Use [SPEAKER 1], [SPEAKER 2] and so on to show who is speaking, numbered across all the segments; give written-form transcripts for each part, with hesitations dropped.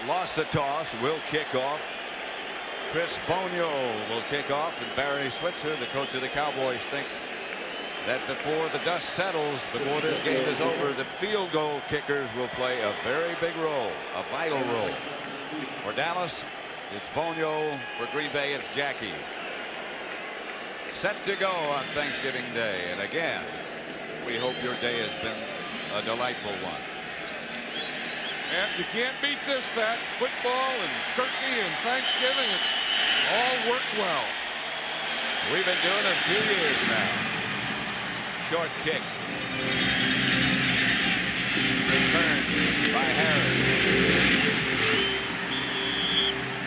[SPEAKER 1] lost the toss, will kick off. Chris Bonio will kick off, and Barry Switzer, the coach of the Cowboys, thinks that before the dust settles, before this game is over, the field goal kickers will play a very big role, a vital role. For Dallas, it's Bonio. For Green Bay, it's Jackie. Set to go on Thanksgiving Day. And again, we hope your day has been a delightful one.
[SPEAKER 2] Yeah, you can't beat this, Pat. Football and turkey and Thanksgiving, it all works well.
[SPEAKER 1] We've been doing it a few years now. Short kick. Returned by Harris.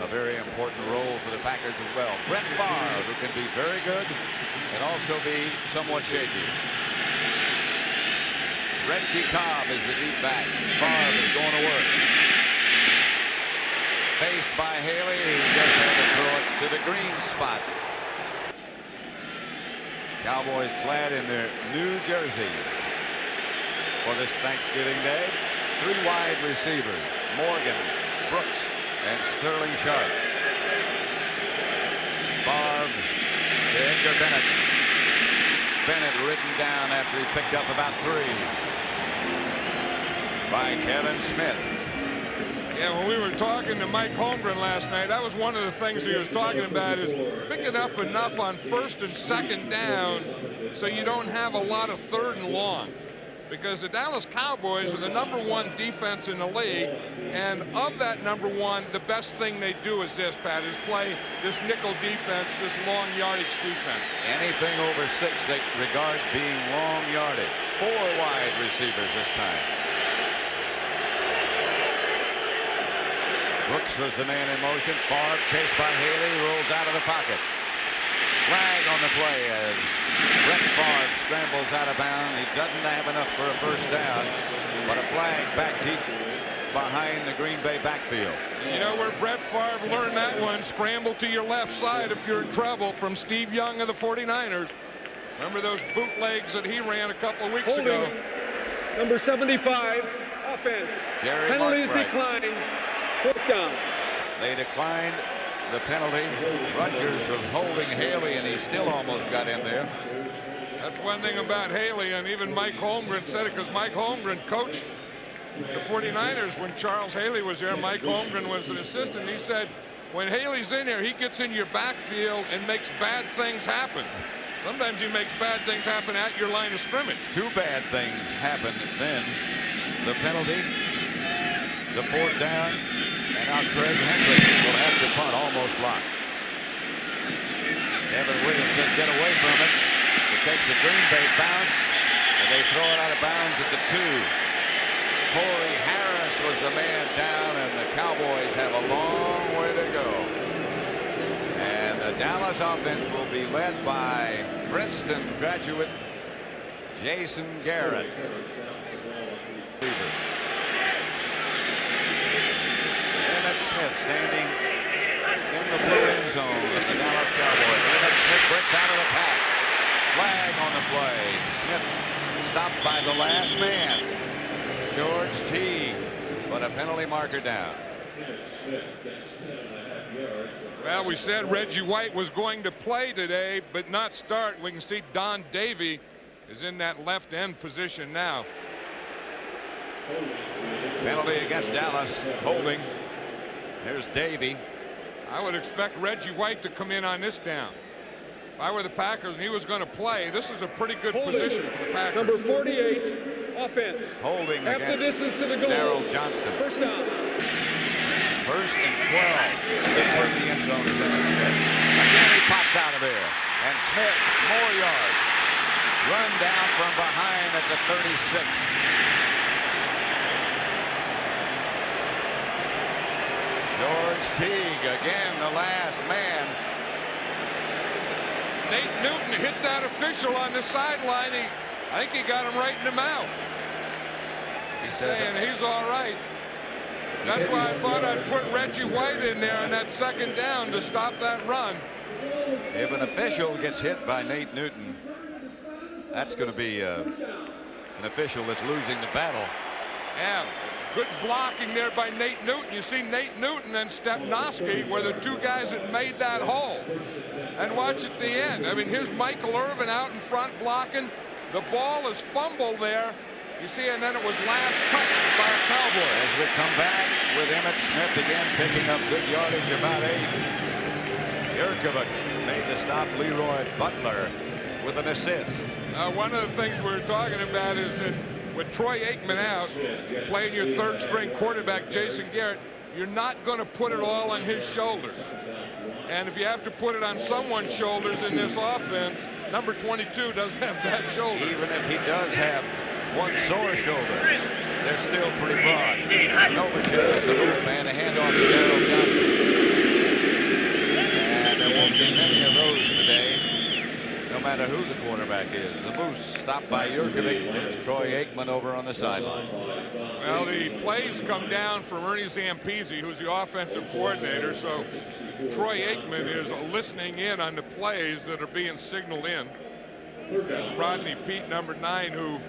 [SPEAKER 1] A very important role for the Packers as well. Brett Favre, who can be very good and also be somewhat shaky. Reggie Cobb is the deep back. Favre is going to work. Faced by Haley, who just had to throw it to the green spot. Cowboys clad in their new jerseys for this Thanksgiving Day. 3 wide receivers, Morgan, Brooks, and Sterling Sharp. Favre to Edgar Bennett. Bennett ridden down after he picked up about 3 by Kevin Smith.
[SPEAKER 2] Yeah, when we were talking to Mike Holmgren last night, that was one of the things he was talking about, is pick it up enough on 1st and 2nd down so you don't have a lot of 3rd and long. Because the Dallas Cowboys are the #1 defense in the league, and of that #1, the best thing they do is this, Pat, is play this nickel defense, this long yardage defense.
[SPEAKER 1] Anything over 6 they regard being long yardage. 4 wide receivers this time. Brooks was the man in motion. Favre chased by Haley, rolls out of the pocket. Flag on the play as Brett Favre scrambles out of bounds. He doesn't have enough for a 1st down, but a flag back deep behind the Green Bay backfield.
[SPEAKER 2] You know where Brett Favre learned that one? Scramble to your left side if you're in trouble, from Steve Young of the 49ers. Remember those bootlegs that he ran a couple of weeks ago?
[SPEAKER 3] Number 75, offense.
[SPEAKER 1] Jerry
[SPEAKER 3] Penalties
[SPEAKER 1] Mark
[SPEAKER 3] declined. 4th down.
[SPEAKER 1] They declined the penalty. Rutgers was holding Haley, and he still almost got in there.
[SPEAKER 2] That's one thing about Haley, and even Mike Holmgren said it, because Mike Holmgren coached the 49ers when Charles Haley was there. Mike Holmgren was an assistant. He said when Haley's in there, he gets in your backfield and makes bad things happen. Sometimes he makes bad things happen at your line of scrimmage.
[SPEAKER 1] 2 bad things happened then. The penalty, the 4th down, and now Craig Hendricks will have to punt, almost blocked. Evan Williams says get away from it. It takes a Green Bay bounce, and they throw it out of bounds at the 2. Corey Harris was the man down, and the Cowboys have a long way to go. And the Dallas offense will be led by Princeton graduate Jason Garrett. Emmett Smith standing in the blue end zone of the Dallas Cowboys. Emmett Smith breaks out of the pack. Flag on the play. Smith stopped by the last man, George Teague, but a penalty marker down.
[SPEAKER 2] Well, we said Reggie White was going to play today, but not start. We can see Don Davey is in that left end position now.
[SPEAKER 1] Penalty against Dallas, holding. Here's Davey.
[SPEAKER 2] I would expect Reggie White to come in on this down. If I were the Packers and he was going to play, this is a pretty good position for the Packers.
[SPEAKER 3] Number 48, offense.
[SPEAKER 1] Holding
[SPEAKER 3] Half the
[SPEAKER 1] against
[SPEAKER 3] distance to the goal.
[SPEAKER 1] Darryl Johnston.
[SPEAKER 3] 1st down.
[SPEAKER 1] 1st and 12. Toward the end zone is Emmett Smith. Again, he pops out of there. And Smith, more yards. Run down from behind at the 36. George Teague, again, the last man.
[SPEAKER 2] Nate Newton hit that official on the sideline. I think he got him right in the mouth.
[SPEAKER 1] He says
[SPEAKER 2] saying he's all right. That's why I thought I'd put Reggie White in there on that 2nd down to stop that run.
[SPEAKER 1] if an official gets hit by Nate Newton, that's going to be an official that's losing the battle.
[SPEAKER 2] Yeah, Good blocking there by Nate Newton. You see Nate Newton and Stepnoski were the two guys that made that hole. And watch at the end. I mean, here's Michael Irvin out in front blocking. The ball is fumbled there. You see, and then it was last touched by a Cowboy.
[SPEAKER 1] As we come back with Emmitt Smith again picking up good yardage, about 8. Yurkovich made the stop. Leroy Butler with an assist.
[SPEAKER 2] One of the things we were talking about is that with Troy Aikman out, playing your third string quarterback, Jason Garrett, you're not going to put it all on his shoulders. And if you have to put it on someone's shoulders in this offense, number 22 doesn't have that shoulder.
[SPEAKER 1] Even if he does have one sore shoulder, they're still pretty broad. Novacek is the move man, a handoff to Darryl Johnson. And there won't be many of those today, no matter who the quarterback is. The Moose stopped by Yurkovich. There's Troy Aikman over on the sideline.
[SPEAKER 2] Well, the plays come down from Ernie Zampese, who's the offensive coordinator, so Troy Aikman is listening in on the plays that are being signaled in. There's Rodney Peete, number 9, who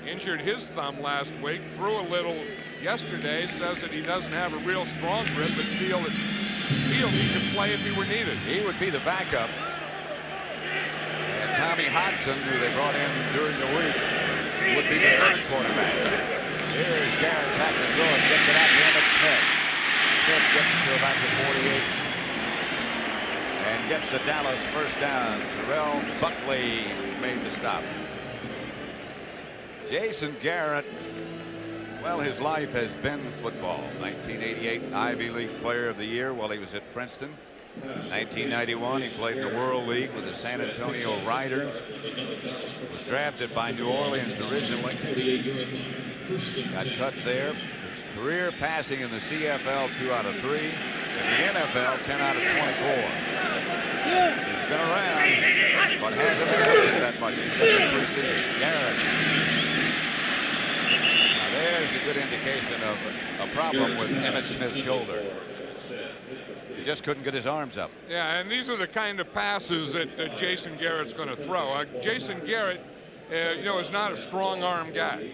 [SPEAKER 2] injured his thumb last week, threw a little yesterday, says that he doesn't have a real strong grip, but feels he could play if he were needed.
[SPEAKER 1] He would be the backup. And Tommy Hodson, who they brought in during the week, would be the third quarterback. Here's Garrett back to throw it, gets it out to Emmitt Smith. Smith gets to about the 48 and gets the Dallas first down. Terrell Buckley made the stop. Jason Garrett, well, his life has been football. 1988 Ivy League Player of the Year while he was at Princeton. 1991 he played in the World League with the San Antonio Riders. Was drafted by New Orleans originally. Got cut there. His career passing in the CFL 2 out of 3. In the NFL 10 out of 24. He's been around, but hasn't been coaching that much except in preseason. Garrett. Now there's a good indication of a problem with Emmitt Smith's shoulder. He just couldn't get his arms up.
[SPEAKER 2] Yeah, and these are the kind of passes that Jason Garrett's going to throw. Jason Garrett, is not a strong arm guy.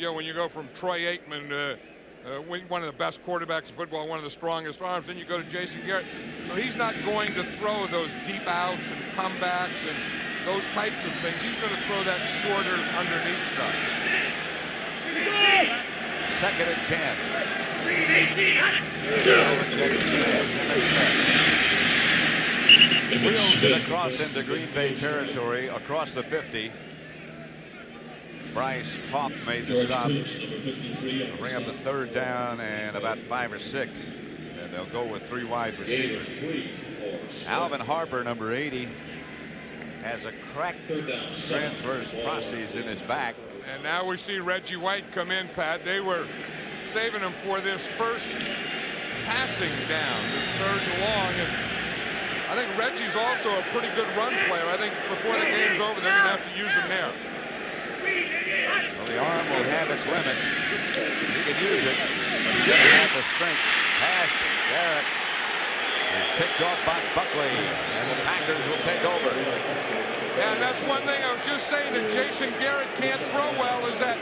[SPEAKER 2] When you go from Troy Aikman, one of the best quarterbacks in football, one of the strongest arms, then you go to Jason Garrett. So he's not going to throw those deep outs and comebacks and those types of things. He's going to throw that shorter underneath stuff.
[SPEAKER 1] 2nd and 10. Wheels it across into Green Bay territory, across the 50. Bryce Paup made the stop. Bring up the 3rd down and about 5 or 6. And they'll go with 3 wide receivers. Alvin Harper, number 80, has a cracked transverse process in his back.
[SPEAKER 2] And now we see Reggie White come in, Pat. They were saving him for this first passing down, this 3rd and long. And I think Reggie's also a pretty good run player. I think before the game's over, they're going to have to use him there.
[SPEAKER 1] Well, the arm will have its limits. He can use it, but he doesn't have the strength. Pass, Garrett is picked off by Buckley, and the Packers will take over.
[SPEAKER 2] Yeah, and that's one thing I was just saying that Jason Garrett can't throw well is that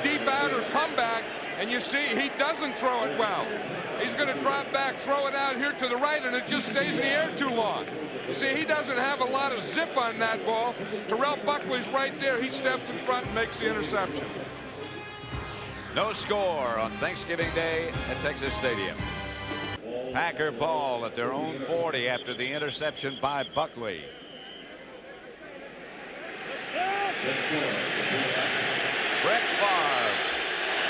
[SPEAKER 2] deep out or comeback, and you see he doesn't throw it well. He's going to drop back, throw it out here to the right, and it just stays in the air too long. You see, he doesn't have a lot of zip on that ball. Terrell Buckley's right there. He steps in front and makes the interception.
[SPEAKER 1] No score on Thanksgiving Day at Texas Stadium. Packer ball at their own 40 after the interception by Buckley. Brett Favre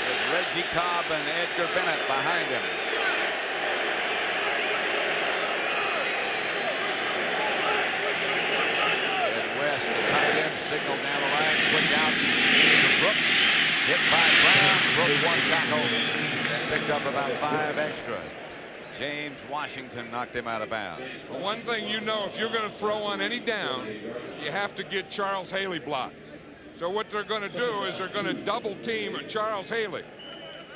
[SPEAKER 1] with Reggie Cobb and Edgar Bennett behind him. And West, the tight end, signaled down the line, quick out to Brooks. Hit by Brown, broke 1 tackle, and picked up about 5 extra. James Washington knocked him out of bounds.
[SPEAKER 2] Well, one thing you know, if you're going to throw on any down, you have to get Charles Haley blocked. So what they're going to do is they're going to double team Charles Haley.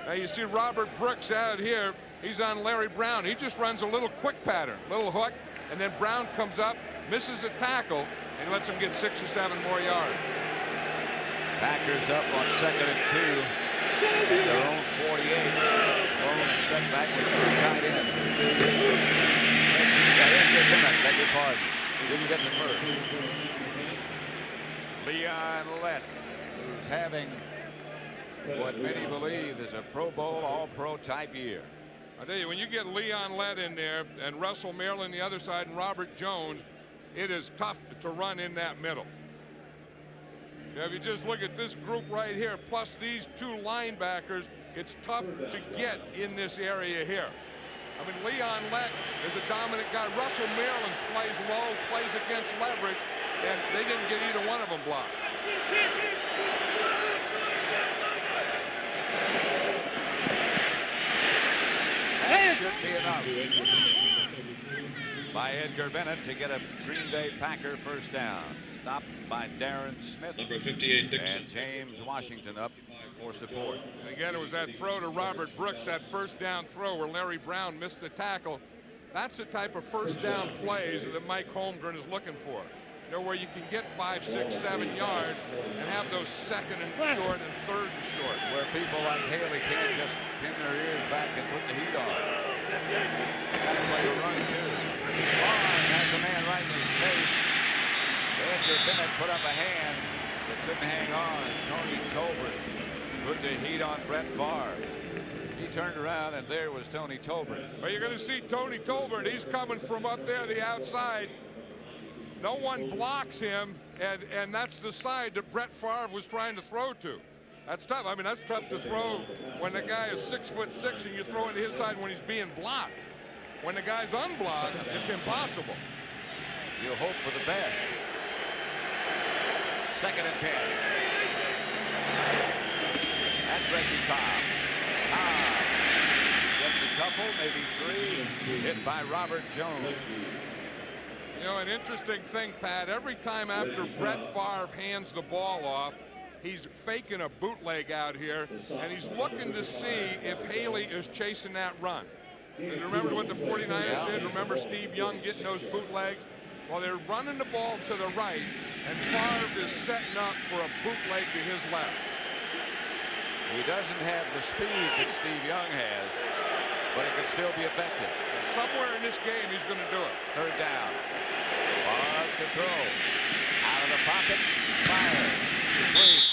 [SPEAKER 2] Now you see Robert Brooks out here. He's on Larry Brown. He just runs a little quick pattern, little hook, and then Brown comes up, misses a tackle, and lets him get 6 or 7 more yards.
[SPEAKER 1] Packers up on 2nd and 2. their own 48. Lone setback with 2 tight ends. You see, beg your pardon. Didn't get the first. Leon Lett, who's having what many believe is a Pro Bowl, All-Pro type year.
[SPEAKER 2] I tell you, when you get Leon Lett in there and Russell Maryland the other side and Robert Jones, it is tough to run in that middle. Now, if you just look at this group right here, plus these 2 linebackers, it's tough to get in this area here. I mean, Leon Lett is a dominant guy. Russell Maryland plays low, plays against leverage, and they didn't get either one of them blocked.
[SPEAKER 1] That should be enough by Edgar Bennett to get a Green Bay Packer first down. Stopped by Darren Smith.
[SPEAKER 4] Number 58, Dixon.
[SPEAKER 1] And James Washington up for support.
[SPEAKER 2] And again, it was that throw to Robert Brooks, that first down throw where Larry Brown missed the tackle. That's the type of first down plays that Mike Holmgren is looking for. You know, where you can get 5, 6, 7 yards and have those second and short and third and short.
[SPEAKER 1] Where people like Haley can't just pin their ears back and put the heat on. Got to play a run too. Vaughn has a man right in his face. Edgar Bennett put up a hand but couldn't hang on as Tony Tolbert put the heat on Brett Favre. He turned around and there was Tony Tolbert.
[SPEAKER 2] Well, you're going to see Tony Tolbert. He's coming from up there, the outside. No one blocks him, and that's the side that Brett Favre was trying to throw to. That's tough. I mean, that's tough to throw when the guy is 6'6" and you throw it to his side when he's being blocked. When the guy's unblocked, it's impossible.
[SPEAKER 1] You hope for the best. 2nd and 10. That's Reggie Cobb. Cobb gets a couple, maybe 3, hit by Robert Jones.
[SPEAKER 2] You know, an interesting thing, Pat, every time after Brett Favre hands the ball off, he's faking a bootleg out here, and he's looking to see if Haley is chasing that run. Because remember what the 49ers did? Remember Steve Young getting those bootlegs? Well, they're running the ball to the right, and Favre is setting up for a bootleg to his left.
[SPEAKER 1] He doesn't have the speed that Steve Young has, but it can still be effective.
[SPEAKER 2] And somewhere in this game, he's going to do it.
[SPEAKER 1] 3rd down. Favre to throw. Out of the pocket. Fire. Complete.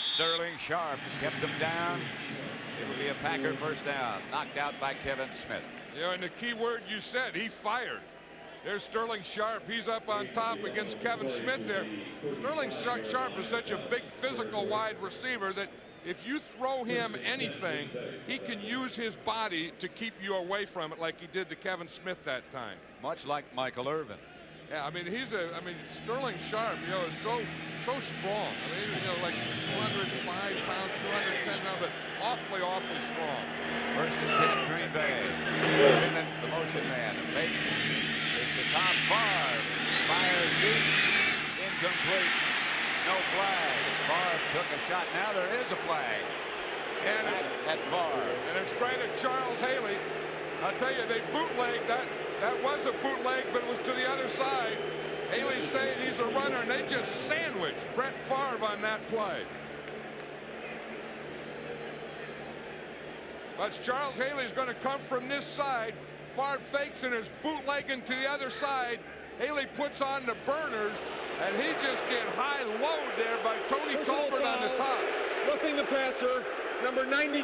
[SPEAKER 1] Sterling Sharp kept him down. It'll be a Packer first down. Knocked out by Kevin Smith.
[SPEAKER 2] You know, and the key word you said, he fired. There's Sterling Sharp. He's up on top against Kevin Smith there. Sterling Sharp is such a big physical wide receiver that if you throw him anything, he can use his body to keep you away from it like he did to Kevin Smith that time.
[SPEAKER 1] Much like Michael Irvin.
[SPEAKER 2] Yeah, I mean, Sterling Sharp, you know, is so strong. I mean, you know, like 205 pounds, 210 pounds, but awfully strong.
[SPEAKER 1] 1st and 10, Green Bay. Bennett, the motion man. Fake. It's the top. Favre fires deep. Incomplete. No flag. Favre took a shot. Now there is a flag.
[SPEAKER 2] And it's
[SPEAKER 1] at Favre.
[SPEAKER 2] And it's great at Charles Haley. I'll tell you, they bootlegged that. That was a bootleg, but it was to the other side. Haley's saying he's a runner, and they just sandwiched Brett Favre on that play. But Charles Haley's going to come from this side. Favre fakes and is bootlegging to the other side. Haley puts on the burners, and he just get high load there by Tony Tolbert on the top.
[SPEAKER 3] Roughing the passer, number 92,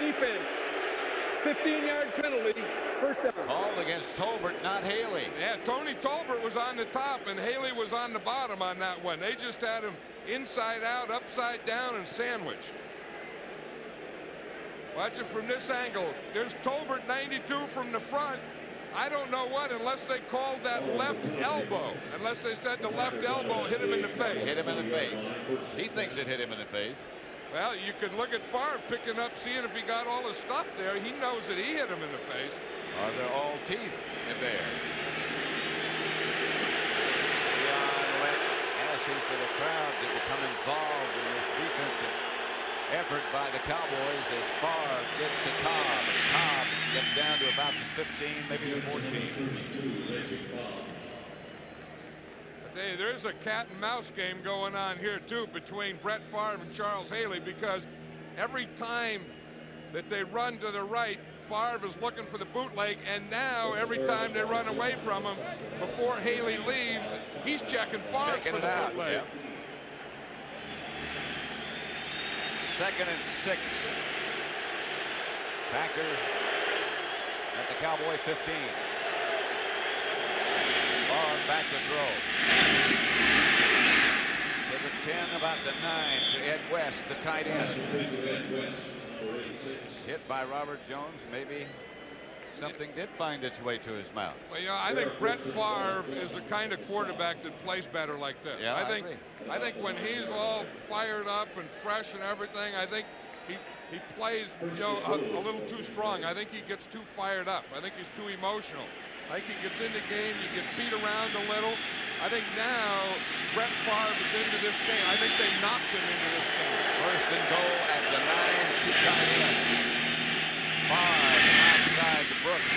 [SPEAKER 3] defense. 15-yard penalty, first down.
[SPEAKER 1] Called against Tolbert, not Haley.
[SPEAKER 2] Yeah, Tony Tolbert was on the top, and Haley was on the bottom on that one. They just had him inside out, upside down, and sandwiched. Watch it from this angle. There's Tolbert, 92 from the front. I don't know what, unless they called that left elbow. Unless they said the left elbow hit him in the face.
[SPEAKER 1] Hit him in the face. He thinks it hit him in the face.
[SPEAKER 2] Well, you can look at Favre picking up, seeing if he got all his stuff there. He knows that he hit him in the face.
[SPEAKER 1] Are there all teeth in there? Leon Lett asking for the crowd to become involved in this defensive effort by the Cowboys as Favre gets to Cobb. Cobb gets down to about the 15, maybe the 14.
[SPEAKER 2] Hey, there's a cat and mouse game going on here too between Brett Favre and Charles Haley, because every time that they run to the right, Favre is looking for the bootleg, and now every time they run away from him, before Haley leaves, he's checking Favre for the bootleg.
[SPEAKER 1] Yep. 2nd and 6. Packers at the Cowboy 15. Favre back to throw. To the 10, about the 9, to Ed West, the tight end. Hit by Robert Jones. Maybe something did find its way to his mouth.
[SPEAKER 2] Well, you know, I think Brett Favre is the kind of quarterback that plays better like this.
[SPEAKER 1] Yeah,
[SPEAKER 2] I think when he's all fired up and fresh and everything, I think he plays, you know, a little too strong. I think he gets too fired up. I think he's too emotional. I think he gets in the game, you get beat around a little. I think now Brett Favre is into this game. I think they knocked him into this game.
[SPEAKER 1] 1st and goal at the 9, to tight end. Favre outside the Brooks.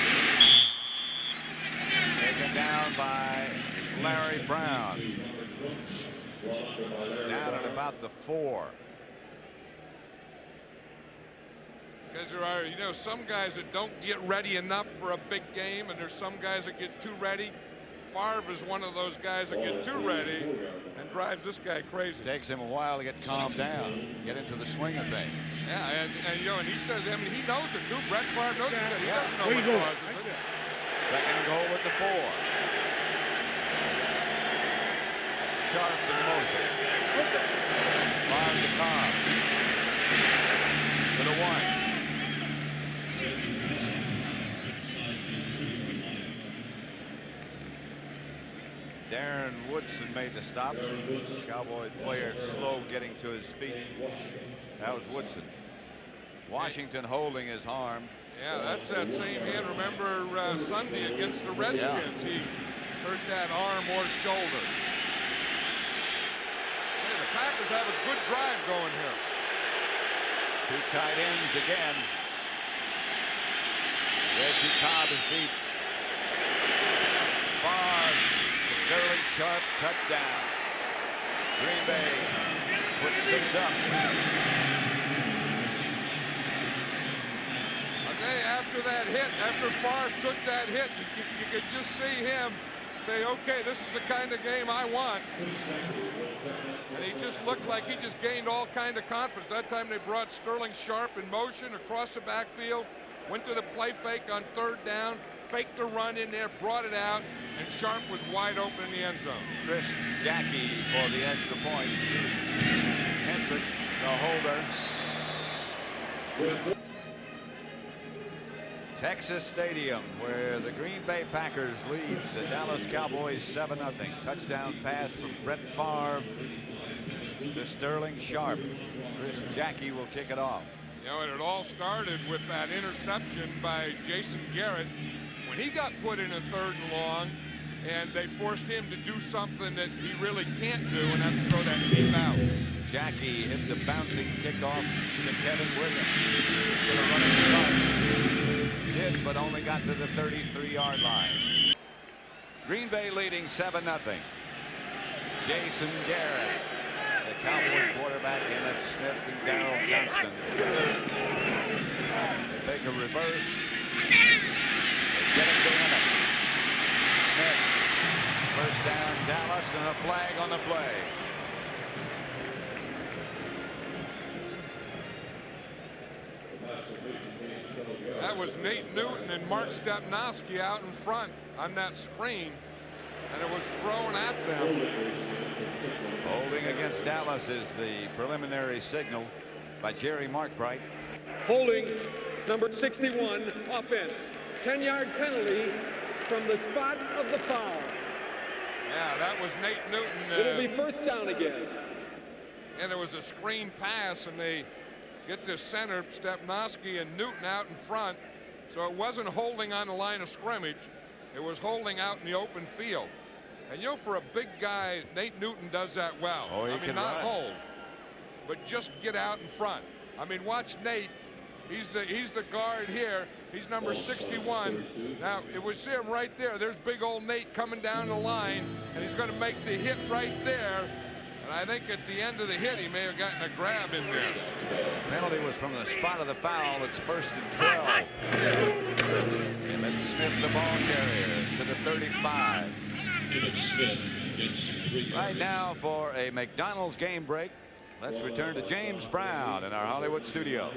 [SPEAKER 1] Taken down by Larry Brown. Down at about the 4.
[SPEAKER 2] Because there are, you know, some guys that don't get ready enough for a big game, and there's some guys that get too ready. Favre is one of those guys that get too ready and drives this guy crazy.
[SPEAKER 1] Takes him a while to get calmed down, get into the swing of things.
[SPEAKER 2] Yeah, and you know, and he says, I mean, he knows it too. Brett Favre knows it. He doesn't know what causes it.
[SPEAKER 1] 2nd goal with the 4. Sharp in motion. Favre to Cobb. To the 1. Darren Woodson made the stop. Cowboy player slow getting to his feet. That was Woodson. Washington holding his arm.
[SPEAKER 2] Yeah, that's that same hit. Remember Sunday against the Redskins, he hurt that arm or shoulder. Hey, the Packers have a good drive going here.
[SPEAKER 1] 2 tight ends again. Reggie Cobb is deep. Favre, Sterling Sharp, touchdown. Green Bay puts 6 up.
[SPEAKER 2] Okay, after that hit, after Favre took that hit, you could just see him say, okay, this is the kind of game I want. And he just looked like he just gained all kind of confidence. That time they brought Sterling Sharp in motion across the backfield, went to the play fake on 3rd down, faked the run in there, brought it out, and Sharp was wide open in the end zone.
[SPEAKER 1] Chris Jackie for the extra point. Hendrick, the holder. Texas Stadium, where the Green Bay Packers lead the Dallas Cowboys 7-0. Touchdown pass from Brett Favre to Sterling Sharp. Chris Jackie will kick it off.
[SPEAKER 2] You know, and it all started with that interception by Jason Garrett when he got put in a 3rd and long, and they forced him to do something that he really can't do, and that's throw that deep out.
[SPEAKER 1] Jackie hits a bouncing kickoff to Kevin Williams for the running start. Did, but only got to the 33-yard line. Green Bay leading 7-0. Jason Garrett, the Cowboy quarterback, Emmett Smith and Darrell Johnston. They take a reverse. They get it to Emmett. Smith, 1st down Dallas, and a flag on the play.
[SPEAKER 2] That was Nate Newton and Mark Stepnoski out in front on that screen, and it was thrown at them.
[SPEAKER 1] Holding against Dallas is the preliminary signal by Jerry Markbright.
[SPEAKER 3] Holding number 61, offense. 10-yard penalty from the spot of the foul.
[SPEAKER 2] Yeah, that was Nate Newton.
[SPEAKER 3] It'll be 1st down again.
[SPEAKER 2] And there was a screen pass, and they get this center, Stepnoski and Newton out in front. So it wasn't holding on the line of scrimmage. It was holding out in the open field. And you know, for a big guy, Nate Newton does that well.
[SPEAKER 1] Oh, he can
[SPEAKER 2] not
[SPEAKER 1] run.
[SPEAKER 2] hold, but just get out in front. I mean, watch Nate. He's the guard here. He's number 61. Now, it was him right there. There's big old Nate coming down the line, and he's going to make the hit right there. And I think at the end of the hit, he may have gotten a grab in there.
[SPEAKER 1] Penalty was from the spot of the foul. It's 1st and 12. Emmett Smith, the ball carrier, to the 35. Right now for a McDonald's game break. Let's return to James Brown in our Hollywood studio.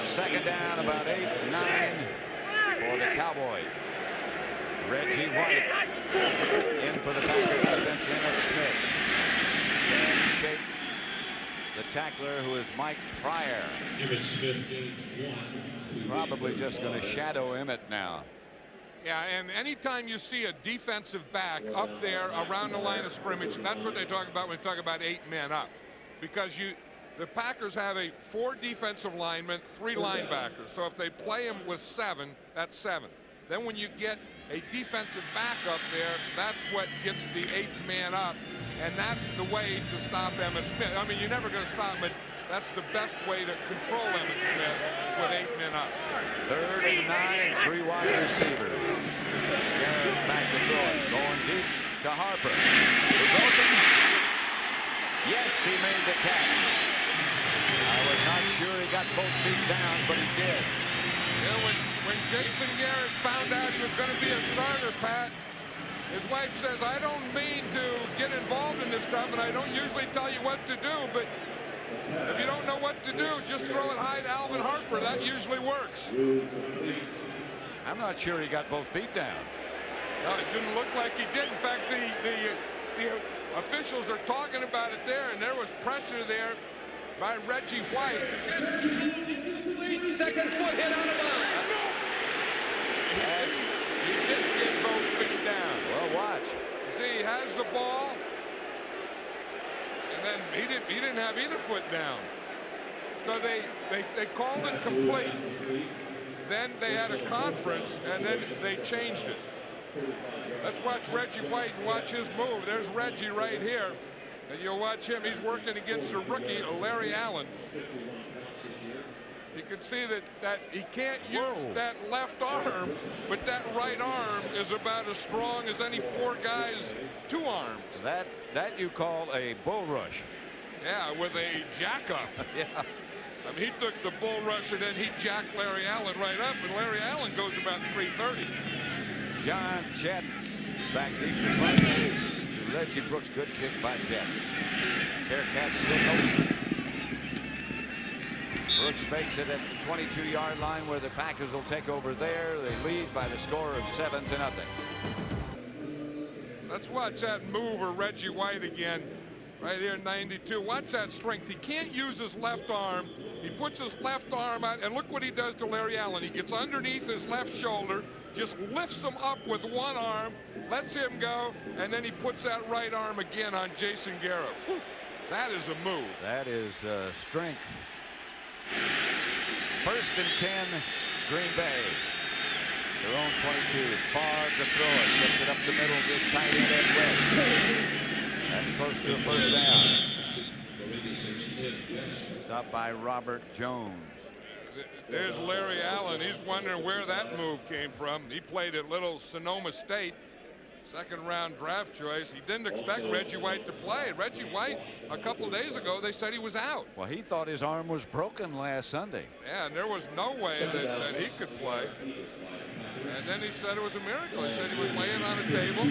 [SPEAKER 1] Second down, about 8-9 for the Cowboys. Reggie White in for the Packers defense. Emmett Smith can shake the tackler, who is Mike Pryor. Probably just going to shadow Emmett now.
[SPEAKER 2] Yeah, and anytime you see a defensive back up there around the line of scrimmage, that's what they talk about when they talk about 8 men up. Because the Packers have 4 defensive linemen, 3 linebackers. So if they play them with 7, that's 7. Then when you get a defensive back up there, that's what gets the 8th man up. And that's the way to stop Emmett Smith. I mean, you're never going to stop him, but that's the best way to control Emmett Smith is with 8 men up.
[SPEAKER 1] 3rd and 9, 3 wide receivers. Garrett back to throw it, going deep to Harper. He's open. Yes, he made the catch. I was not sure he got both feet down, but he did.
[SPEAKER 2] Yeah, when Jason Garrett found out he was going to be a starter, Pat, his wife says, I don't mean to get involved in this stuff, and I don't usually tell you what to do, but if you don't know what to do, just throw it high to Alvin Harper. That usually works.
[SPEAKER 1] I'm not sure he got both feet down.
[SPEAKER 2] No, it didn't look like he did. In fact, the officials are talking about it there, and there was pressure there by Reggie White.
[SPEAKER 3] Second foot hit out of bounds.
[SPEAKER 2] Yes, he didn't get both feet down.
[SPEAKER 1] Well, watch.
[SPEAKER 2] See, he has the ball, and then he didn't have either foot down. So they called it complete. Then they had a conference, and then they changed it. Let's watch Reggie White and watch his move. There's Reggie right here. And you'll watch him. He's working against a rookie, Larry Allen. You can see that he can't use that left arm, but that right arm is about as strong as any 4 guys' 2 arms.
[SPEAKER 1] That you call a bull rush.
[SPEAKER 2] Yeah, with a jack up.
[SPEAKER 1] Yeah.
[SPEAKER 2] I mean, he took the bull rush and then he jacked Larry Allen right up, and Larry Allen goes about 330.
[SPEAKER 1] John Chet back deep to front. Reggie Brooks, good kick by Chet. Fair catch signal. Brooks makes it at the 22-yard line where the Packers will take over there. They lead by the score of 7-0.
[SPEAKER 2] Let's watch that move of Reggie White again. Right here, 92. Watch that strength. He can't use his left arm. He puts his left arm out, and look what he does to Larry Allen. He gets underneath his left shoulder, just lifts him up with one arm, lets him go, and then he puts that right arm again on Jason Garrett. Whew. That is a move.
[SPEAKER 1] That is strength. 1st and 10, Green Bay. Their own 22. Favre to throw it. Gets it up the middle. Just tight end Ed West. That's close to a 1st down. Stopped by Robert Jones.
[SPEAKER 2] There's Larry Allen. He's wondering where that move came from. He played at Little Sonoma State. 2nd round draft choice. He didn't expect Reggie White to play. Reggie White, a couple days ago, they said he was out.
[SPEAKER 1] Well, he thought his arm was broken last Sunday.
[SPEAKER 2] Yeah, and there was no way that he could play. And then he said it was a miracle. He said he was laying on a table,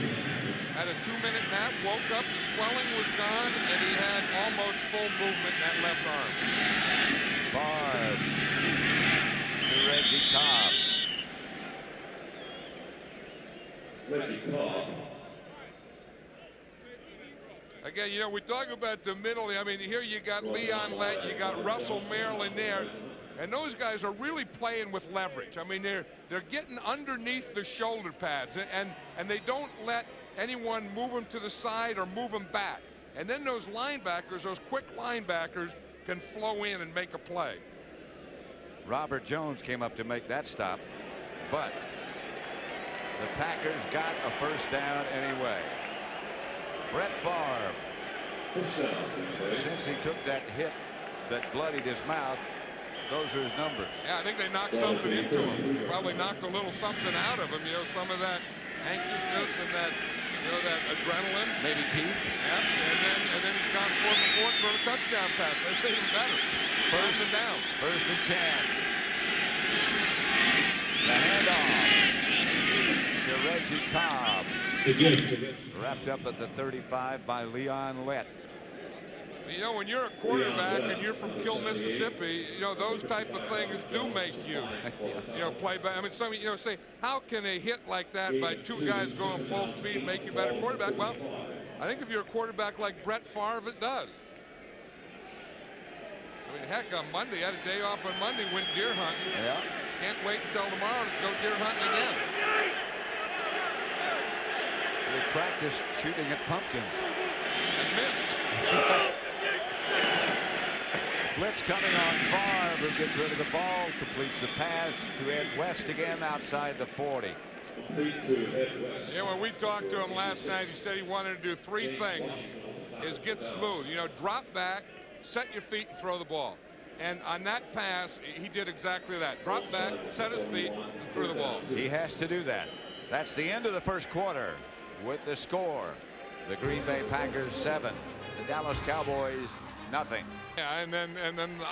[SPEAKER 2] had a 2-minute nap, woke up, the swelling was gone, and he had almost full movement in that left arm.
[SPEAKER 1] Favre to Reggie Cobb.
[SPEAKER 2] Again, you know, we talk about the middle. I mean, here you got Leon Lett, you got Russell Maryland there, and those guys are really playing with leverage. I mean, they're getting underneath the shoulder pads, and they don't let anyone move them to the side or move them back. And then those linebackers, those quick linebackers, can flow in and make a play.
[SPEAKER 1] Robert Jones came up to make that stop, but The Packers got a first down anyway. Brett Favre, since he took that hit that bloodied his mouth, those are his numbers.
[SPEAKER 2] Yeah, I think they knocked something into him. Probably knocked a little something out of him. You know, some of that anxiousness and that, you know, that adrenaline.
[SPEAKER 1] Maybe teeth.
[SPEAKER 2] Yeah, and then he's gone 4 for 4 for a touchdown pass. That's even better. First and down.
[SPEAKER 1] First and 10. The handoff to Reggie Cobb. Wrapped up at the 35 by Leon Lett.
[SPEAKER 2] You know, when you're a quarterback and you're from Kill, Mississippi, you know, those type of things do make you, you know, play back. I mean, some, you know, say, how can a hit like that by 2 guys going full speed make you a better quarterback? Well, I think if you're a quarterback like Brett Favre, it does. I mean, heck, on Monday, had a day off on Monday, went deer hunting.
[SPEAKER 1] Yeah.
[SPEAKER 2] Can't wait until tomorrow to go deer hunting again.
[SPEAKER 1] They practiced shooting at pumpkins.
[SPEAKER 2] And missed.
[SPEAKER 1] Blitz coming on Favre, who gets rid of the ball, completes the pass to Ed West again outside the 40.
[SPEAKER 2] Yeah, when we talked to him last night, he said he wanted to do 3 things. Is get smooth, you know, drop back, set your feet and throw the ball. And on that pass, he did exactly that. Drop back, set his feet, and threw the ball.
[SPEAKER 1] He has to do that. That's the end of the first quarter with the score. The Green Bay Packers 7, the Dallas Cowboys nothing.
[SPEAKER 2] Yeah, and then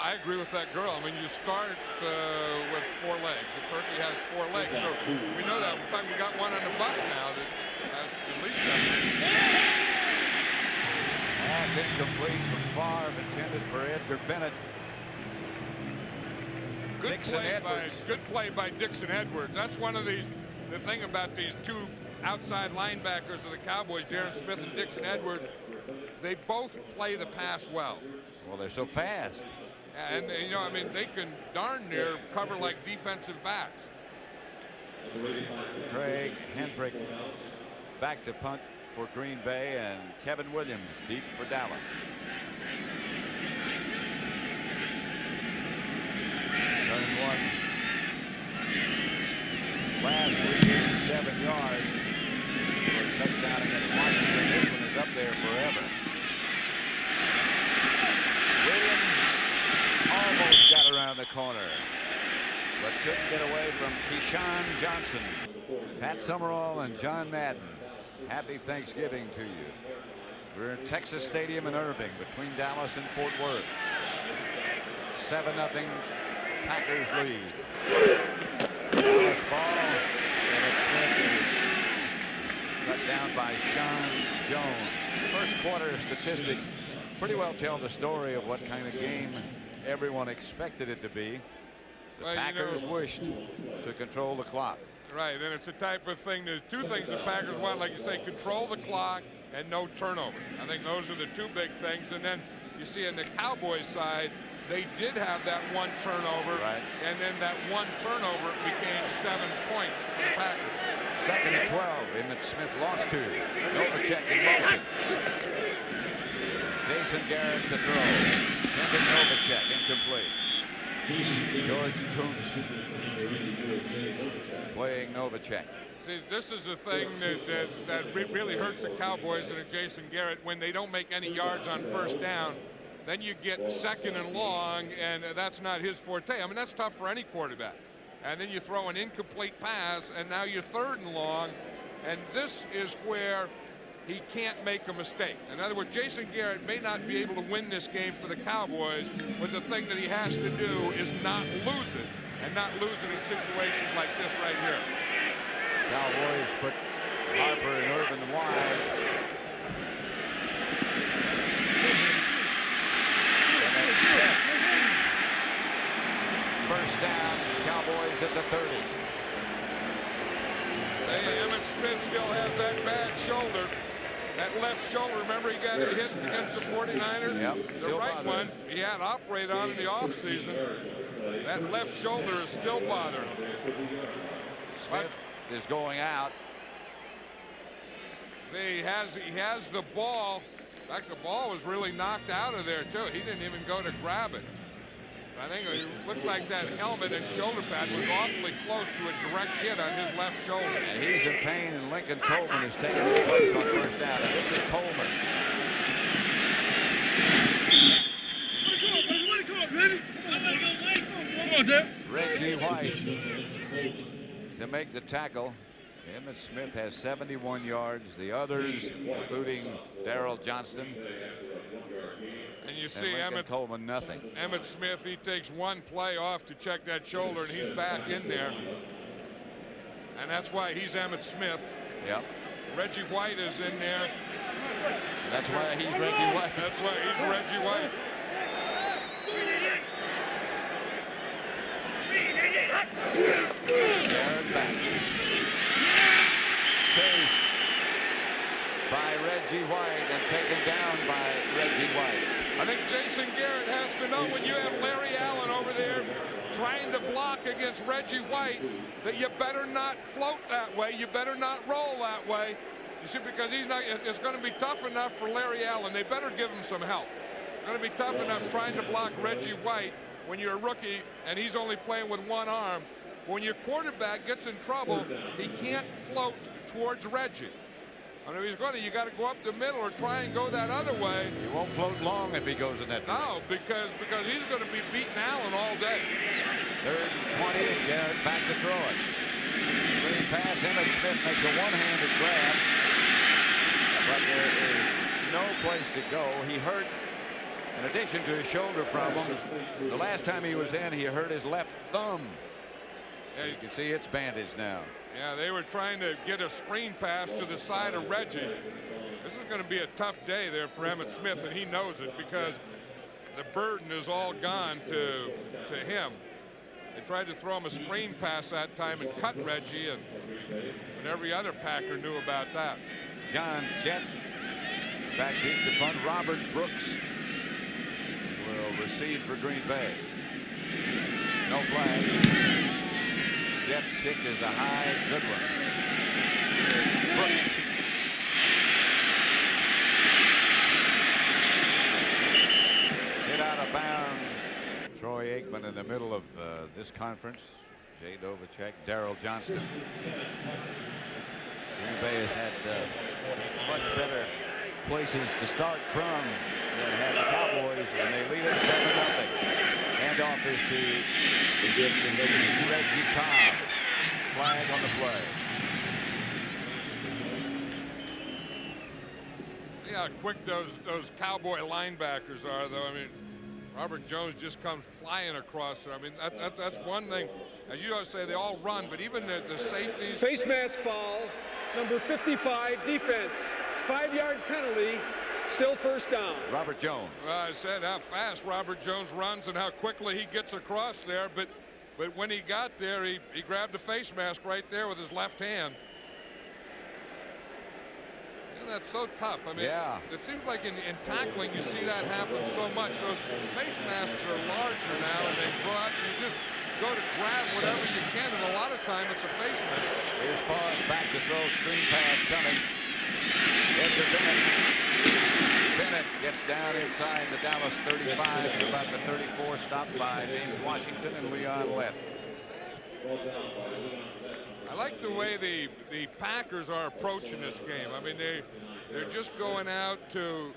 [SPEAKER 2] I agree with that girl. I mean, you start with 4 legs. The turkey has 4 legs, so we know that. In fact, we got one on the bus now that has at least that.
[SPEAKER 1] Pass incomplete from Favre, intended for Edgar Bennett.
[SPEAKER 2] Good play by Dixon Edwards. That's one of these. The thing about these 2 outside linebackers of the Cowboys, Darren Smith and Dixon Edwards, they both play the pass well.
[SPEAKER 1] Well, they're so fast.
[SPEAKER 2] And, you know, I mean, they can darn near cover like defensive backs.
[SPEAKER 1] Craig Hendrick back to punt for Green Bay, and Kevin Williams deep for Dallas. Turn 1. Last week, 87 yards for a touchdown against Washington. This one is up there forever. Williams almost got around the corner, but couldn't get away from Keyshawn Johnson. Pat Summerall and John Madden, happy Thanksgiving to you. We're in Texas Stadium in Irving between Dallas and Fort Worth. 7-0 Packers lead. Dallas ball, and Smith is cut down by Sean Jones. First quarter statistics pretty well tell the story of what kind of game everyone expected it to be. The Packers wished to control the clock.
[SPEAKER 2] Right, and it's the type of thing, there's 2 things the Packers want, like you say, control the clock and no turnover. I think those are the 2 big things. And then you see on the Cowboys side, they did have that 1 turnover,
[SPEAKER 1] right,
[SPEAKER 2] and then that 1 turnover became 7 points for the Packers.
[SPEAKER 1] 2nd and 12. Emmitt Smith lost 2. Novacek in motion. Jason Garrett to throw. Kevin Novacek incomplete. George Kuntz playing Novacek.
[SPEAKER 2] See, this is a thing that really hurts the Cowboys and Jason Garrett when they don't make any yards on first down. Then you get 2nd and long, and that's not his forte. I mean, that's tough for any quarterback. And then you throw an incomplete pass, and now you're 3rd and long, and this is where he can't make a mistake. In other words, Jason Garrett may not be able to win this game for the Cowboys, but the thing that he has to do is not lose it, and not lose it in situations like this right here.
[SPEAKER 1] Cowboys put Harper and Irvin wide. First down, Cowboys at the 30.
[SPEAKER 2] Emmitt Smith still has that bad shoulder. That left shoulder, remember he got hit against the 49ers?
[SPEAKER 1] Yep,
[SPEAKER 2] the right one he had operated on in the offseason. That left shoulder is still bothering him.
[SPEAKER 1] Smith is going out.
[SPEAKER 2] See, he has the ball. In fact, the ball was really knocked out of there, too. He didn't even go to grab it. I think it looked like that helmet and shoulder pad was awfully close to a direct hit on his left shoulder.
[SPEAKER 1] And he's in pain, and Lincoln Coleman is taking his place on first down. And this is Coleman. Reggie White to make the tackle. Emmett Smith has 71 yards. The others, including Darrell Johnston
[SPEAKER 2] and you see
[SPEAKER 1] Emmett Coleman, nothing.
[SPEAKER 2] Emmett Smith, he takes one play off to check that shoulder, and he's back in there. And that's why he's Emmett Smith.
[SPEAKER 1] Yep.
[SPEAKER 2] Reggie White is in there.
[SPEAKER 1] That's why he's Reggie White.
[SPEAKER 2] That's why he's Reggie White.
[SPEAKER 1] Back. Chased by Reggie White and taken down by Reggie White.
[SPEAKER 2] I think Jason Garrett has to know when you have Larry Allen over there trying to block against Reggie White that you better not float that way. You better not roll that way. You see, because he's not, it's going to be tough enough for Larry Allen. They better give him some help. It's going to be tough enough trying to block Reggie White when you're a rookie and he's only playing with one arm. When your quarterback gets in trouble, he can't float towards Reggie. I mean, if he's going to, you got to go up the middle or try and go that other way.
[SPEAKER 1] He won't float long if he goes in that direction.
[SPEAKER 2] No, because he's going to be beating Allen all day.
[SPEAKER 1] 3rd and 20, and Garrett back to throw it. Screen pass, Emmett Smith makes a one-handed grab, but there is no place to go. He hurt, in addition to his shoulder problems, the last time he was in, he hurt his left thumb. So you can see it's bandaged now.
[SPEAKER 2] Yeah, they were trying to get a screen pass to the side of Reggie. This is going to be a tough day there for Emmett Smith, and he knows it because the burden is all gone to him. They tried to throw him a screen pass that time and cut Reggie, and every other Packer knew about that.
[SPEAKER 1] John Jett back deep to punt. Robert Brooks will receive for Green Bay. No flag. Jett's kick is a high, good one. Brooks. Hit out of bounds. Troy Aikman in the middle of this conference. Jay Novacek, Darrell Johnston. Green Bay has had much better places to start from than had the Cowboys, and they lead it 7-0. Handoff is to Reggie Cobb. Flag on the play.
[SPEAKER 2] See how quick those Cowboy linebackers are, though. I mean, Robert Jones just comes flying across there. I mean, that's one thing. As you always say, they all run, but even the safeties.
[SPEAKER 3] Face mask foul, number 55, defense. 5-yard penalty, still first down.
[SPEAKER 1] Robert Jones.
[SPEAKER 2] Well, I said how fast Robert Jones runs and how quickly he gets across there, but when he got there, he grabbed the face mask right there with his left hand. And that's so tough. I mean,
[SPEAKER 1] yeah.
[SPEAKER 2] It seems like in tackling you see that happen so much. Those face masks are larger now, and they go out and you just go to grab whatever you can, and a lot of time it's a face mask.
[SPEAKER 1] Here's Favre back to throw, screen pass coming. Edgar Bennett. Bennett gets down inside the Dallas 35 to about the 34, stopped by James Washington and Leon Lett.
[SPEAKER 2] I like the way the Packers are approaching this game. I mean, they're just going out to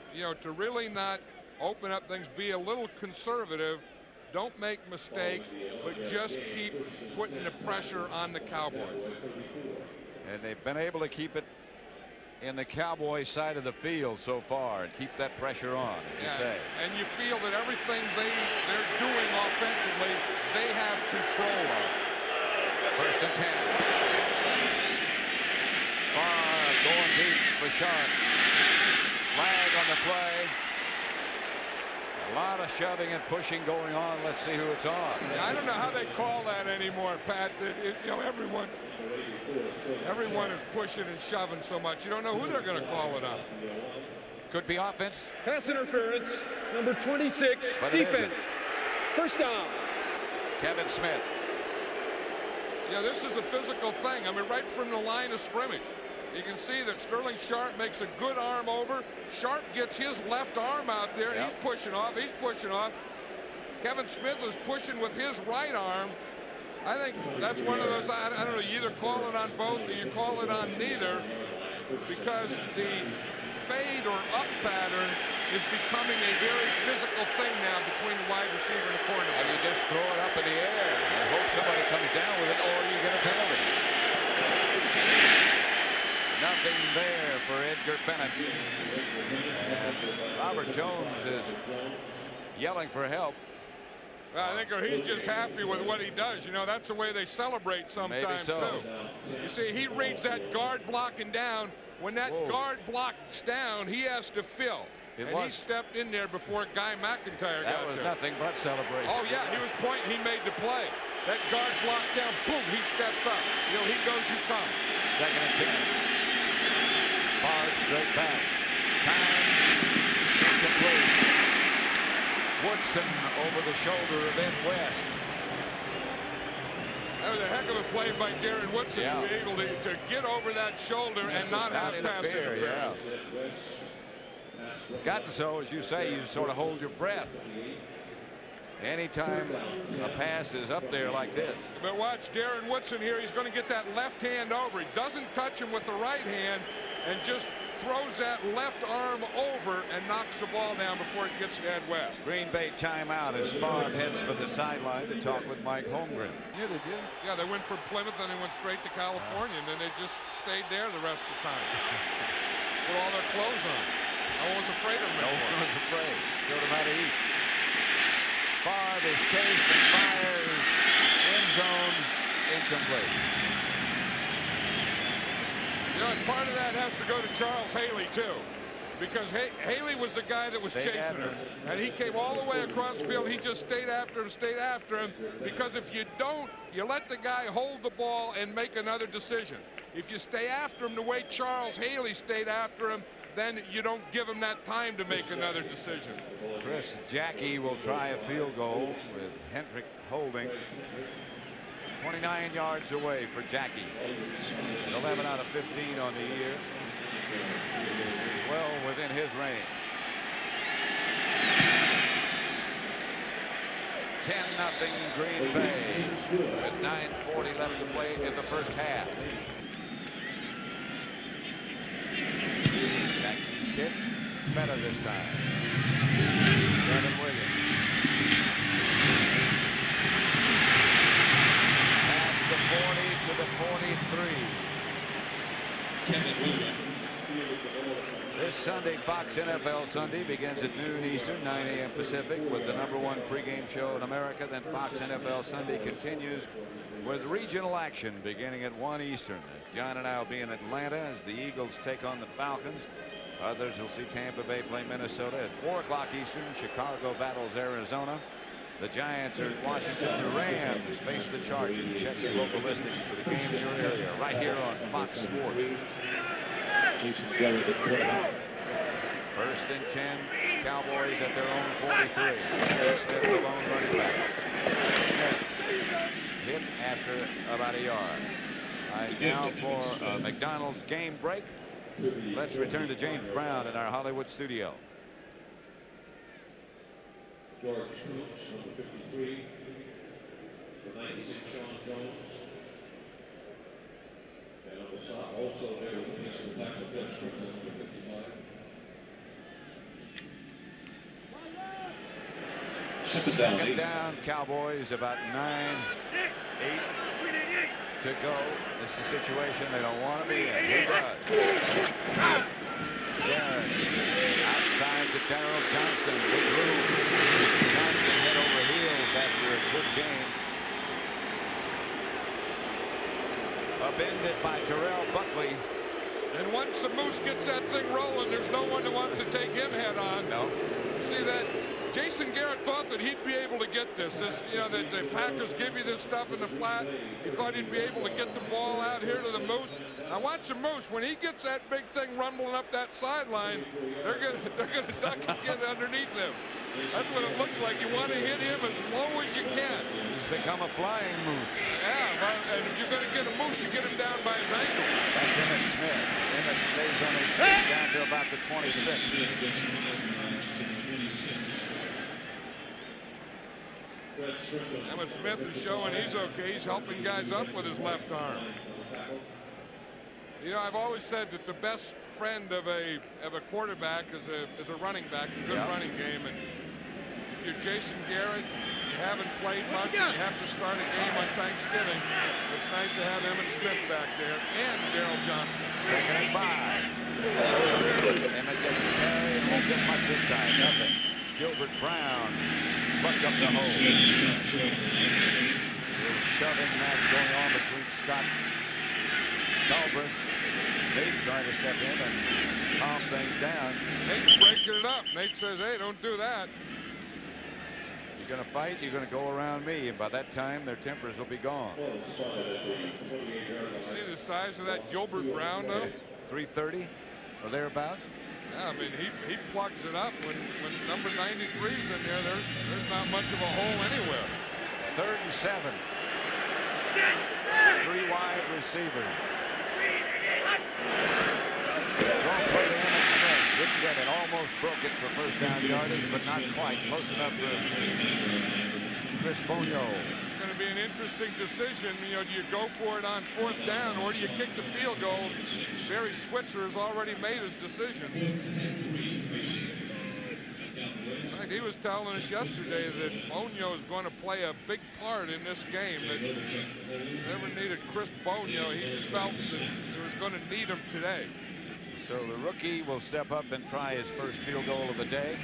[SPEAKER 2] really not open up things, be a little conservative, don't make mistakes, but just keep putting the pressure on the Cowboys.
[SPEAKER 1] And they've been able to keep it in the Cowboys side of the field so far and keep that pressure on, as you say.
[SPEAKER 2] And you feel that everything they're doing offensively, they have control of.
[SPEAKER 1] 1st and 10. Favre going deep for Sharp. Flag on the play. A lot of shoving and pushing going on. Let's see who it's on.
[SPEAKER 2] Yeah, I don't know how they call that anymore, Pat. Everyone is pushing and shoving so much. You don't know who they're going to call it on.
[SPEAKER 1] Could be offense.
[SPEAKER 3] Pass interference, number 26, defense. First down.
[SPEAKER 1] Kevin Smith.
[SPEAKER 2] Yeah, this is a physical thing. I mean, right from the line of scrimmage. You can see that Sterling Sharp makes a good arm over. Sharp gets his left arm out there. Yep. He's pushing off. Kevin Smith is pushing with his right arm. I think that's one of those, I don't know, you either call it on both or you call it on neither, because the fade or up pattern is becoming a very physical thing now between the wide receiver and the cornerback.
[SPEAKER 1] And you just throw it up in the air and hope somebody comes down with it, or you get a penalty. Nothing there for Edgar Bennett. And Robert Jones is yelling for help.
[SPEAKER 2] I think he's just happy with what he does. You know, that's the way they celebrate sometimes, too. You see, he reads that guard blocking down. When that guard blocks down, he has to fill. He stepped in there before Guy McIntyre got there.
[SPEAKER 1] That was nothing but celebration.
[SPEAKER 2] Oh, yeah, he was pointing. He made the play. That guard blocked down. Boom, he steps up. You know, he goes, you come.
[SPEAKER 1] 2nd and 10. Far straight back. Time incomplete. Woodson over the shoulder of Ed West.
[SPEAKER 2] That was a heck of a play by Darren Woodson to be able to get over that shoulder and not have pass interference.
[SPEAKER 1] It's gotten so, as you say, you sort of hold your breath. Anytime a pass is up there like this.
[SPEAKER 2] But watch Darren Woodson here. He's going to get that left hand over. He doesn't touch him with the right hand and just throws that left arm over and knocks the ball down before it gets to Ed West.
[SPEAKER 1] Green Bay timeout as Favre heads for the sideline to talk with Mike Holmgren.
[SPEAKER 2] Yeah, they went from Plymouth and they went straight to California, and then they just stayed there the rest of the time. Put all their clothes on. No one was afraid of them.
[SPEAKER 1] No one was afraid. Showed them how to eat. Favre is chased and fires. End zone incomplete.
[SPEAKER 2] You know, and part of that has to go to Charles Haley, too. Because Haley was the guy that was chasing him. And he came all the way across the field. He just stayed after him, Because if you don't, you let the guy hold the ball and make another decision. If you stay after him the way Charles Haley stayed after him, then you don't give him that time to make another decision.
[SPEAKER 1] Chris Jackie will try a field goal with Hendrick holding. 29 yards away for Jackie. He's 11 out of 15 on the year. This is well within his range. 10-0 Green Bay with 9:40 left to play in the first half. Jackie's kick better this time. Kevin Williams. The 40 to the 43. Kevin Williams. This Sunday, Fox NFL Sunday begins at noon Eastern, 9 a.m. Pacific, with the #1 pregame show in America. Then Fox NFL Sunday continues with regional action beginning at 1 Eastern. As John and I will be in Atlanta as the Eagles take on the Falcons. Others will see Tampa Bay play Minnesota at 4 o'clock Eastern. Chicago battles Arizona. The Giants are in Washington. The Rams face the Chargers. Check your local listings for the game in your area right here on Fox Sports. First and 10. Cowboys at their own 43. Smith, the lone running back. Smith hit after about a yard. Right now for a McDonald's game break. Let's return to James Brown in our Hollywood studio.
[SPEAKER 4] George Smoots, number 53, the 96, Sean Jones, and on the side also there with me, some tackle Ben Strickland, number 55.
[SPEAKER 1] Second down, Cowboys, about 9-8 to go. This is a situation they don't want to be in. He does. Darren outside to Darrell Johnston. Big room. Johnston head over heels after a good game. Upended by Terrell Buckley.
[SPEAKER 2] And once the Moose gets that thing rolling, there's no one that wants to take him head on.
[SPEAKER 1] No.
[SPEAKER 2] You see that? Jason Garrett thought that he'd be able to get this. You know, that the Packers give you this stuff in the flat. He thought he'd be able to get the ball out here to the Moose. Now watch the Moose. When he gets that big thing rumbling up that sideline, they're gonna duck and get underneath him. That's what it looks like. You want to hit him as low as you can.
[SPEAKER 1] He's become a flying moose.
[SPEAKER 2] Yeah, well, and if you're going to get a moose, you get him down by his ankles.
[SPEAKER 1] That's Emmett Smith. Emmett stays on his feet down to about the 26.
[SPEAKER 2] Emmett Smith is showing he's okay. He's helping guys up with his left arm. You know, I've always said that the best friend of a quarterback is a running back, a good running game. And if you're Jason Garrett, you haven't played much, and you have to start a game on Thanksgiving. It's nice to have Emmett Smith back there and Daryl Johnston.
[SPEAKER 1] 2nd and 5. Emmett gets the carry and won't get much this time. Nothing. Gilbert Brown plucked up the hole. Shoving match going on between Scott Galbraith. Nate trying to step in and calm things down.
[SPEAKER 2] Nate's breaking it up. Nate says, hey, don't do that.
[SPEAKER 1] You're going to fight, you're going to go around me, and by that time their tempers will be gone.
[SPEAKER 2] See the size of that Gilbert Brown, though?
[SPEAKER 1] 330 or thereabouts.
[SPEAKER 2] Yeah, I mean, he plugs it up. When number 93's in there, there's not much of a hole anywhere.
[SPEAKER 1] 3rd and 7. 3 wide receivers. Don't play to Emmett Smith. Didn't get it. Almost broke it for first down yardage, but not quite. Close enough for Chris Bonio.
[SPEAKER 2] It's going to be an interesting decision. You know, do you go for it on 4th down, or do you kick the field goal? Barry Switzer has already made his decision. In fact, he was telling us yesterday that Bonio is going to play a big part in this game. That never needed Chris Bonio. He felt that he was going to need him today.
[SPEAKER 1] So the rookie will step up and try his first field goal of the day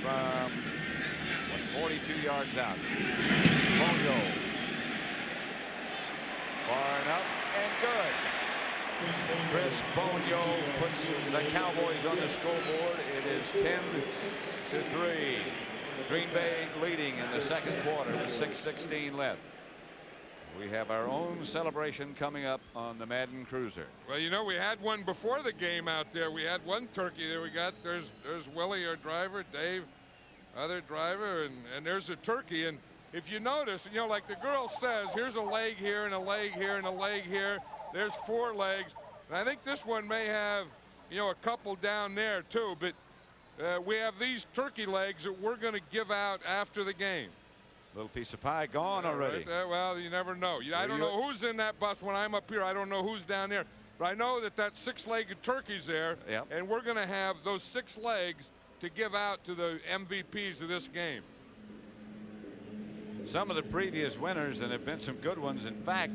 [SPEAKER 1] from 42 yards out. Bonio. Far enough and good. Chris Bonio puts the Cowboys on the scoreboard. It is 10-3. Green Bay leading in the second quarter with 6:16 left. We have our own celebration coming up on the Madden Cruiser.
[SPEAKER 2] Well, you know, we had one before the game out there. We had one turkey there. There's Willie, our driver, Dave, other driver, and there's a turkey. And if you notice, you know, like the girl says, here's a leg here and a leg here and a leg here. There's 4 legs. And I think this one may have, you know, a couple down there too. But we have these turkey legs that we're going to give out after the game.
[SPEAKER 1] Little piece of pie gone already.
[SPEAKER 2] Right there. Well, you never know. I don't know who's in that bus when I'm up here. I don't know who's down there. But I know that 6-legged turkey's there.
[SPEAKER 1] Yep. And
[SPEAKER 2] we're going to have those 6 legs to give out to the MVPs of this game.
[SPEAKER 1] Some of the previous winners, and there have been some good ones. In fact,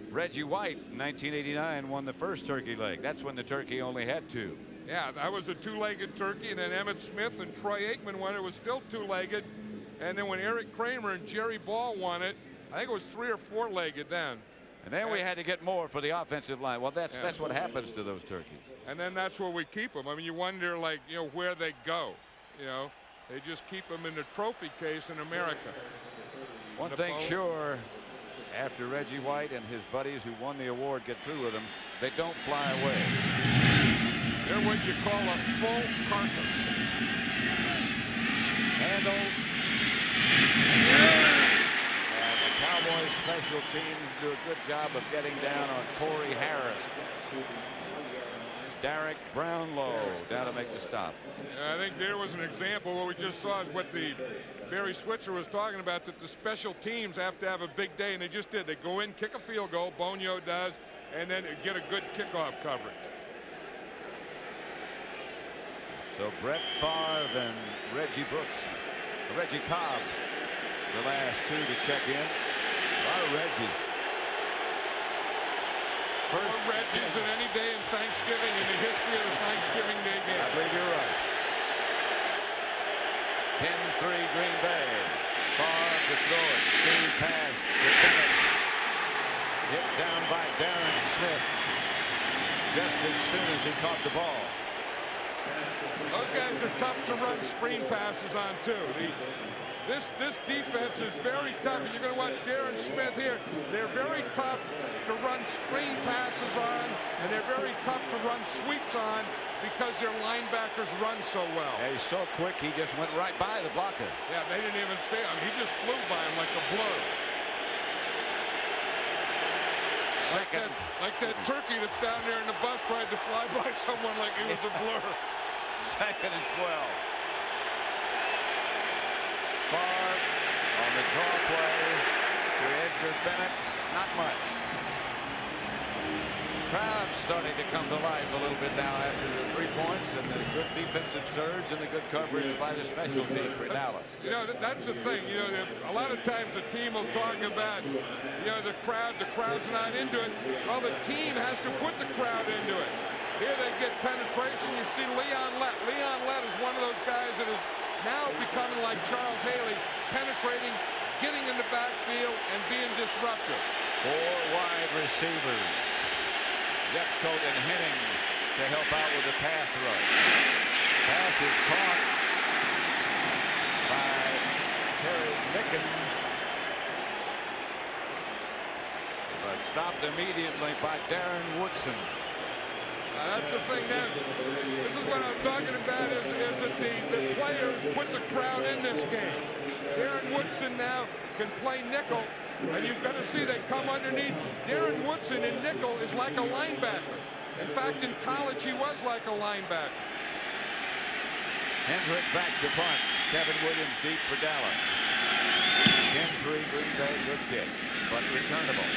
[SPEAKER 1] Reggie White in 1989 won the first turkey leg. That's when the turkey only had 2.
[SPEAKER 2] Yeah, that was a 2-legged turkey, and then Emmett Smith and Troy Aikman won it. It was still 2-legged. And then when Eric Kramer and Jerry Ball won it, I think it was 3 or 4-legged then.
[SPEAKER 1] And then we had to get more for the offensive line. Well, that's what happens to those turkeys.
[SPEAKER 2] And then that's where we keep them. I mean, you wonder, like, you know, where they go. You know, they just keep them in the trophy case in America.
[SPEAKER 1] One thing sure, after Reggie White and his buddies who won the award get through with them, they don't fly away.
[SPEAKER 2] They're what you call a full carcass.
[SPEAKER 1] Handle. And the Cowboys special teams do a good job of getting down on Corey Harris. Derek Brownlow down to make the stop.
[SPEAKER 2] I think there was an example. What we just saw is what the Barry Switzer was talking about, that the special teams have to have a big day, and they just did. They go in, kick a field goal, Bonio does, and then get a good kickoff coverage.
[SPEAKER 1] So Brett Favre and Reggie Cobb, the last 2 to check in. A lot of Reggies.
[SPEAKER 2] First Reggies in any day in Thanksgiving in the history of the Thanksgiving Day game.
[SPEAKER 1] I believe you're right. 10-3 Green Bay. Favre to throw it. Screen pass to Bennett. Hit down by Darren Smith just as soon as he caught the ball.
[SPEAKER 2] Those guys are tough to run screen passes on too. This defense is very tough. And you're going to watch Darren Smith here. They're very tough to run screen passes on, and they're very tough to run sweeps on because their linebackers run so well.
[SPEAKER 1] Yeah, he's so quick, he just went right by the blocker.
[SPEAKER 2] Yeah, they didn't even see him. He just flew by him like a blur.
[SPEAKER 1] Second.
[SPEAKER 2] Like that turkey that's down there in the bus tried to fly by someone like it was a blur.
[SPEAKER 1] 2nd and 12. Favre Draw play to Edgar Bennett. Not much. Crowd starting to come to life a little bit now after the 3 points and the good defensive surge and the good coverage by the special team for Dallas.
[SPEAKER 2] You know, that's the thing. You know, a lot of times the team will talk about, you know, the crowd's not into it. Well, the team has to put the crowd into it. Here they get penetration. You see Leon Lett. Leon Lett is one of those guys that is now becoming like Charles Haley, penetrating, getting in the backfield, and being disruptive.
[SPEAKER 1] 4 wide receivers. Jeffcoat and Henning to help out with the pass rush. Pass is caught by Terry Mickens, but stopped immediately by Darren Woodson.
[SPEAKER 2] That's the thing now. This is what I was talking about is that the players put the crowd in this game. Darren Woodson now can play nickel. And you're going to see they come underneath. Darren Woodson in nickel is like a linebacker. In fact, in college, he was like a linebacker.
[SPEAKER 1] Hendrick back to punt. Kevin Williams deep for Dallas. 10-3 Green Bay, good kick, but returnable.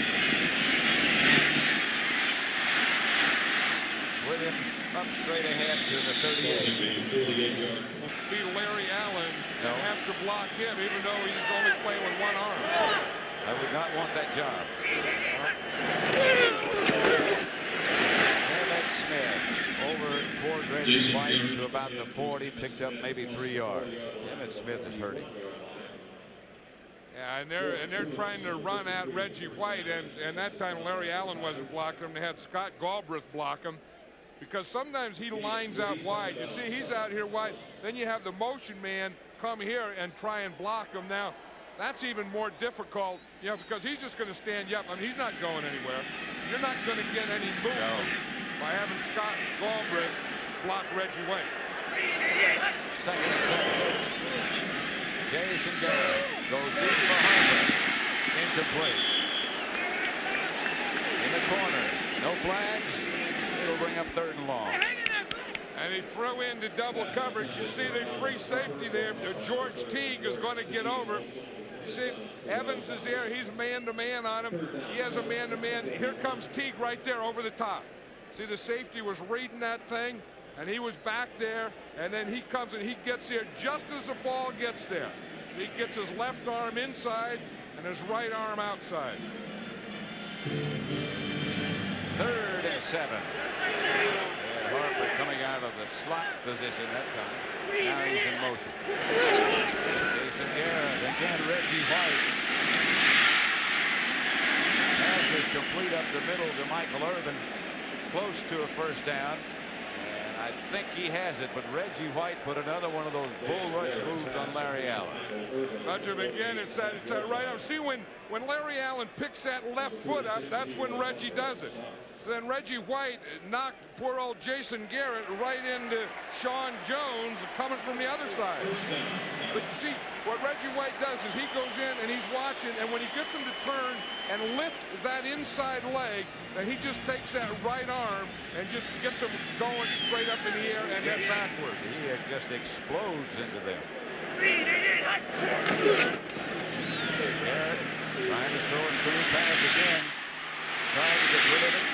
[SPEAKER 1] Williams up straight ahead to the 38.
[SPEAKER 2] Be Larry Allen
[SPEAKER 1] No.
[SPEAKER 2] and have to block him, even though he's only playing with one arm.
[SPEAKER 1] I would not want that job. Emmett Smith over toward Reggie White to about the 40, picked up maybe 3 yards. Emmett Smith is hurting.
[SPEAKER 2] Yeah, and they're trying to run at Reggie White, and that time Larry Allen wasn't blocking him. They had Scott Galbraith block him, because sometimes he lines out wide. You see, he's out here wide. Then you have the motion man come here and try and block him. Now, that's even more difficult, you know, because he's just going to stand you up. I mean, he's not going anywhere. You're not going to get any movement by having Scott Galbraith block Reggie White.
[SPEAKER 1] 2nd and 7. Jason Garrett goes deep for Harper. Incomplete. In the corner. No flags. It'll bring up 3rd and long.
[SPEAKER 2] And they throw into double coverage. You see the free safety there. George Teague is going to get over. You see, Evans is there. He's man-to-man on him. He has a man-to-man. Here comes Teague right there over the top. See, the safety was reading that thing, and he was back there, and then he comes and he gets there just as the ball gets there. So he gets his left arm inside and his right arm outside.
[SPEAKER 1] 3rd and 7. And Harper coming out of the slot position that time. Now he's in motion. Jason Garrett, again Reggie White. Pass is complete up the middle to Michael Irvin. Close to a 1st down. And I think he has it, but Reggie White put another one of those bull rush moves on Larry Allen.
[SPEAKER 2] Roger, again, it's that right arm. See, when Larry Allen picks that left foot up, that's when Reggie does it. So then Reggie White knocked poor old Jason Garrett right into Sean Jones coming from the other side. But you see, what Reggie White does is he goes in and he's watching, and when he gets him to turn and lift that inside leg, then he just takes that right arm and just gets him going straight up in the air and then backward.
[SPEAKER 1] He just explodes into them. Garrett trying to throw a screen pass again. Trying to get rid of it.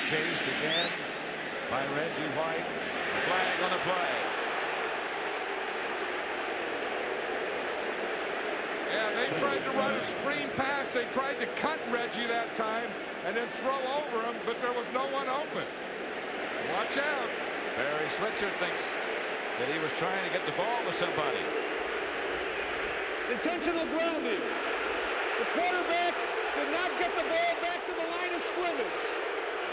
[SPEAKER 1] Chased again by Reggie White. A flag on the play.
[SPEAKER 2] Yeah, they tried to run a screen pass. They tried to cut Reggie that time and then throw over him, but there was no one open. Watch out.
[SPEAKER 1] Barry Switzer thinks that he was trying to get the ball to somebody.
[SPEAKER 3] Intentional grounding. The quarterback did not get the ball back to the line of scrimmage.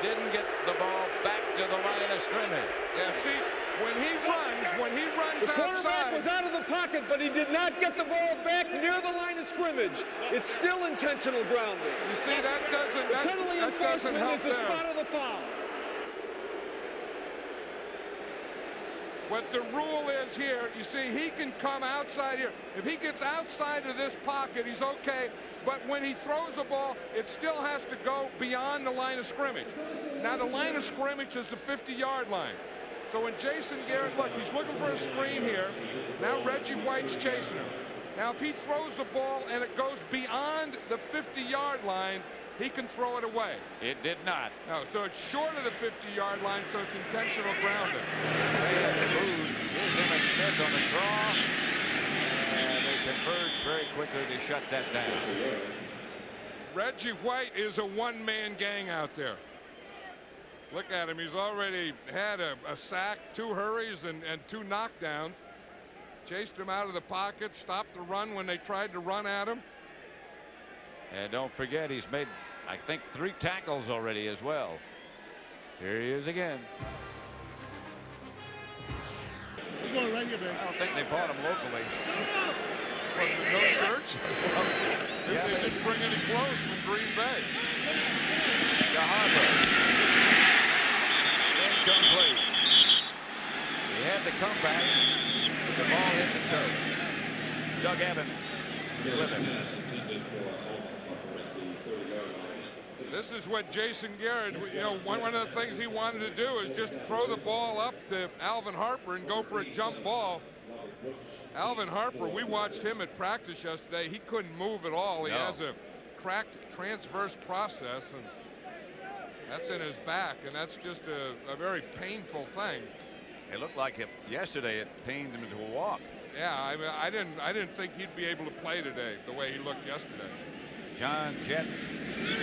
[SPEAKER 1] Didn't get the ball back to the line of scrimmage.
[SPEAKER 2] Yeah, see, when he runs
[SPEAKER 3] The quarterback
[SPEAKER 2] outside.
[SPEAKER 3] was out of the pocket, but he did not get the ball back near the line of scrimmage. It's still intentional grounding.
[SPEAKER 2] You see, that doesn't help
[SPEAKER 3] is the
[SPEAKER 2] there.
[SPEAKER 3] spot of the foul.
[SPEAKER 2] What the rule is here, you see, he can come outside here. If he gets outside of this pocket, he's okay. But when he throws the ball, it still has to go beyond the line of scrimmage. Now, the line of scrimmage is the 50-yard line. So when Jason Garrett, look, he's looking for a screen here. Now Reggie White's chasing him. Now, if he throws the ball and it goes beyond the 50-yard line, he can throw it away.
[SPEAKER 1] It did not.
[SPEAKER 2] No, so it's short of the 50-yard line, so it's intentional grounding.
[SPEAKER 1] Fans booed. Here's Emmett Smith on the draw. And they converge very quickly to shut that down.
[SPEAKER 2] Reggie White is a one-man gang out there. Look at him. He's already had a sack, 2 hurries, and 2 knockdowns. Chased him out of the pocket, stopped the run when they tried to run at him.
[SPEAKER 1] And don't forget, he's made, I think, 3 tackles already as well. Here he is again. I don't think they bought him locally.
[SPEAKER 2] What, no shirts?
[SPEAKER 1] Yeah,
[SPEAKER 2] they didn't bring any clothes from Green Bay.
[SPEAKER 1] Harper. Incomplete. He had the comeback. The ball hit the turf. Doug Evans.
[SPEAKER 2] This is what Jason Garrett, you know, one of the things he wanted to do is just throw the ball up to Alvin Harper and go for a jump ball. Alvin Harper, we watched him at practice yesterday. He couldn't move at all. He has a cracked transverse process, and that's in his back, and that's just a very painful thing.
[SPEAKER 1] It looked like it yesterday. It pained him to a walk.
[SPEAKER 2] Yeah, I mean, I didn't think he'd be able to play today the way he looked yesterday.
[SPEAKER 1] John Jett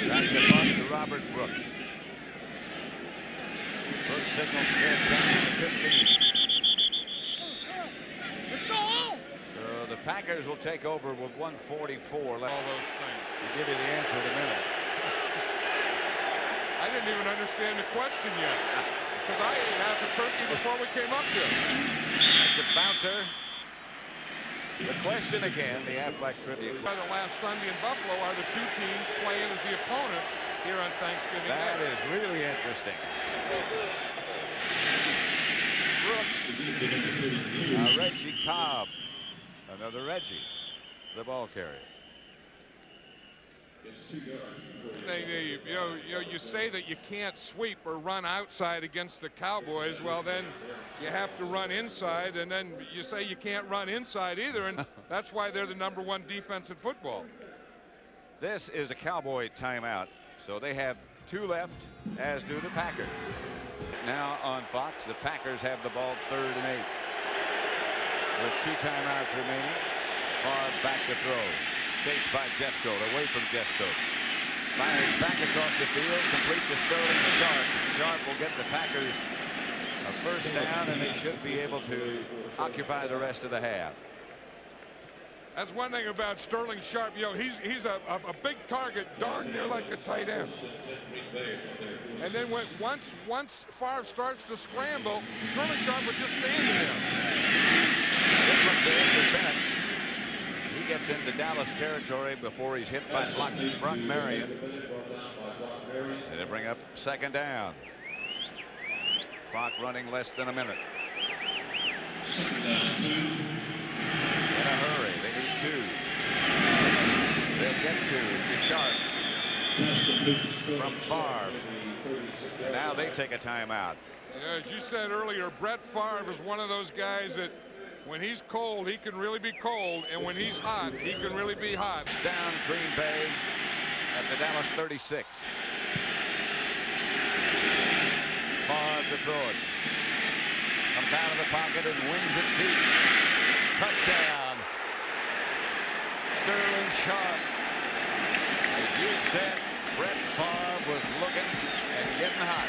[SPEAKER 1] back to bunt to Robert Brooks. Brooks signals fair catch at the 15.
[SPEAKER 2] Let's go home.
[SPEAKER 1] So the Packers will take over with 1:44 left.
[SPEAKER 2] All those things.
[SPEAKER 1] We'll give you the answer in a minute.
[SPEAKER 2] I didn't even understand the question yet, because I ate half a turkey before we came up here.
[SPEAKER 1] That's a bouncer. The question again, the Aflac trivia.
[SPEAKER 2] The last Sunday in Buffalo are the 2 teams playing as the opponents here on Thanksgiving
[SPEAKER 1] That
[SPEAKER 2] Day.
[SPEAKER 1] is really interesting. Brooks. Reggie Cobb. Another Reggie, the ball carrier.
[SPEAKER 2] You say that you can't sweep or run outside against the Cowboys. Well, then you have to run inside, and then you say you can't run inside either, and that's why they're the #1 defense in football.
[SPEAKER 1] This is a Cowboy timeout, so they have 2 left, as do the Packers. Now on Fox, the Packers have the ball 3rd and 8. With 2 timeouts remaining, Favre back to throw. Chased by Jeffcoat, away from Jeffcoat. Fires back across the field, complete to Sterling Sharp. Sharp will get the Packers a 1st down, and they should be able to occupy the rest of the half.
[SPEAKER 2] That's one thing about Sterling Sharp. You know, he's a big target, darn near like a tight end. And then once Favre starts to scramble, Sterling Sharp was just standing there.
[SPEAKER 1] This one's in Bennett. He gets into Dallas territory before he's hit by Brock Marion. And they bring up 2nd down. Clock running less than a minute. In a hurry, they need 2. They'll get 2 to Sharp from Favre. And now they take a timeout.
[SPEAKER 2] As you said earlier, Brett Favre is one of those guys that when he's cold, he can really be cold, and when he's hot, he can really be hot.
[SPEAKER 1] Down Green Bay at the Dallas 36. Favre to throw it. Comes out of the pocket and wings it deep. Touchdown. Sterling Sharp. As you said, Brett Favre was looking and getting hot.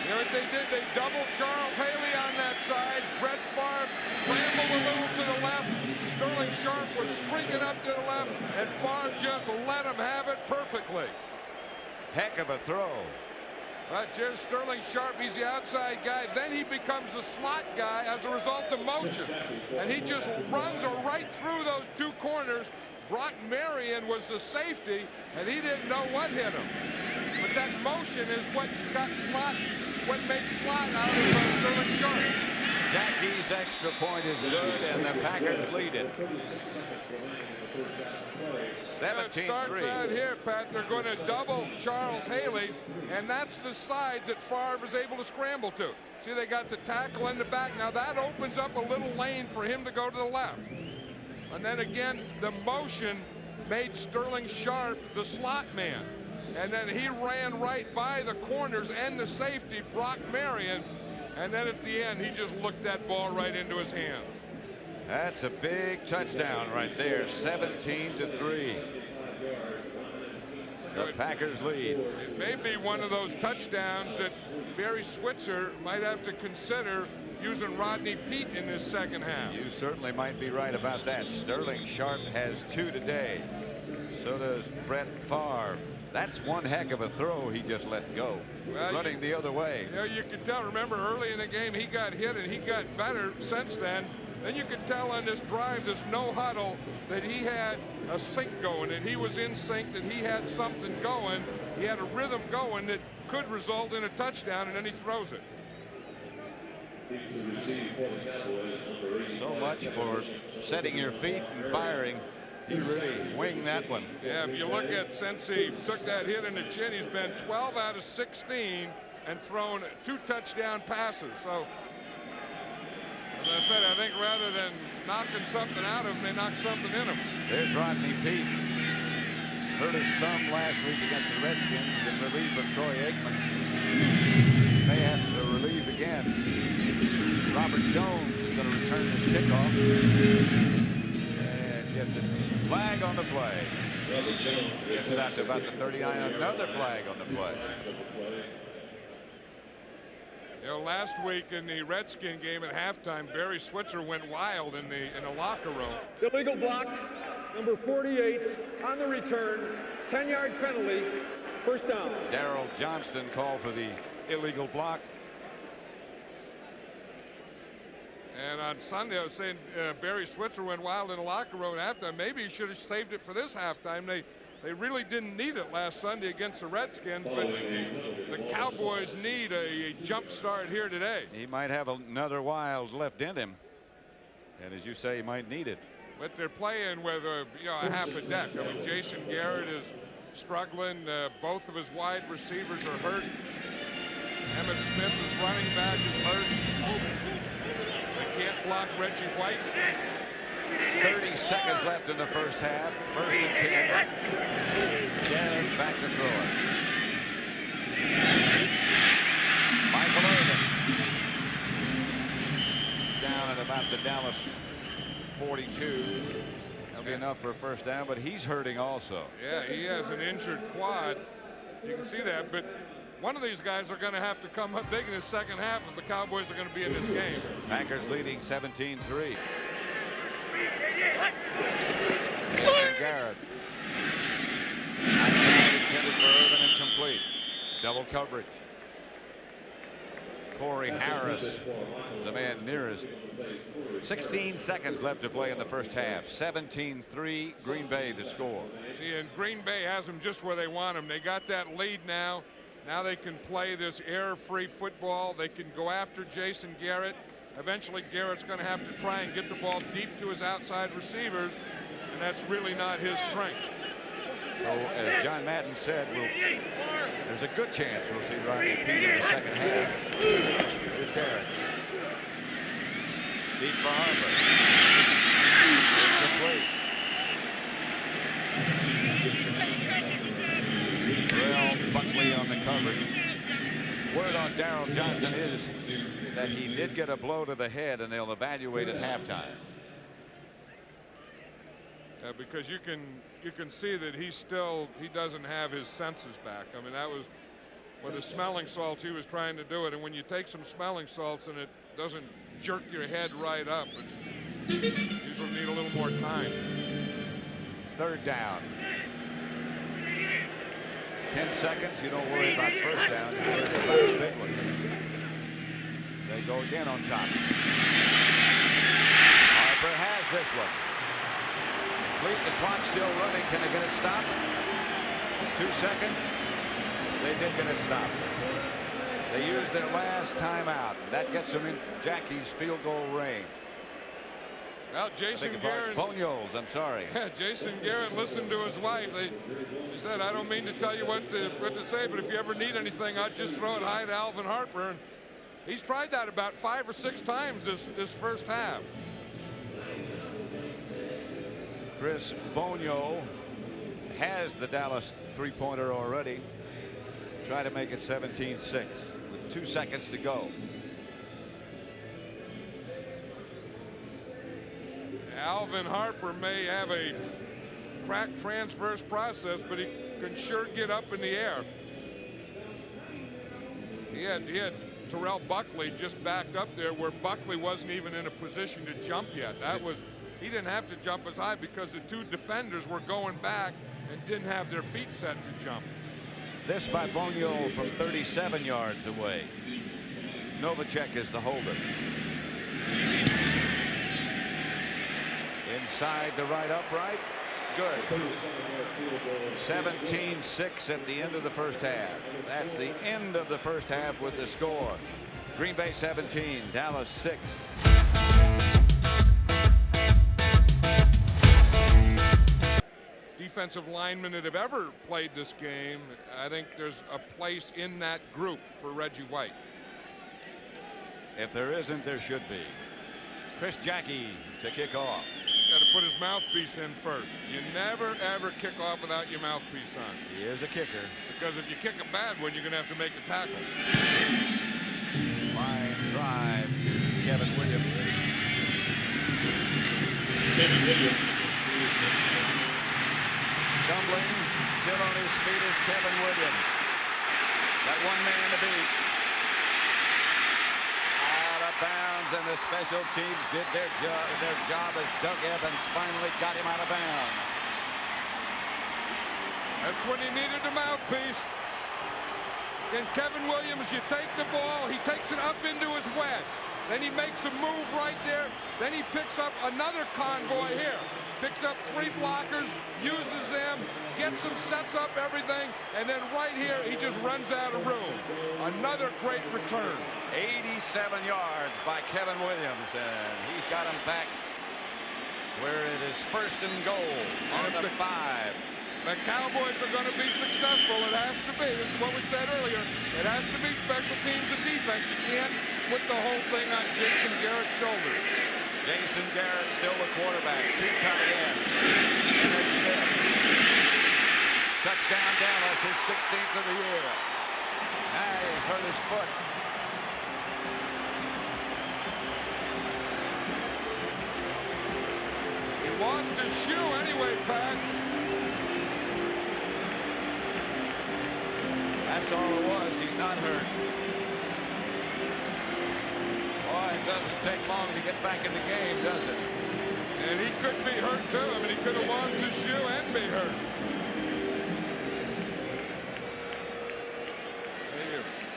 [SPEAKER 2] You know what they did? They doubled Charles Haley on that side. Brett Favre scrambled a little to the left. Sterling Sharp was springing up to the left, and Favre just let him have it perfectly.
[SPEAKER 1] Heck of a throw.
[SPEAKER 2] But here's Sterling Sharp. He's the outside guy. Then he becomes the slot guy as a result of motion. And he just runs right through those 2 corners. Brock Marion was the safety, and he didn't know what hit him. But that motion is what got slot, what makes slot out of Sterling Sharp.
[SPEAKER 1] Jackie's extra point is good, and the Packers lead it. 17-3.
[SPEAKER 2] It starts out here, Pat. They're going to double Charles Haley, and that's the side that Favre is able to scramble to. See, they got the tackle in the back. Now that opens up a little lane for him to go to the left. And then again, the motion made Sterling Sharp the slot man. And then he ran right by the corners and the safety, Brock Marion. And then at the end, he just looked that ball right into his hands.
[SPEAKER 1] That's a big touchdown right there, 17-3. The Packers lead.
[SPEAKER 2] It may be one of those touchdowns that Barry Switzer might have to consider using Rodney Peete in this second half.
[SPEAKER 1] You certainly might be right about that. Sterling Sharp has 2 today. So does Brett Favre. That's one heck of a throw he just let go. Well, running the other way.
[SPEAKER 2] You know, you could tell, remember early in the game he got hit and he got better since then. Then you could tell on this drive, this no huddle, that he had a sync going, that he was in sync, that he had something going. He had a rhythm going that could result in a touchdown, and then he throws it.
[SPEAKER 1] So much for setting your feet and firing. He really winged that one.
[SPEAKER 2] Yeah, if you look at since he took that hit in the chin, he's been 12 out of 16 and thrown 2 touchdown passes. So, as I said, I think rather than knocking something out of him, they knocked something in him.
[SPEAKER 1] There's Rodney Peete. Hurt his thumb last week against the Redskins in relief of Troy Aikman. May have to relieve again. Robert Jones is going to return this kickoff. And gets a flag on the play. Gets it out to about the 39. Another flag on the play.
[SPEAKER 2] You know, last week in the Redskin game at halftime, Barry Switzer went wild in the locker room.
[SPEAKER 3] Illegal block, number 48 on the return, 10-yard penalty, first down.
[SPEAKER 1] Darrell Johnston called for the illegal block.
[SPEAKER 2] And on Sunday, I was saying Barry Switzer went wild in the locker room at halftime. Maybe he should have saved it for this halftime. They really didn't need it last Sunday against the Redskins, but the Cowboys need a jump start here today.
[SPEAKER 1] He might have another wild left in him. And as you say, he might need it.
[SPEAKER 2] But they're playing with a half a deck. I mean, Jason Garrett is struggling. Both of his wide receivers are hurt. Emmett Smith, his running back, is hurt. They can't block Reggie White.
[SPEAKER 1] 30 seconds left in the first half. First and 10. Garrett back to throw it. Michael Irvin. He's down at about the Dallas 42. That'll be enough for a first down, but he's hurting also.
[SPEAKER 2] Yeah, he has an injured quad. You can see that, but one of these guys are going to have to come up big in the second half if the Cowboys are going to be in this game.
[SPEAKER 1] Packers leading 17-3. Garrett. Outside intended for Irvin, incomplete. Double coverage. Corey Harris, the man nearest. 16 seconds left to play in the first half. 17-3, Green Bay the score.
[SPEAKER 2] See, and Green Bay has them just where they want them. They got that lead now. Now they can play this error-free football. They can go after Jason Garrett. Eventually, Garrett's going to have to try and get the ball deep to his outside receivers, and that's really not his strength.
[SPEAKER 1] So, as John Madden said, there's a good chance we'll see Rodney Peete in the second half. Here's Garrett. Deep for Harper. Incomplete. Terrell Buckley on the coverage. Word on Darrell Johnston is that he did get a blow to the head, and they'll evaluate at halftime.
[SPEAKER 2] Because you can see that he doesn't have his senses back. I mean, that was with the smelling salts he was trying to do it, and when you take some smelling salts and it doesn't jerk your head right up, you usually need a little more time.
[SPEAKER 1] Third down. 10 seconds, you don't worry about first down, you worry about a big one. They go again on top. Harper has this one. The clock still running. Can they get it stopped? 2 seconds. They did get it stopped. They used their last timeout. That gets them in Jackie's field goal range.
[SPEAKER 2] Well, Jason Garrett.
[SPEAKER 1] Bonioles, I'm sorry.
[SPEAKER 2] Yeah, Jason Garrett listened to his wife. She said, I don't mean to tell you what to say, but if you ever need anything, I'd just throw it high to Alvin Harper. And he's tried that about 5 or 6 times this first half.
[SPEAKER 1] Chris Bonio has the Dallas three-pointer already. Try to make it 17-6 with 2 seconds to go.
[SPEAKER 2] Alvin Harper may have a cracked transverse process, but he can sure get up in the air. He had Terrell Buckley just backed up there where Buckley wasn't even in a position to jump yet. He didn't have to jump as high because the two defenders were going back and didn't have their feet set to jump.
[SPEAKER 1] This by Bonio from 37 yards away. Novacek is the holder. Inside the right upright. Good. 17-6 at the end of the first half. That's the end of the first half with the score. Green Bay 17, Dallas 6.
[SPEAKER 2] Defensive linemen that have ever played this game, I think there's a place in that group for Reggie White.
[SPEAKER 1] If there isn't, there should be. Chris Jackie to kick off.
[SPEAKER 2] Got to put his mouthpiece in first. You never ever kick off without your mouthpiece on.
[SPEAKER 1] He is a kicker.
[SPEAKER 2] Because if you kick a bad one, you're going to have to make a tackle.
[SPEAKER 1] Line drive to Kevin Williams. Stumbling, still on his feet is Kevin Williams. Got one man to beat. Out of bounds, and the special teams did their job as Doug Evans finally got him out of bounds.
[SPEAKER 2] That's when he needed the mouthpiece. And Kevin Williams, you take the ball, he takes it up into his wedge. Then he makes a move right there. Then he picks up another convoy here. Picks up 3 blockers, uses them, gets them, sets up everything, and then right here, he just runs out of room. Another great return.
[SPEAKER 1] 87 yards by Kevin Williams, and he's got him back where it is first and goal on the 5.
[SPEAKER 2] The Cowboys are going to be successful. It has to be. This is what we said earlier. It has to be special teams and defense. You can't put the whole thing on Jason Garrett's shoulders.
[SPEAKER 1] Jason Garrett still the quarterback. 2 tight ends. Emmett Smith. Touchdown Dallas, his 16th of the year. Now he's hurt his foot.
[SPEAKER 2] He lost his shoe anyway, Pat.
[SPEAKER 1] That's all it was. He's not hurt. Oh, it doesn't take long to get back in the game, does it?
[SPEAKER 2] And he could be hurt too. I mean, he could have lost his shoe and be hurt.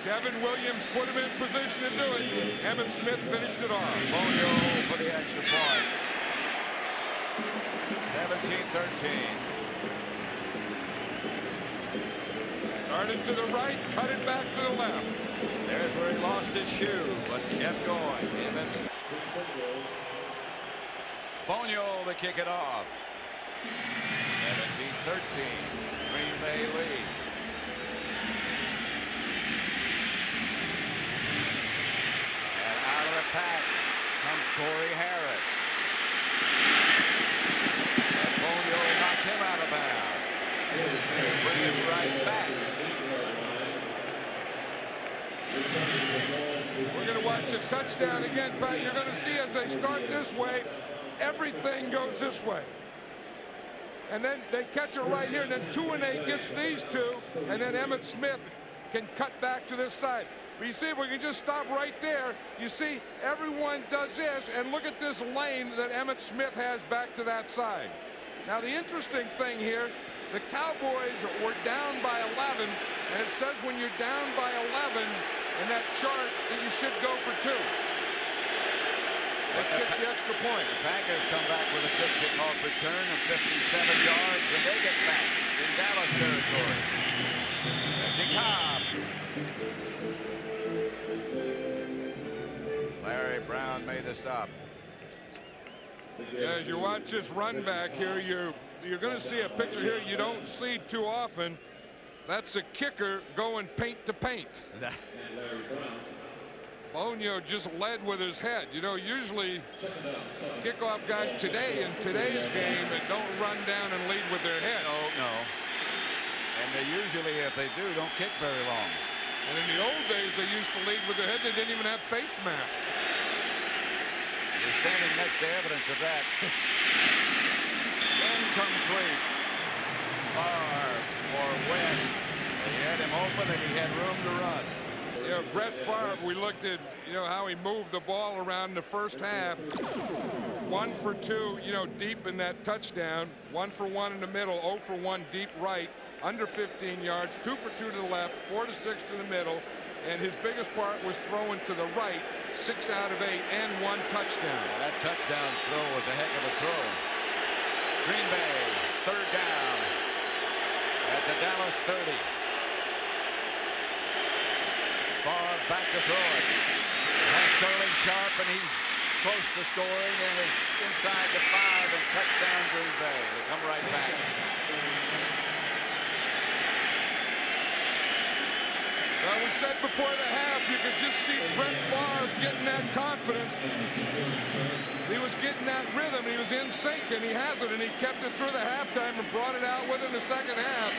[SPEAKER 2] Kevin Williams put him in position to do it. Emmett Smith finished it off.
[SPEAKER 1] Bonio for the extra point. 17-13.
[SPEAKER 2] Started to the right, cut it back to the left.
[SPEAKER 1] There's where he lost his shoe, but kept going. Emmett. Bonio to kick it off. 17-13. Green Bay lead. And out of the pack comes Corey Harris. And Bonio knocked him out of bounds. Bring him right back.
[SPEAKER 2] We're going to watch a touchdown again, but you're going to see as they start this way, everything goes this way. And then they catch it right here, and then 2 and 8 gets these two, and then Emmett Smith can cut back to this side. But you see, if we can just stop right there, you see everyone does this, and look at this lane that Emmett Smith has back to that side. Now the interesting thing here, the Cowboys were down by 11, and it says when you're down by 11 in that chart that you should go for 2. They kick the extra point.
[SPEAKER 1] The Packers come back with a good kickoff return of 57 yards, and they get back in Dallas territory. Cobb. Larry Brown made the stop.
[SPEAKER 2] Yeah, as you watch this run back here, you're going to see a picture here you don't see too often. That's a kicker going paint to paint. Bonio just led with his head. You know, usually kickoff guys today in today's game that don't run down and lead with their head.
[SPEAKER 1] No. And they usually, if they do, don't kick very long.
[SPEAKER 2] And in the old days, they used to lead with their head. They didn't even have face masks.
[SPEAKER 1] You're standing next to evidence of that. Incomplete. Far for West. They had him open and he had room to run.
[SPEAKER 2] You know, Brett Favre, we looked at, you know, how he moved the ball around in the first half. 1 for 2, you know, deep in that touchdown. 1 for 1 in the middle, 0 for 1 deep right, under 15 yards, 2 for 2 to the left, 4 to 6 to the middle. And his biggest part was throwing to the right, 6 out of 8, and 1 touchdown.
[SPEAKER 1] That touchdown throw was a heck of a throw. Green Bay, 3rd down at the Dallas 30. Favre back to throw it. Has Sterling Sharp, and he's close to scoring, and is inside the 5, and touchdown Green Bay. They come right back.
[SPEAKER 2] Well, we said before the half, you could just see Brett Favre getting that confidence. He was getting that rhythm. He was in sync, and he has it, and he kept it through the halftime and brought it out within the second half.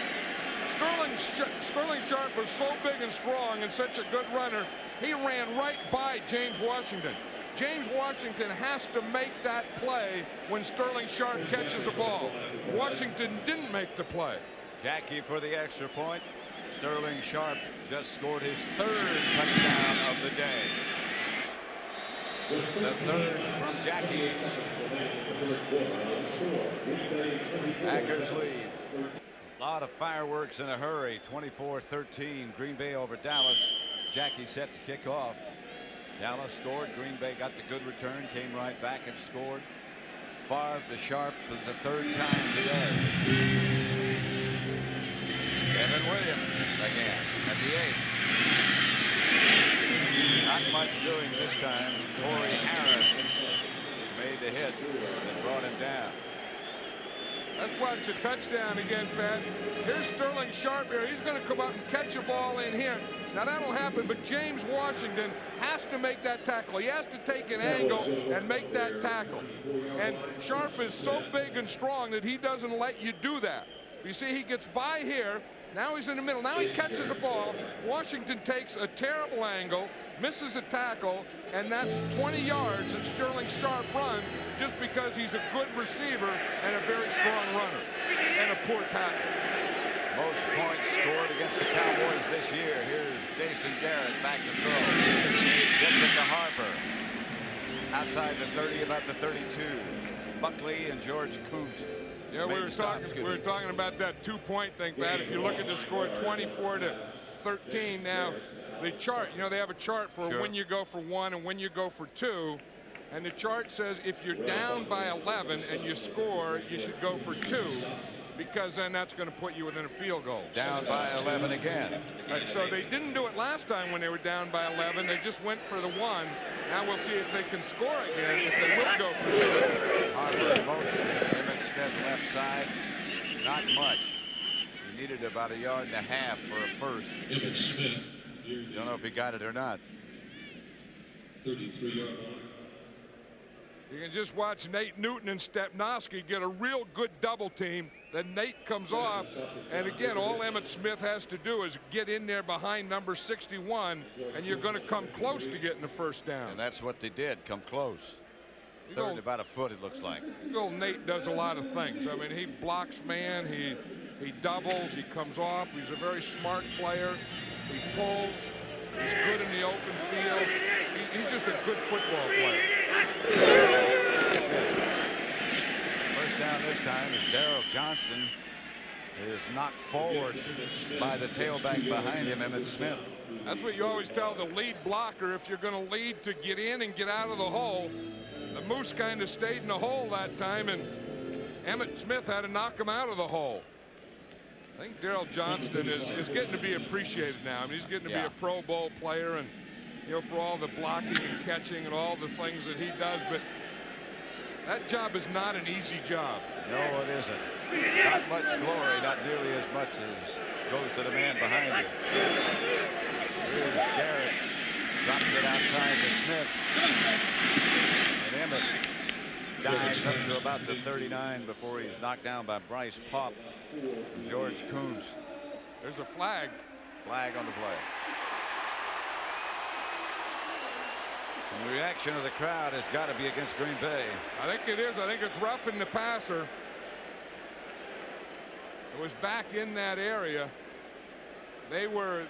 [SPEAKER 2] Sterling Sharp was so big and strong and such a good runner, he ran right by James Washington. James Washington has to make that play when Sterling Sharp catches a ball. Washington didn't make the play.
[SPEAKER 1] Jackie for the extra point. Sterling Sharp just scored his 3rd touchdown of the day. The 3rd from Jackie. Packers lead. A lot of fireworks in a hurry. 24-13. Green Bay over Dallas. Jackie set to kick off. Dallas scored. Green Bay got the good return. Came right back and scored. Favre to Sharp for the 3rd time today. Evan Williams again at the 8. Not much doing this time. Corey Harris made the hit that brought him down.
[SPEAKER 2] That's why it's a touchdown again, Pat. Here's Sterling Sharp here. He's going to come up and catch a ball in here. Now, that'll happen, but James Washington has to make that tackle. He has to take an angle and make that tackle. And Sharp is so big and strong that he doesn't let you do that. You see, he gets by here. Now he's in the middle. Now he catches a ball. Washington takes a terrible angle, misses a tackle, and that's 20 yards that Sterling Sharp runs just because he's a good receiver and a very strong runner and a poor tackle.
[SPEAKER 1] Most points scored against the Cowboys this year. Here's Jason Garrett back to throw. Gets it to Harper. Outside the 30, about the 32. Buckley and George Coos.
[SPEAKER 2] Yeah, we were talking about that 2-point thing, Pat. If you look at the score, 24-13 now. The chart, you know, they have a chart for when you go for 1 and when you go for 2. And the chart says if you're down by 11 and you score, you should go for 2, because then that's going to put you within a field goal.
[SPEAKER 1] Down by 11 again.
[SPEAKER 2] Right, so they didn't do it last time when they were down by 11. They just went for the 1. Now we'll see if they can score again, if they will go for the 2.
[SPEAKER 1] Harper in motion. Emmett Smith left side. Not much. He needed about 1.5 yards for a first.
[SPEAKER 4] Emmett Smith.
[SPEAKER 1] Don't know if he got it or not.
[SPEAKER 4] 33-yard line.
[SPEAKER 2] You can just watch Nate Newton and Stepnoski get a real good double team. Then Nate comes off, and again, all Emmett Smith has to do is get in there behind number 61, and you're going to come close to getting the first down.
[SPEAKER 1] And that's what they did, come close. Third about a foot, it looks like.
[SPEAKER 2] Old Nate does a lot of things. I mean, he blocks man, he doubles, he comes off. He's a very smart player. He pulls. He's good in the open field. He's just a good football player.
[SPEAKER 1] First down this time is Darrell Johnson is knocked forward by the tailback behind him, Emmett Smith.
[SPEAKER 2] That's what you always tell the lead blocker, if you're going to lead, to get in and get out of the hole. The Moose kind of stayed in the hole that time, and Emmett Smith had to knock him out of the hole. I think Darrell Johnston is getting to be appreciated now. I mean, he's getting to be a Pro Bowl player, and, you know, for all the blocking and catching and all the things that he does. But that job is not an easy job.
[SPEAKER 1] No, it isn't. Not much glory, not nearly as much as goes to the man behind you. Here's Garrett Drops it outside to Smith. And Emmett dives up to about the 39 before he's knocked down by Bryce Paup and George Coombs.
[SPEAKER 2] There's a flag.
[SPEAKER 1] Flag on the play. And the reaction of the crowd has got to be against Green Bay.
[SPEAKER 2] I think it is. I think it's roughing the passer. It was back in that area. They were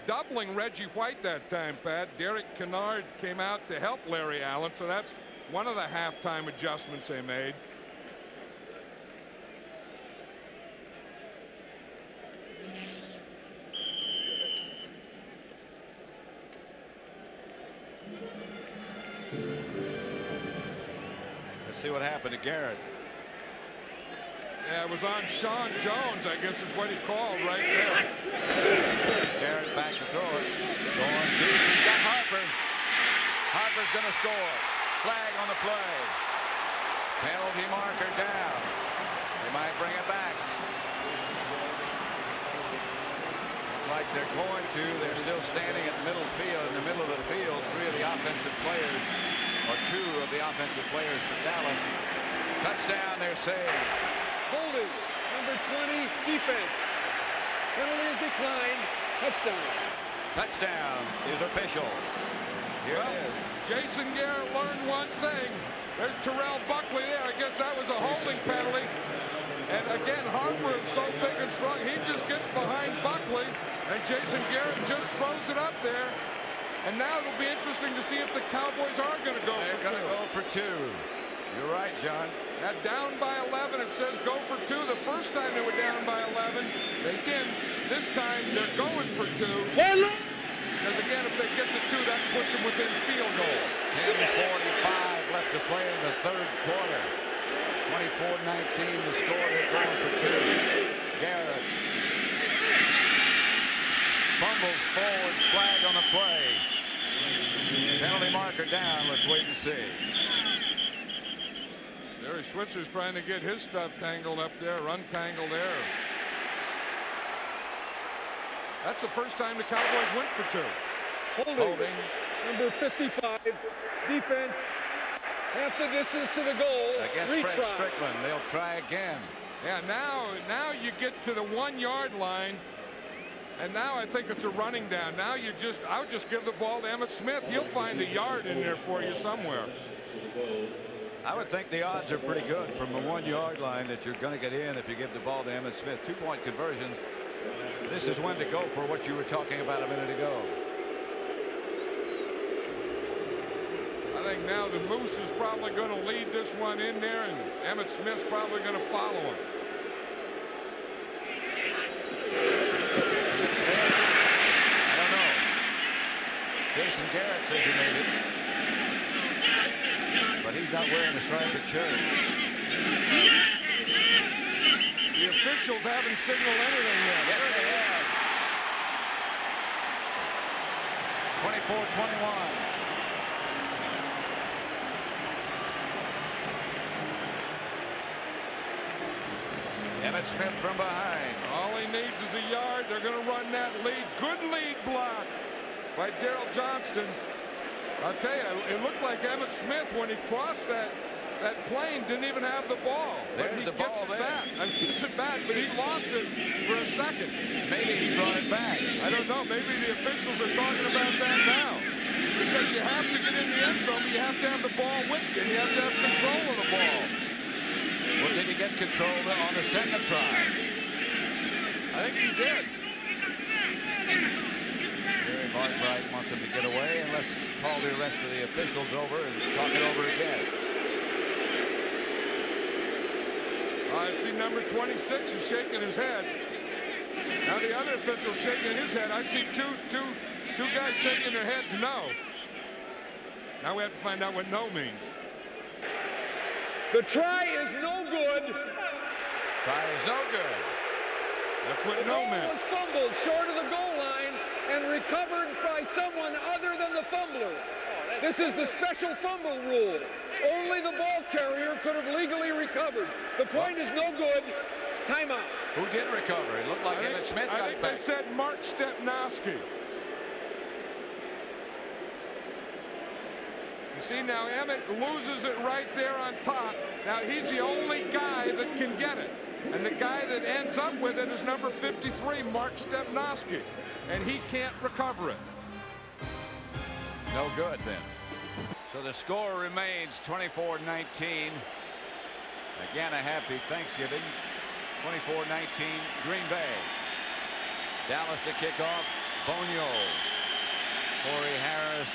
[SPEAKER 2] doubling Reggie White that time, Pat. Derek Kennard came out to help Larry Allen, so that's one of the halftime adjustments they made.
[SPEAKER 1] Let's see what happened to Garrett.
[SPEAKER 2] Yeah, it was on Sean Jones, I guess is what he called right there.
[SPEAKER 1] Garrett back to throw it. Going deep. He's got Harper. Harper's going to score. Flag on the play. Penalty marker down. They might bring it back. Like they're going to. They're still standing at middle field. In the middle of the field, three of the offensive players, or two of the offensive players for Dallas. Touchdown, they're saved.
[SPEAKER 3] Holding, number 20, defense. Penalty is declined. Touchdown.
[SPEAKER 1] Touchdown is official. Here
[SPEAKER 2] Well,
[SPEAKER 1] it is.
[SPEAKER 2] Jason Garrett learned one thing. There's Terrell Buckley there. I guess that was a holding penalty. And again, Harper is so big and strong. He just gets behind Buckley, and Jason Garrett just throws it up there. And now it'll be interesting to see if the Cowboys are going to go
[SPEAKER 1] They're
[SPEAKER 2] for
[SPEAKER 1] going to
[SPEAKER 2] two.
[SPEAKER 1] go for two. You're right, John.
[SPEAKER 2] Now down by 11, it says go for two. The first time they were down by 11, they didn't. This time they're going for two. Because again, if they get to two, that puts them within field goal.
[SPEAKER 1] 10:45 left to play in the third quarter. 24-19 the score. They're going for two. Garrett fumbles forward. Flag on the play. Penalty marker down. Let's wait and see.
[SPEAKER 2] Jerry Switzer's trying to get his stuff tangled up there, untangled there. That's the first time the Cowboys went for two.
[SPEAKER 3] Holding. Number 55, defense. Half the distance to the goal.
[SPEAKER 1] Against Fred
[SPEAKER 3] Retry.
[SPEAKER 1] Strickland. They'll try again.
[SPEAKER 2] Yeah, now you get to the 1 yard line. And now I think it's a running down. Now I would just give the ball to Emmitt Smith. He'll find a yard in there for you somewhere.
[SPEAKER 1] I would think the odds are pretty good from the 1 yard line that you're going to get in if you give the ball to Emmitt Smith. 2-point conversions. This is when to go for what you were talking about a minute ago.
[SPEAKER 2] I think now the Moose is probably going to lead this one in there, and Emmitt Smith's probably going to follow him.
[SPEAKER 1] Emmitt Smith, I don't know. Jason Garrett says he made it. But he's not wearing a striped shirt.
[SPEAKER 2] The officials haven't signaled anything yet.
[SPEAKER 1] Yes, they have. 24-21. Emmitt Smith from behind.
[SPEAKER 2] All he needs is a yard. They're going to run that lead. Good lead block by Darrell Johnston. I'll tell you, it looked like Emmitt Smith, when he crossed that plane, didn't even have the ball.
[SPEAKER 1] There's
[SPEAKER 2] but he
[SPEAKER 1] the
[SPEAKER 2] gets
[SPEAKER 1] ball
[SPEAKER 2] it
[SPEAKER 1] there.
[SPEAKER 2] back. I mean, gets it back, but he lost it for a second.
[SPEAKER 1] Maybe he brought it back.
[SPEAKER 2] I don't know. Maybe the officials are talking about that now. Because you have to get in the end zone, but you have to have the ball with you, and you have to have control of the ball.
[SPEAKER 1] Well, did he get control on the second try?
[SPEAKER 2] I think he did.
[SPEAKER 1] Jerry Markbright wants him to get away, and let's call the rest of the officials over and talk it over again.
[SPEAKER 2] I see number 26 is shaking his head. Now the other official's shaking his head. I see two guys shaking their heads no. Now we have to find out what no means.
[SPEAKER 3] The try is no good.
[SPEAKER 1] Try is no good.
[SPEAKER 2] That's what
[SPEAKER 3] The
[SPEAKER 2] no
[SPEAKER 3] ball
[SPEAKER 2] meant.
[SPEAKER 3] was fumbled short of the goal line and recovered by someone other than the fumbler. This is the special fumble rule. Only the ball carrier could have legally recovered. The point is no good. Timeout.
[SPEAKER 1] Who did recover? It looked like Emmitt Smith got
[SPEAKER 2] I
[SPEAKER 1] it
[SPEAKER 2] think
[SPEAKER 1] back.
[SPEAKER 2] they said Mark Stepnowski. See, now Emmett loses it right there on top. Now he's the only guy that can get it. And the guy that ends up with it is number 53, Mark Stepnoski. And he can't recover it.
[SPEAKER 1] No good then. So the score remains 24-19. Again, a happy Thanksgiving. 24-19, Green Bay. Dallas to kick off. Bonio. Corey Harris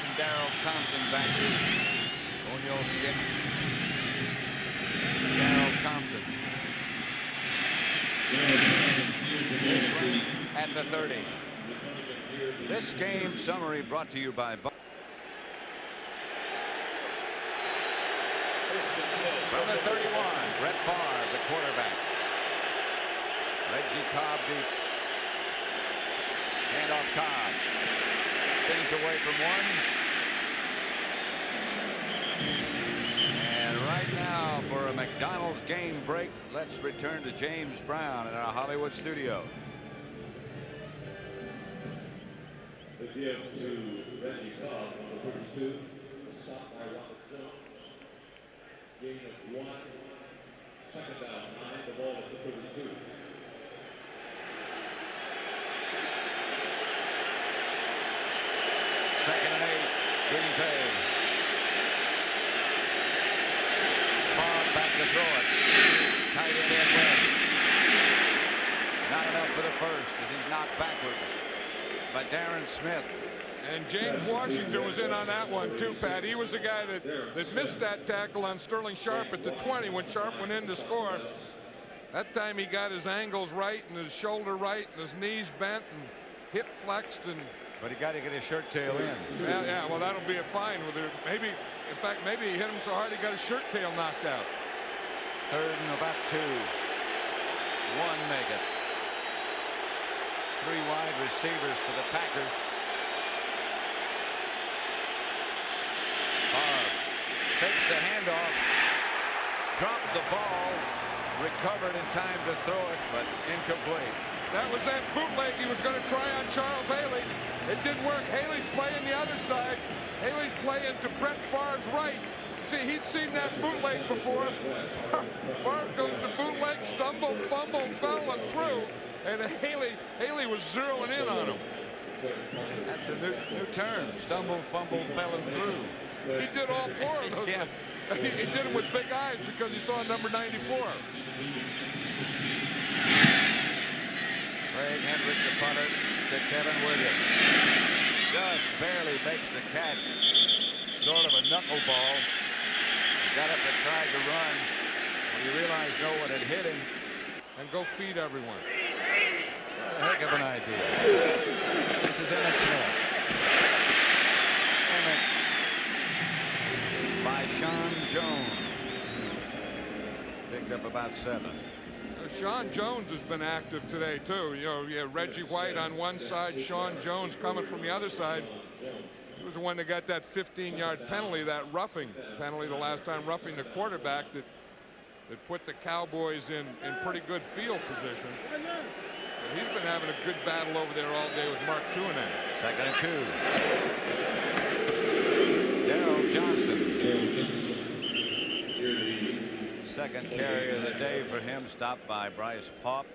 [SPEAKER 1] and Darrell Thompson back. Bonio's kick. Darrell Thompson. This one at the 30. This game summary brought to you by from the 31, Brett Favre, the quarterback. Reggie Cobb deep. Handoff Cobb. Spins away from one. And right now for a McDonald's game break, let's return to James Brown in our Hollywood studio.
[SPEAKER 4] The give to Reggie Cobb, number 32, stopped by Robert Jones. Gain of 1, second down, 9, the ball at the 32.
[SPEAKER 1] Second and 8, Green Bay. Favre back to throw it. Tight end Ed West. Not enough for the first as he's knocked backwards by Darren Smith.
[SPEAKER 2] And James Washington was in on that one too, Pat. He was the guy that missed that tackle on Sterling Sharp at the 20 when Sharp went in to score. That time he got his angles right and his shoulder right and his knees bent and hip flexed.
[SPEAKER 1] But he got to get his shirt tail in.
[SPEAKER 2] Yeah, well, that'll be a fine with it. Maybe, in fact, maybe he hit him so hard he got his shirt tail knocked out.
[SPEAKER 1] Third and about 2. 1 make it. 3 wide receivers for the Packers. Favre takes the handoff, dropped the ball, recovered in time to throw it, but incomplete.
[SPEAKER 2] That was that bootleg he was going to try on Charles Haley. It didn't work. Haley's playing the other side. Haley's playing to Brett Favre's right. See, he'd seen that bootleg before. Favre goes to bootleg, stumble, fumble, fell, and through. And Haley was zeroing in on him.
[SPEAKER 1] That's a new term. Stumble, fumble, fell, and through.
[SPEAKER 2] He did all 4 of those.
[SPEAKER 1] Yeah.
[SPEAKER 2] He did it with big eyes because he saw number 94.
[SPEAKER 1] Craig Hendrick, the punter, to Kevin Williams. Just barely makes the catch. Sort of a knuckleball. He got up and tried to run. When he realized no one had hit him.
[SPEAKER 2] And go feed everyone.
[SPEAKER 1] What a heck of an idea. This is Emmett Smith. Emmett by Sean Jones. Picked up about 7.
[SPEAKER 2] Sean Jones has been active today too. You know, yeah, Reggie White on one side, Sean Jones coming from the other side. He was the one that got that 15-yard penalty, that roughing penalty the last time, roughing the quarterback that put the Cowboys in pretty good field position. But he's been having a good battle over there all day with Mark Tuinen.
[SPEAKER 1] Second and 2. Darrell Johnston. Second carry of the day for him, stopped by Bryce Paup.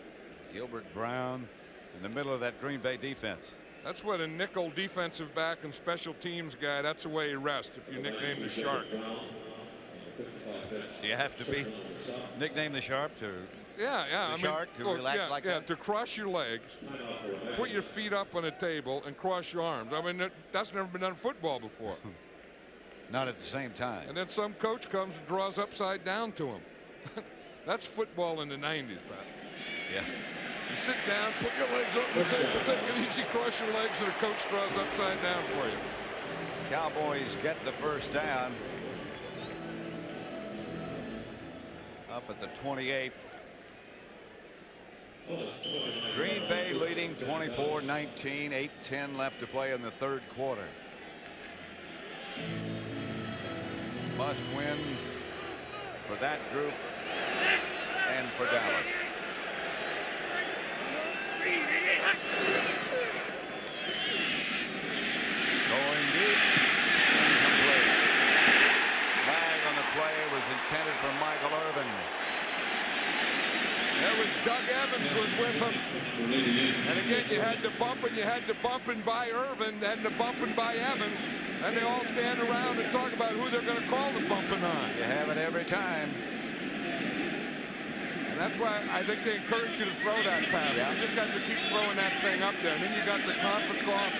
[SPEAKER 1] Gilbert Brown in the middle of that Green Bay defense.
[SPEAKER 2] That's what a nickel defensive back and special teams guy, that's the way he rests if you nickname the Shark.
[SPEAKER 1] Do you have to be nicknamed the Shark to Shark to relax like that?
[SPEAKER 2] To cross your legs, put your feet up on a table and cross your arms. I mean, that's never been done in football before.
[SPEAKER 1] Not at the same time.
[SPEAKER 2] And then some coach comes and draws upside down to him. That's football in the 90s, Pat.
[SPEAKER 1] Yeah.
[SPEAKER 2] You sit down, put your legs up on the table, take it easy, cross your legs, and the coach draws upside down for you.
[SPEAKER 1] Cowboys get the first down. Up at the 28. Green Bay leading 24-19, 8:10 left to play in the third quarter. Must win for that group and for Dallas. Going deep, incomplete.
[SPEAKER 2] it was Doug Evans was with him. And again, you had the bumping by Irvin, then the bumping by Evans. And they all stand around and talk about who they're going to call the bumping on.
[SPEAKER 1] You have it every time.
[SPEAKER 2] And that's why I think they encourage you to throw that pass.
[SPEAKER 1] Yeah.
[SPEAKER 2] You just got to keep throwing that thing up there. And then you got the conference call,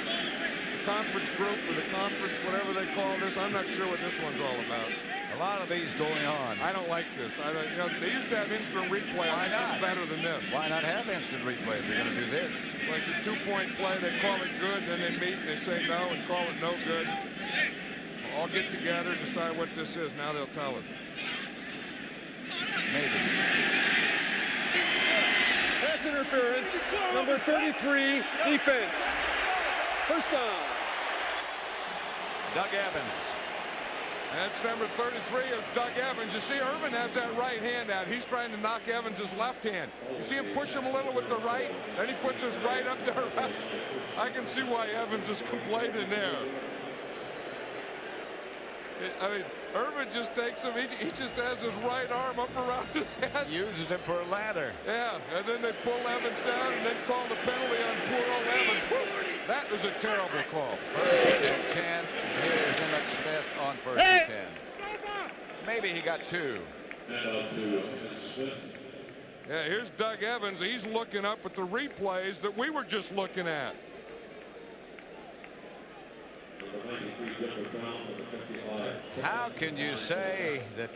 [SPEAKER 2] the conference group, or the conference, whatever they call this. I'm not sure what this one's all about.
[SPEAKER 1] A lot of these going on.
[SPEAKER 2] I don't like this. You know, they used to have instant replay.
[SPEAKER 1] Why
[SPEAKER 2] I think
[SPEAKER 1] not?
[SPEAKER 2] it's better than this.
[SPEAKER 1] Why not have instant replay if you're going to do this?
[SPEAKER 2] Like the 2-point play, they call it good, then they meet and they say no and call it no good. We'll all get together, decide what this is. Now they'll tell us.
[SPEAKER 1] Maybe.
[SPEAKER 3] Pass interference, number 33, defense. First down.
[SPEAKER 1] Doug Evans.
[SPEAKER 2] That's number 33 is Doug Evans. You see, Irvin has that right hand out. He's trying to knock Evans' left hand. You see him push him a little with the right, then he puts his right up there. I can see why Evans is complaining there. I mean, Irvin just takes him. He just has his right arm up around his head.
[SPEAKER 1] Uses it for a ladder.
[SPEAKER 2] Yeah, and then they pull Evans down and then call the penalty on poor old Evans. Woo! That was a terrible call.
[SPEAKER 1] First and 10. Here's Emmett Smith on first and 10. Maybe he got 2.
[SPEAKER 2] Yeah, here's Doug Evans. He's looking up at the replays that we were just looking at.
[SPEAKER 1] How can you say that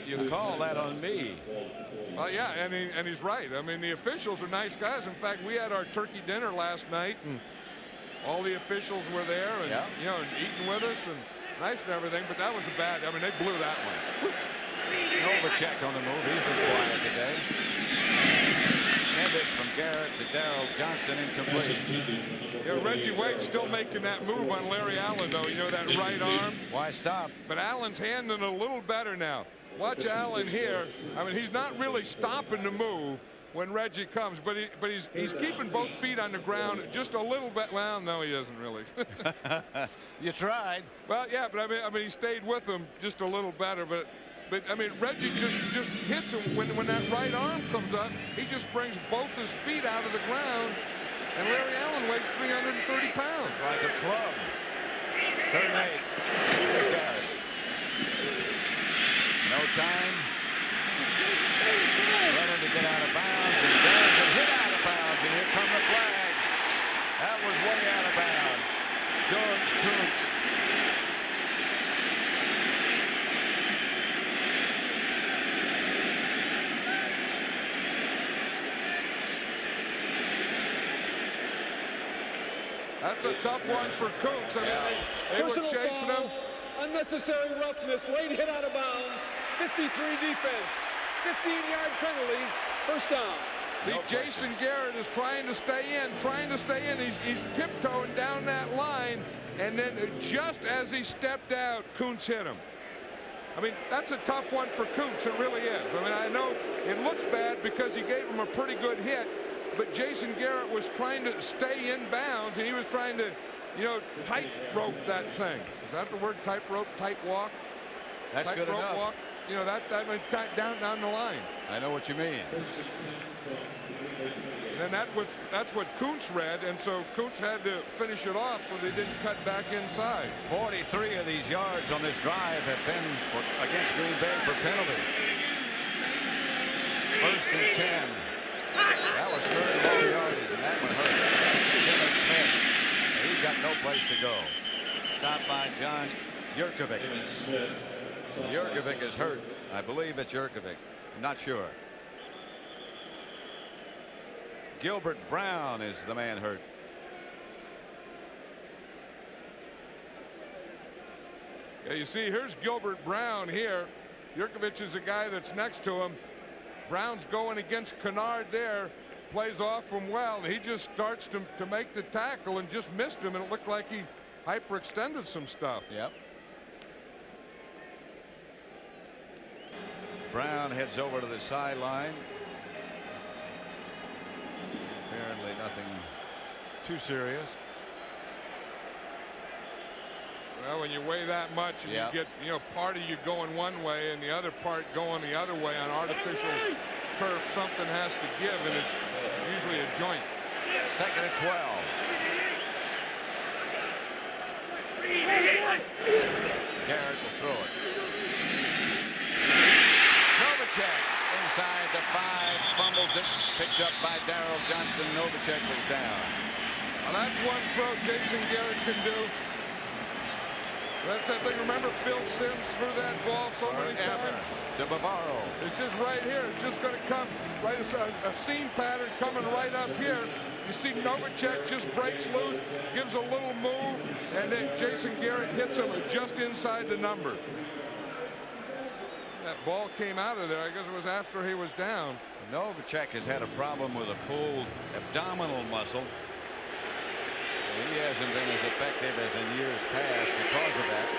[SPEAKER 1] you call that on me?
[SPEAKER 2] Well, yeah, and he's right. I mean, the officials are nice guys. In fact, we had our turkey dinner last night, and all the officials were there, and you know, and eating with us, and nice and everything. But that was a bad. I mean, they blew that one.
[SPEAKER 1] Novacek on the move. He's been quiet today. Intended from Garrett to Darrell Johnston, incomplete.
[SPEAKER 2] You know, Reggie White's still making that move on Larry Allen, though. You know, that right arm.
[SPEAKER 1] Why stop?
[SPEAKER 2] But Allen's handling it a little better now. Watch Allen here. I mean, he's not really stopping the move when Reggie comes, but he's keeping both feet on the ground just a little bit. Well, no, he isn't really.
[SPEAKER 1] You tried.
[SPEAKER 2] Well, yeah, but I mean, he stayed with him just a little better. But I mean, Reggie just hits him when that right arm comes up. He just brings both his feet out of the ground, and Larry Allen weighs 330 pounds.
[SPEAKER 1] Like a club. Third and 8. Here's Garrett. No time. Running to get out of bounds, and Garrett's a hit out of bounds, and here come the flags. That was way out of bounds. George Kuntz.
[SPEAKER 2] That's a tough one for Kuntz. I mean, they were
[SPEAKER 3] Personal
[SPEAKER 2] chasing
[SPEAKER 3] foul,
[SPEAKER 2] him.
[SPEAKER 3] unnecessary roughness, late hit out of bounds, 53 defense, 15-yard penalty, first down.
[SPEAKER 2] See, Jason Garrett is trying to stay in, He's tiptoeing down that line, and then just as he stepped out, Kuntz hit him. I mean, that's a tough one for Kuntz. It really is. I mean, I know it looks bad because he gave him a pretty good hit, but Jason Garrett was trying to stay in bounds, and he was trying to, you know, tightrope that thing. Is that the word, tightrope, tight walk?
[SPEAKER 1] That's good enough.
[SPEAKER 2] Walk. You know, that went down the line.
[SPEAKER 1] I know what you mean.
[SPEAKER 2] And that's what Kuntz read, and so Kuntz had to finish it off so they didn't cut back inside.
[SPEAKER 1] 43 of these yards on this drive have been against Green Bay for penalties. First and 10. That was third long yardage, and that one hurt. Emmett Smith. He's got no place to go. Stopped by John Jurkovic. Jurkovic is hurt. I believe it's Jurkovic. I'm not sure. Gilbert Brown is the man hurt.
[SPEAKER 2] Yeah, you see, here's Gilbert Brown here. Jurkovic is the guy that's next to him. Brown's going against Kennard there. Plays off him well. He just starts to make the tackle and just missed him, and it looked like he hyperextended some stuff.
[SPEAKER 1] Yep. Brown heads over to the sideline. Apparently nothing too serious.
[SPEAKER 2] Well, when you weigh that much and you get, you know, part of you going one way and the other part going the other way on artificial turf, something has to give, and it's usually a joint.
[SPEAKER 1] 2nd and 12. Garrett will throw it. Novacek inside the 5, fumbles it, picked up by Darrell Johnston. Novacek was down.
[SPEAKER 2] Well, that's one throw Jason Garrett can do. That's that thing. Remember Phil Simms threw that ball so many times?
[SPEAKER 1] To Bavaro.
[SPEAKER 2] It's just right here. It's just going to come right as a seam pattern coming right up here. You see Novacek just breaks loose, gives a little move, and then Jason Garrett hits him just inside the number. That ball came out of there. I guess it was after he was down.
[SPEAKER 1] Novacek has had a problem with a pulled abdominal muscle. He hasn't been as effective as in years past because of that.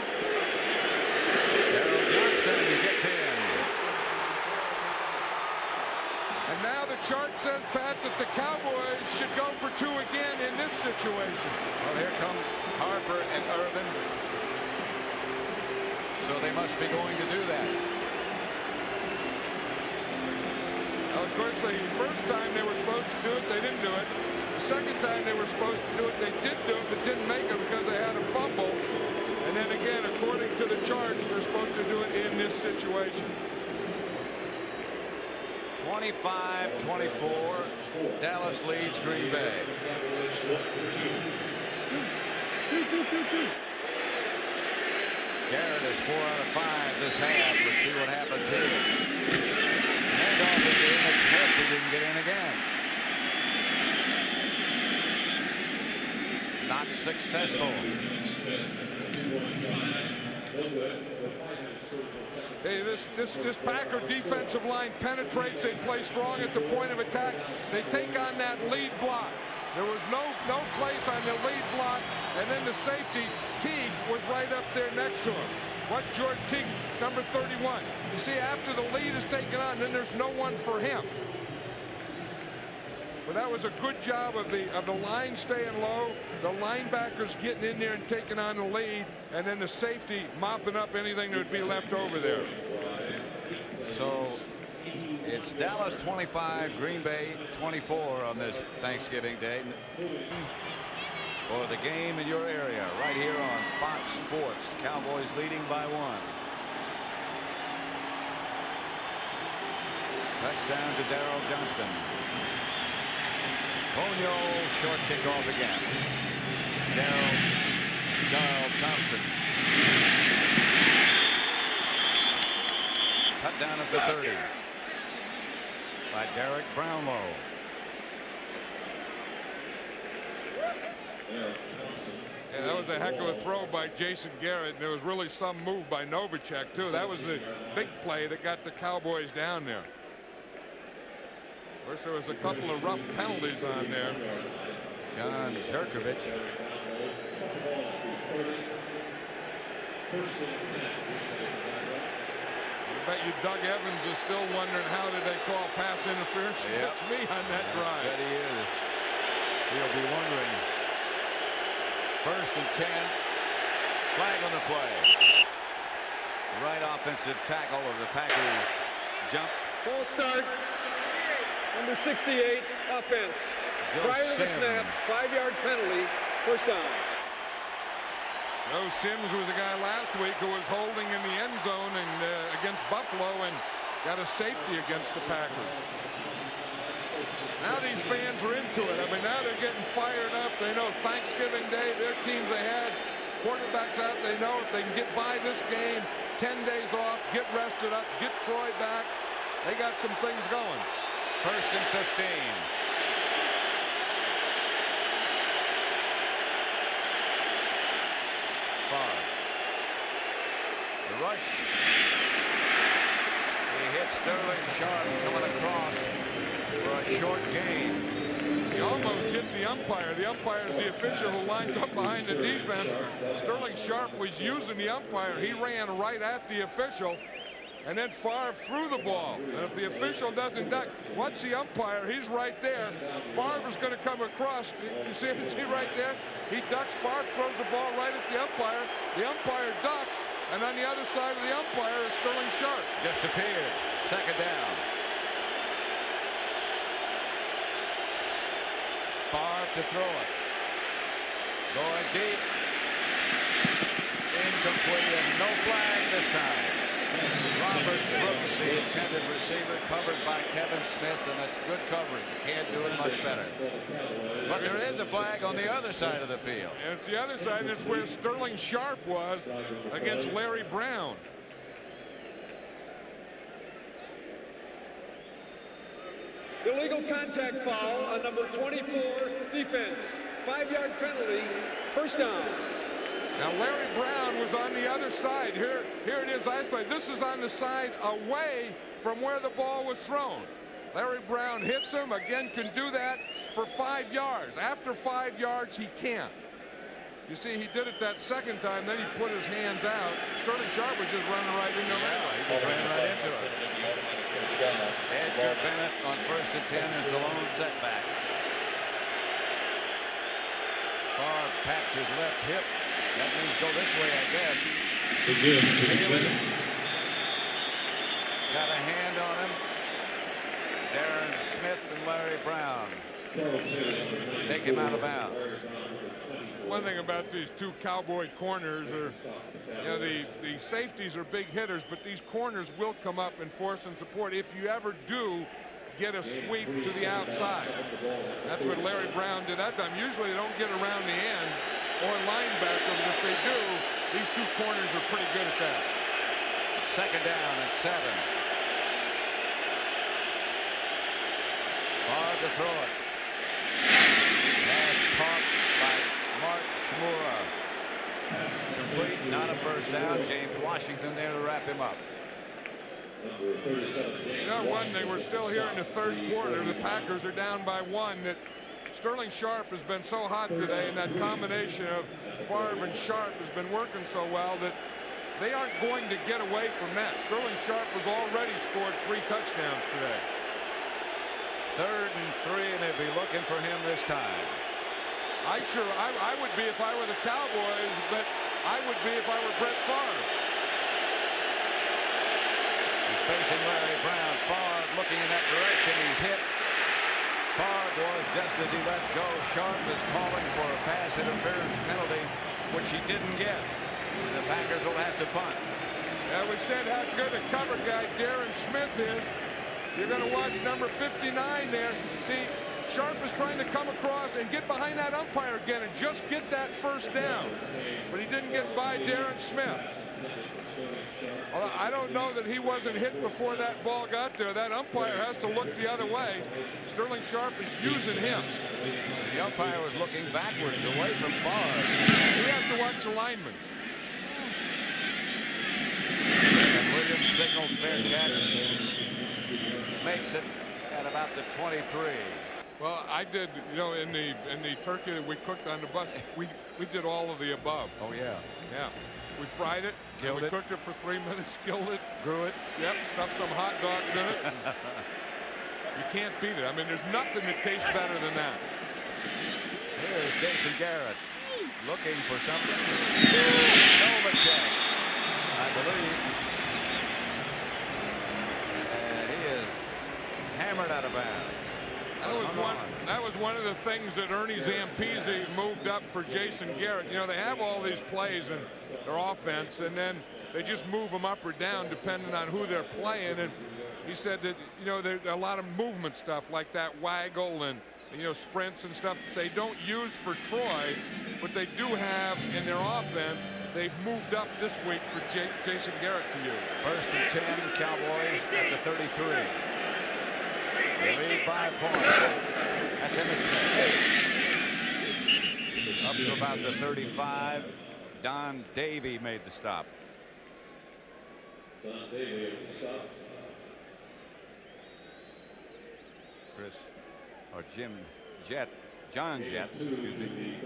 [SPEAKER 1] Darrell Johnston gets in.
[SPEAKER 2] And now the chart says, Pat, that the Cowboys should go for 2 again in this situation.
[SPEAKER 1] Well, here come Harper and Irvin. So they must be going to do that.
[SPEAKER 2] Well, of course, the first time they were supposed to do it, they didn't do it. The second time they were supposed to do it, they did do it, but didn't make it because they had a fumble. And then again, according to the charts, they're supposed to do it in this situation.
[SPEAKER 1] 25-24. Dallas leads Green Bay. Garrett is 4 out of 5 this half. Let's see what happens here. Handoff is to Emmitt Smith. He didn't get in again. Not successful.
[SPEAKER 2] Hey, this Packer defensive line penetrates. They play strong at the point of attack. They take on that lead block. There was no place on the lead block, and then the safety, Teague, was right up there next to him. What's George Teague, number 31? You see, after the lead is taken on, then there's no one for him. But that was a good job of the line staying low, the linebackers getting in there and taking on the lead, and then the safety mopping up anything that would be left over there.
[SPEAKER 1] So it's Dallas 25, Green Bay 24 on this Thanksgiving Day. For the game in your area, right here on Fox Sports. Cowboys leading by 1. Touchdown to Darrell Johnston. Ponyo, short kickoff again. Darrell Thompson. Cut down at the 30 by Derek Brownlow.
[SPEAKER 2] Yeah, that was a heck of a throw by Jason Garrett, and there was really some move by Novacek, too. That was the big play that got the Cowboys down there. Of course, there was a couple of rough penalties on there.
[SPEAKER 1] John Jerkovich.
[SPEAKER 2] I bet you Doug Evans is still wondering how did they call pass interference against me on that drive.
[SPEAKER 1] I bet he is. He'll be wondering. 1st and 10. Flag on the play. The right offensive tackle of the Packers jumped.
[SPEAKER 3] Full start. Number 68, offense. Prior to the snap, 5-yard penalty, first down.
[SPEAKER 2] Joe Sims was a guy last week who was holding in the end zone and against Buffalo and got a safety against the Packers. Now these fans are into it. I mean, now they're getting fired up. They know Thanksgiving Day, their teams ahead, quarterbacks out. They know if they can get by this game, 10 days off, get rested up, get Troy back, they got some things going.
[SPEAKER 1] 1st and 15. Favre. The rush. He hits Sterling Sharp coming across for a short gain.
[SPEAKER 2] He almost hit the umpire. The umpire is the official who lines up behind the defense. Sterling Sharp was using the umpire. He ran right at the official. And then Favre threw the ball. And if the official doesn't duck, watch the umpire, he's right there. Favre is going to come across. You see him right there? He ducks, Favre throws the ball right at the umpire. The umpire ducks, and on the other side of the umpire is Sterling Sharp.
[SPEAKER 1] Just appeared. 2nd down. Favre to throw it. Going deep. Incomplete and no flag this time. Robert Brooks, the intended receiver, covered by Kevin Smith, and that's good coverage. You can't do it much better. But there is a flag on the other side of the field.
[SPEAKER 2] And it's the other side, and it's where Sterling Sharp was against Larry Brown.
[SPEAKER 3] Illegal contact foul on number 24 defense. 5-yard penalty, first down.
[SPEAKER 2] Now Larry Brown was on the other side. Here it is isolated. This is on the side away from where the ball was thrown. Larry Brown hits him, again can do that for 5 yards. After 5 yards, he can't. You see, he did it that second time, then he put his hands out. Sterling Sharp was just running right into him.
[SPEAKER 1] He just ran right into it. Edgar Bennett on 1st and 10 is the lone setback. Favre pats his left hip. That means go this way, I guess. Haley got a hand on him. Darren Smith and Larry Brown take him out of bounds.
[SPEAKER 2] One thing about these two Cowboy corners are, you know, the safeties are big hitters, but these corners will come up and force and support if you ever do get a sweep to the outside. That's what Larry Brown did that time. Usually they don't get around the end or linebacker, but if they do, these two corners are pretty good at that.
[SPEAKER 1] 2nd down and 7. Favre to throw it. Pass caught by Mark Shmurda. Complete, not a first down. James Washington there to wrap him up.
[SPEAKER 2] You know, they were still here in the 3rd quarter. The Packers are down by 1. That Sterling Sharp has been so hot today, and that combination of Favre and Sharp has been working so well that they aren't going to get away from that. Sterling Sharp has already scored 3 touchdowns today.
[SPEAKER 1] 3rd and 3, and they'll be looking for him this time.
[SPEAKER 2] I would be if I were the Cowboys, but I would be if I were Brett Favre.
[SPEAKER 1] He's facing Larry Brown. Favre looking in that direction. He's hit. Favre was just as he let go. Sharp is calling for a pass interference penalty, which he didn't get. The Packers will have to punt.
[SPEAKER 2] Yeah, we said how good a cover guy Darren Smith is. You're going to watch number 59 there. See, Sharp is trying to come across and get behind that umpire again and just get that first down. But he didn't get by Darren Smith. Well, I don't know that he wasn't hit before that ball got there. That umpire has to look the other way. Sterling Sharp is using him.
[SPEAKER 1] The umpire was looking backwards away from Favre.
[SPEAKER 2] He has to watch the lineman.
[SPEAKER 1] And Williams signaled fair catch. Makes it at about the 23.
[SPEAKER 2] Well, I did, you know, in the turkey that we cooked on the bus, we did all of the above.
[SPEAKER 1] Oh yeah.
[SPEAKER 2] Yeah. We fried it,
[SPEAKER 1] Killed
[SPEAKER 2] we
[SPEAKER 1] it.
[SPEAKER 2] cooked it for 3 minutes, killed it,
[SPEAKER 1] Grew it.
[SPEAKER 2] yep, stuffed some hot dogs in it. You can't beat it. I mean, there's nothing that tastes better than that.
[SPEAKER 1] Here's Jason Garrett looking for something. Novacek, I believe. And he is hammered out of bounds.
[SPEAKER 2] That was one of the things that Ernie Zampese moved up for Jason Garrett. You know, they have all these plays in their offense, and then they just move them up or down depending on who they're playing. And he said that, you know, there's a lot of movement stuff like that waggle and, you know, sprints and stuff that they don't use for Troy, but they do have in their offense. They've moved up this week for Jason Garrett to use.
[SPEAKER 1] 1st and 10, Cowboys at the 33. They lead by a point. That's Emmitt Smith. Up to about the 35. Don Davey made the stop.
[SPEAKER 4] Don Davey at the stop.
[SPEAKER 1] Chris, or John Jett, excuse me.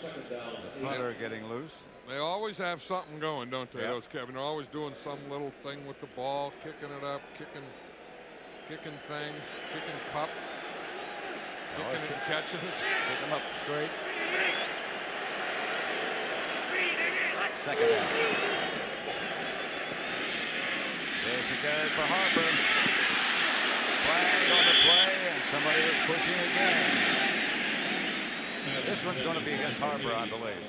[SPEAKER 1] The punter getting loose.
[SPEAKER 2] They always have something going, don't they,
[SPEAKER 1] Yep.
[SPEAKER 2] those Kevin? They're always doing some little thing with the ball, kicking it up, kicking things, kicking cups, kicking it and catching it.
[SPEAKER 1] Pick him up straight. 2nd down. Jason Garrett for Harper. Flag on the play, and somebody was pushing again. This one's going to be against Harper, I believe.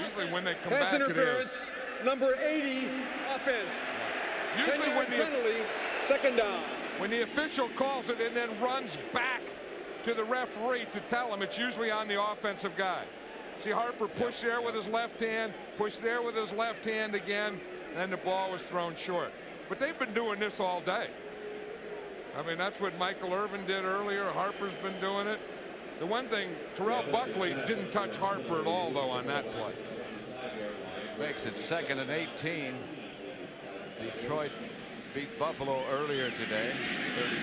[SPEAKER 2] Usually when they come
[SPEAKER 3] Pass
[SPEAKER 2] back,
[SPEAKER 3] interference, number 80, offense.
[SPEAKER 2] Usually when
[SPEAKER 3] penalty, second down.
[SPEAKER 2] when the official calls it and then runs back to the referee to tell him, it's usually on the offensive guy. See Harper push there with his left hand, push there with his left hand again, and then the ball was thrown short. But they've been doing this all day. I mean, that's what Michael Irvin did earlier. Harper's been doing it. The one thing, Terrell Buckley didn't touch Harper at all, though, on that play.
[SPEAKER 1] Makes it 2nd and 18. Detroit beat Buffalo earlier today,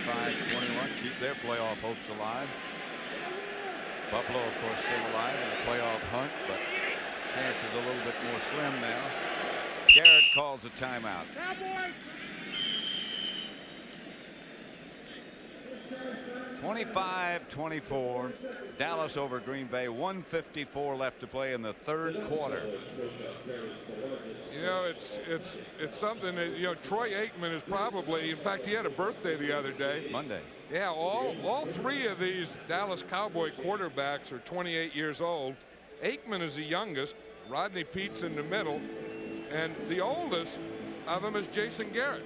[SPEAKER 1] 35-21, keep their playoff hopes alive. Buffalo, of course, still alive in the playoff hunt, but chances a little bit more slim now. Garrett calls a timeout. 25-24, Dallas over Green Bay. 1:54 left to play in the third quarter.
[SPEAKER 2] You know, it's something that, you know, Troy Aikman is probably, in fact, he had a birthday the other day.
[SPEAKER 1] Monday.
[SPEAKER 2] Yeah, all three of these Dallas Cowboy quarterbacks are 28 years old. Aikman is the youngest, Rodney Pete's in the middle, and the oldest of them is Jason Garrett.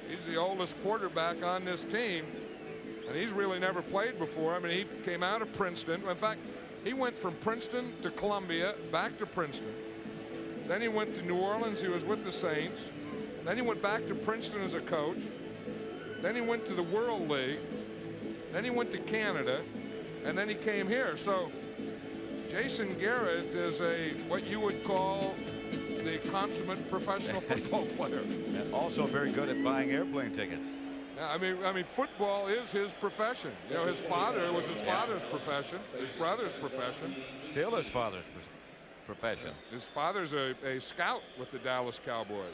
[SPEAKER 2] He's the oldest quarterback on this team. And he's really never played before. I mean, he came out of Princeton. In fact, he went from Princeton to Columbia, back to Princeton. Then he went to New Orleans. He was with the Saints. Then he went back to Princeton as a coach. Then he went to the World League. Then he went to Canada. And then he came here. So Jason Garrett is what you would call the consummate professional football player.
[SPEAKER 1] And also very good at buying airplane tickets.
[SPEAKER 2] I mean, football is his profession. You know, his father was his father's profession, his brother's profession.
[SPEAKER 1] Still his father's profession.
[SPEAKER 2] His father's a scout with the Dallas Cowboys.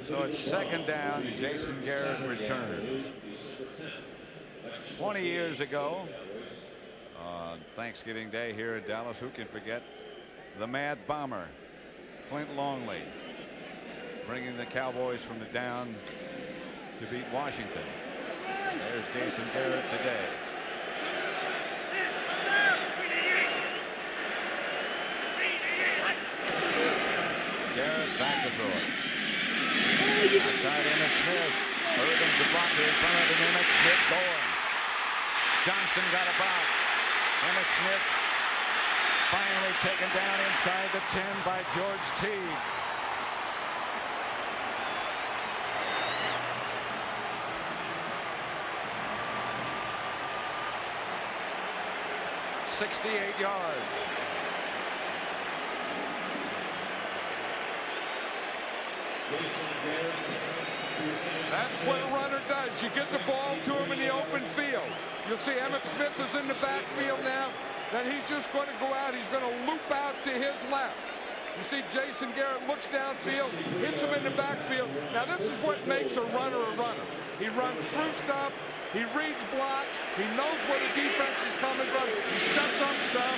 [SPEAKER 1] So it's 2nd down. Jason Garrett returns. 20 years ago, on Thanksgiving Day here in Dallas, who can forget the Mad Bomber, Clint Longley, bringing the Cowboys from the down to beat Washington. There's Jason Garrett today. Garrett back to throw it. Outside Emmett Smith. Irvin's the blocker in front of him. Emmett Smith going. Johnston got about. Emmett Smith finally taken down inside the 10 by George Teague. .68 yards.
[SPEAKER 2] That's what a runner does. You get the ball to him in the open field. You'll see Emmett Smith is in the backfield now. Then he's just going to go out. He's going to loop out to his left. You see Jason Garrett looks downfield, hits him in the backfield. Now this is what makes a runner a runner. He runs through stuff. He reads blocks. He knows where the defense is coming from. He sets up stuff.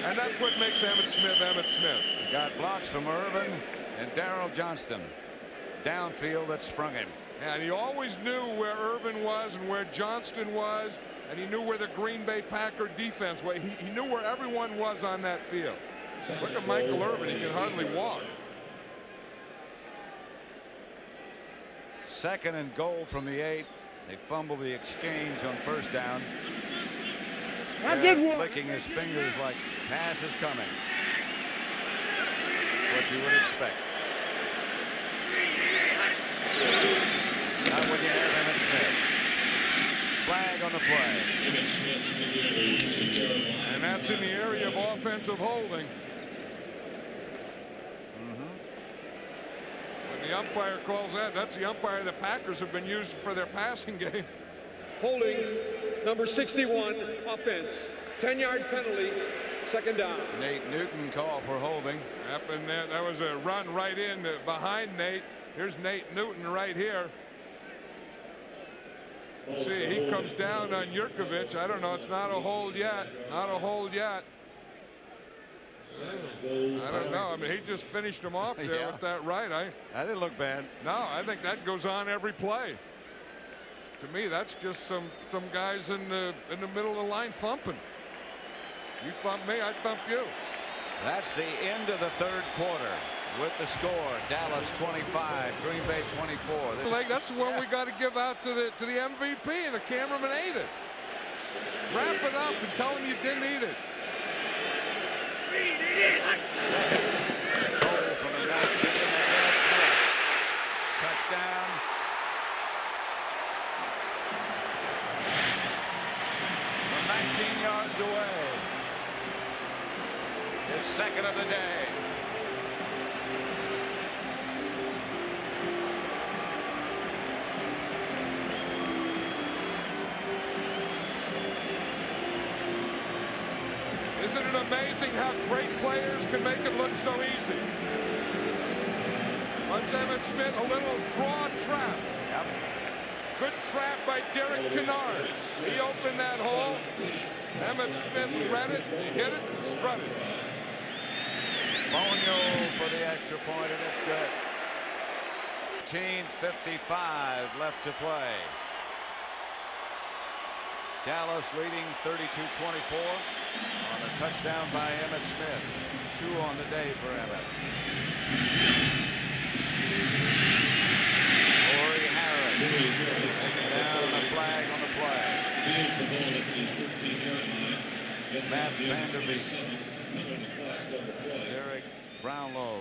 [SPEAKER 2] And that's what makes Emmett Smith Emmett Smith.
[SPEAKER 1] He got blocks from Irvin and Darryl Johnston. Downfield that sprung him.
[SPEAKER 2] And he always knew where Irvin was and where Johnston was. And he knew where the Green Bay Packer defense was. He knew where everyone was on that field. Look at Michael Irvin. He can hardly walk.
[SPEAKER 1] 2nd and goal from the 8. They fumble the exchange on 1st down. Flicking his fingers like pass is coming. What you would expect. Not when you have Emmett Smith. Flag on the play.
[SPEAKER 2] And that's in the area of offensive holding. When the umpire calls that, that's the umpire the Packers have been used for their passing game.
[SPEAKER 3] Holding, number 61, offense. 10-yard penalty, 2nd down.
[SPEAKER 1] Nate Newton call for holding.
[SPEAKER 2] Yep, and that was a run right in behind Nate. Here's Nate Newton right here. See, he comes down on Yurkovich. I don't know. It's not a hold yet. Not a hold yet. I don't know. I mean, he just finished him off there with that right.
[SPEAKER 1] That didn't look bad.
[SPEAKER 2] No, I think that goes on every play. To me, that's just some guys in the middle of the line thumping. You thump me, I thump you.
[SPEAKER 1] That's the end of the third quarter with the score. Dallas 25, Green Bay 24.
[SPEAKER 2] That's the one we got to give out to the MVP, and the cameraman ate it. Wrap it up and tell him you didn't eat it.
[SPEAKER 1] Second goal from the 19. That's Emmett Smith. Touchdown. From 19 yards away. His second of the day.
[SPEAKER 2] Isn't it amazing how great players can make it look so easy? Runs Emmitt Smith, a little draw trap.
[SPEAKER 1] Yep.
[SPEAKER 2] Good trap by Derek Kennard. He opened that hole. Emmitt Smith read it, he hit it, and strutted.
[SPEAKER 1] Bonio for the extra point, and it's good. 18:55 left to play. Dallas leading 32-24 on a touchdown by Emmitt Smith. 2 on the day for Emmitt. Corey Harris taking down a flag on the play. Matt Vanderbeek. Derek Brownlow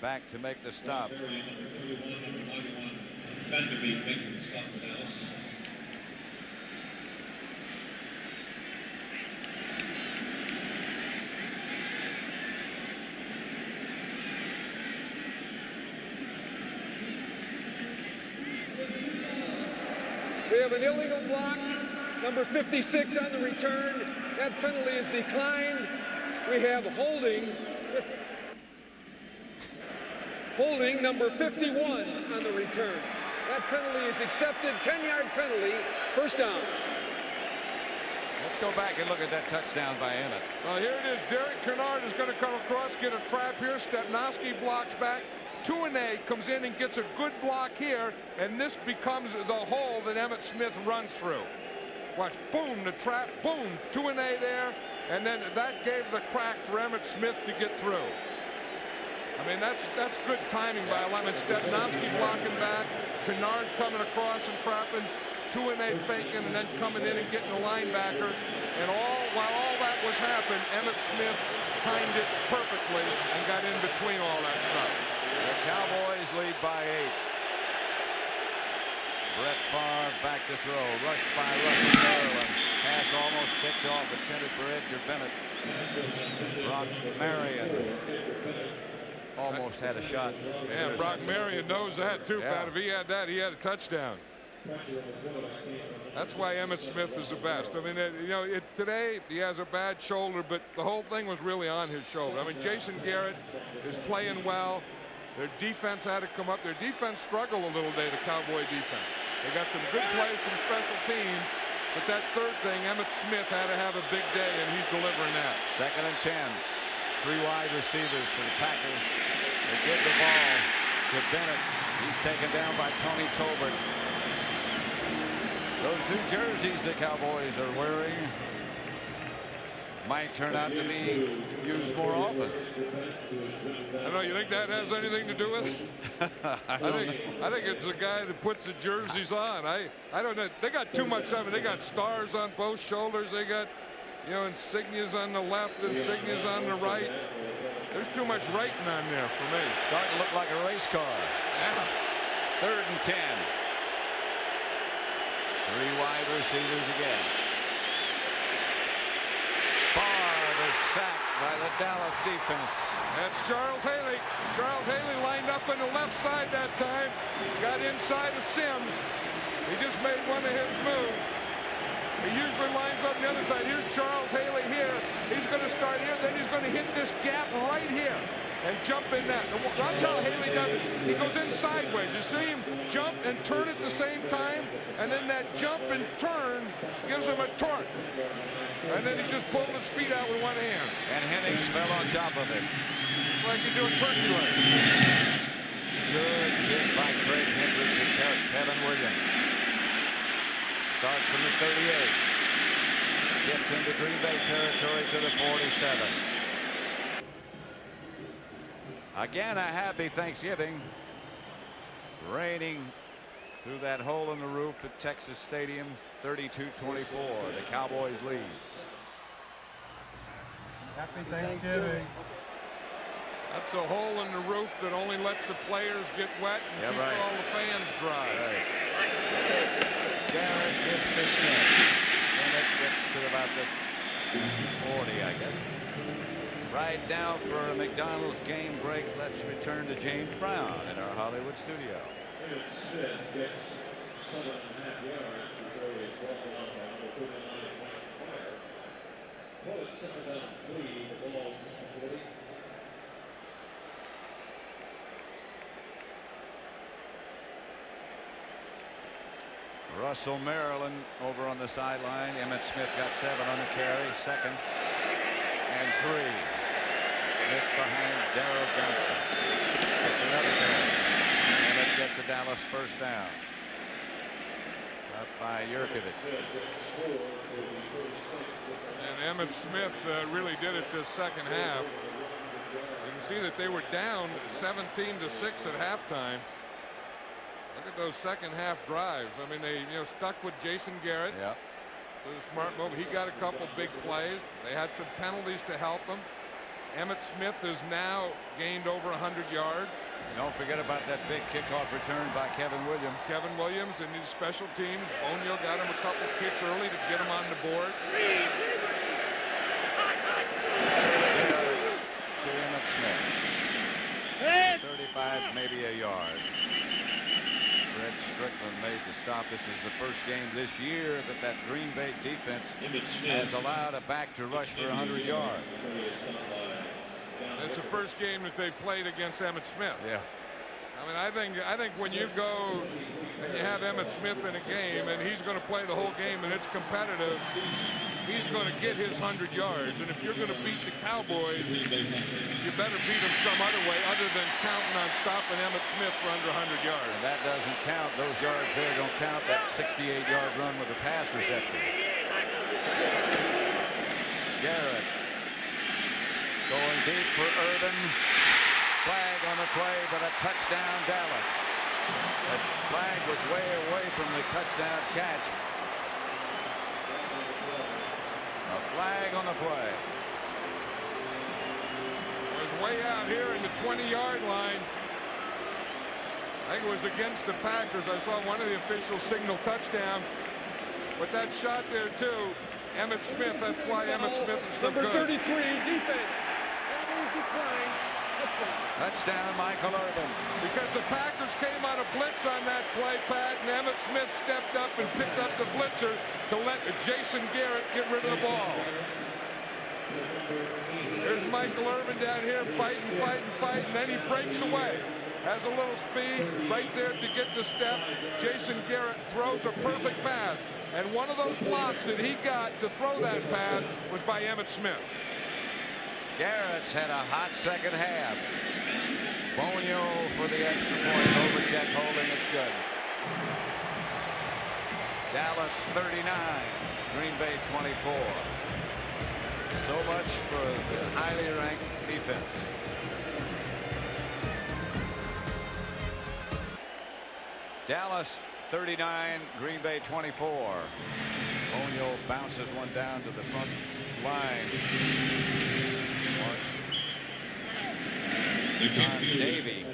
[SPEAKER 1] back to make the stop.
[SPEAKER 4] Vanderbeek making the stop for Dallas.
[SPEAKER 3] We have an illegal block, number 56 on the return. That penalty is declined. We have holding number 51 on the return. That penalty is accepted. 10-yard penalty, first down.
[SPEAKER 1] Let's go back and look at that touchdown by Emmitt.
[SPEAKER 2] Well, here it is. Derek Kennard is going to come across, get a trap here. Stepnoski blocks back. Tuinei comes in and gets a good block here, and this becomes the hole that Emmitt Smith runs through. Watch, boom, the trap, boom, Tuinei there, and then that gave the crack for Emmitt Smith to get through. I mean, that's good timing by Lemon. Stepnoski blocking back, Kennard coming across and trapping, Tuinei faking, and then coming in and getting the linebacker. And while all that was happening, Emmitt Smith timed it perfectly and got in between all that stuff.
[SPEAKER 1] The Cowboys lead by 8. Brett Favre back to throw. Rushed by Russell Maryland. Pass almost kicked off, intended for Edgar Bennett. Brock Marion almost had a shot.
[SPEAKER 2] Yeah, Brock Marion knows that too, Pat. If he had that, he had a touchdown. That's why Emmitt Smith is the best. I mean, today he has a bad shoulder, but the whole thing was really on his shoulder. I mean, Jason Garrett is playing well. Their defense had to come up. Their defense struggled a little today, the Cowboy defense. They got some good plays from special teams, but that third thing, Emmitt Smith had to have a big day, and he's delivering that.
[SPEAKER 1] 2nd and 10. 3 wide receivers for the Packers. They give the ball to Bennett. He's taken down by Tony Tolbert. Those new jerseys the Cowboys are wearing might turn out to be used more often.
[SPEAKER 2] I don't know. You think that has anything to do with it? I think it's the guy that puts the jerseys on. I don't know. They got too much stuff. They got stars on both shoulders. They got, insignias on the left, insignias on the right. There's too much writing on there for me.
[SPEAKER 1] Starting to look like a race car.
[SPEAKER 2] Yeah.
[SPEAKER 1] 3rd and 10. 3 wide receivers again. Favre is sacked by the Dallas defense.
[SPEAKER 2] That's Charles Haley. Charles Haley lined up on the left side that time. Got inside of Sims. He just made one of his moves. He usually lines up on the other side. Here's Charles Haley here. He's going to start here. Then he's going to hit this gap right here. and jump in that. Watch how Haley does it. He goes in sideways. You see him jump and turn at the same time, and then that jump and turn gives him a torque. And then he just pulled his feet out with one hand.
[SPEAKER 1] And Hennings fell on top of it.
[SPEAKER 2] It's like you're doing turkey legs.
[SPEAKER 1] Good kick by Craig Hendrick to Kevin Williams. Starts from the 38. Gets into Green Bay territory to the 47. Again, a happy Thanksgiving. Raining through that hole in the roof at Texas Stadium. 32-24. The Cowboys lead.
[SPEAKER 5] Happy Thanksgiving.
[SPEAKER 2] That's a hole in the roof that only lets the players get wet and keeps all the fans dry.
[SPEAKER 1] Right. Garrett gets to Smith. And it gets to about the 40, I guess. Right now for a McDonald's game break. Let's return to James Brown in our Hollywood studio.
[SPEAKER 4] Smith gets 7.5 yards before he is brought down by number 39, Mike Meyer. Call it 2nd down 3, the ball 40.
[SPEAKER 1] Russell Maryland over on the sideline. Emmitt Smith got 7 on the carry. 2nd and 3. Smith behind Darrell Johnston. Gets another carry. And it gets the Dallas first down. Up by Yurkovich.
[SPEAKER 2] And Emmitt Smith really did it this second half. You can see that they were down 17-6 at halftime. Look at those second half drives. I mean, they stuck with Jason Garrett.
[SPEAKER 1] Yeah.
[SPEAKER 2] It was a smart move. He got a couple big plays. They had some penalties to help him. Emmitt Smith has now gained over 100 yards.
[SPEAKER 1] Don't forget about that big kickoff return by Kevin Williams.
[SPEAKER 2] Kevin Williams and his special teams. Bonio got him a couple kicks early to get him on the board.
[SPEAKER 1] To Emmitt Smith. 35, maybe a yard. Fred Strickland made the stop. This is the first game this year that Green Bay defense has allowed a back to rush for 100 yards.
[SPEAKER 2] It's the first game that they've played against Emmitt Smith.
[SPEAKER 1] Yeah.
[SPEAKER 2] I mean, I think when you go and you have Emmitt Smith in a game and he's going to play the whole game and it's competitive, he's going to get his 100 yards. And if you're going to beat the Cowboys, you better beat them some other way other than counting on stopping Emmitt Smith for under 100 yards.
[SPEAKER 1] And that doesn't count. Those yards there don't count that 68-yard run with a pass reception. Garrett going deep for Urban. Flag on the play, but a touchdown Dallas. That flag was way away from the touchdown catch. A flag on the play.
[SPEAKER 2] It was way out here in the 20-yard line. I think it was against the Packers. I saw one of the officials signal touchdown. But that shot there, too, Emmitt Smith, that's why Emmitt Smith is so good.
[SPEAKER 3] Number 33, defense. Decline.
[SPEAKER 1] Touchdown, Michael Irvin.
[SPEAKER 2] Because the Packers came on a blitz on that play, Pat, and Emmitt Smith stepped up and picked up the blitzer to let Jason Garrett get rid of the ball. There's Michael Irvin down here fighting, and then he breaks away. Has a little speed right there to get the step. Jason Garrett throws a perfect pass. And one of those blocks that he got to throw that pass was by Emmitt Smith.
[SPEAKER 1] Garrett's had a hot second half. Bonio for the extra point. Overcheck holding. It's good. Dallas 39. Green Bay 24. So much for the highly ranked defense. Dallas 39. Green Bay 24. Bonio bounces one down to the front line. Davey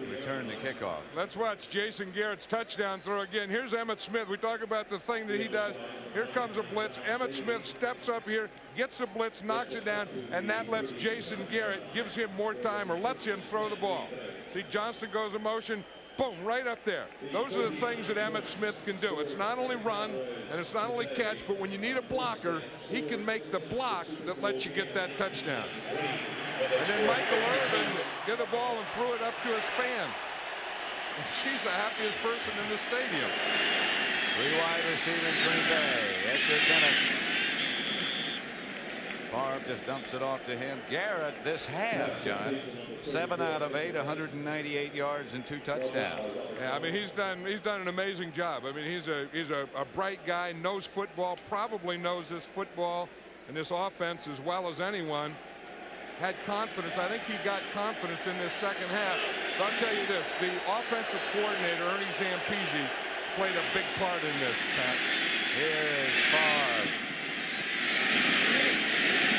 [SPEAKER 1] returned the kickoff.
[SPEAKER 2] Let's watch Jason Garrett's touchdown throw again. Here's Emmitt Smith. We talk about the thing that he does. Here comes a blitz. Emmitt Smith steps up here, gets the blitz, knocks it down, and that lets Jason Garrett, gives him more time or lets him throw the ball. See, Johnston goes in motion, boom, right up there. Those are the things that Emmitt Smith can do. It's not only run and it's not only catch, but when you need a blocker, he can make the block that lets you get that touchdown. And then Michael Irvin get the ball and threw it up to his fan. And she's the happiest person in the stadium.
[SPEAKER 1] 3 wide receivers, Green Bay. Edgar Bennett. Favre just dumps it off to him. Garrett this half, John. 7 out of 8, 198 yards and 2 touchdowns.
[SPEAKER 2] Yeah, I mean he's done an amazing job. I mean he's a bright guy, knows football, probably knows this football and this offense as well as anyone. Had confidence. I think he got confidence in this second half. But I'll tell you this: the offensive coordinator Ernie Zampese played a big part in this, Pat.
[SPEAKER 1] Here's Favre.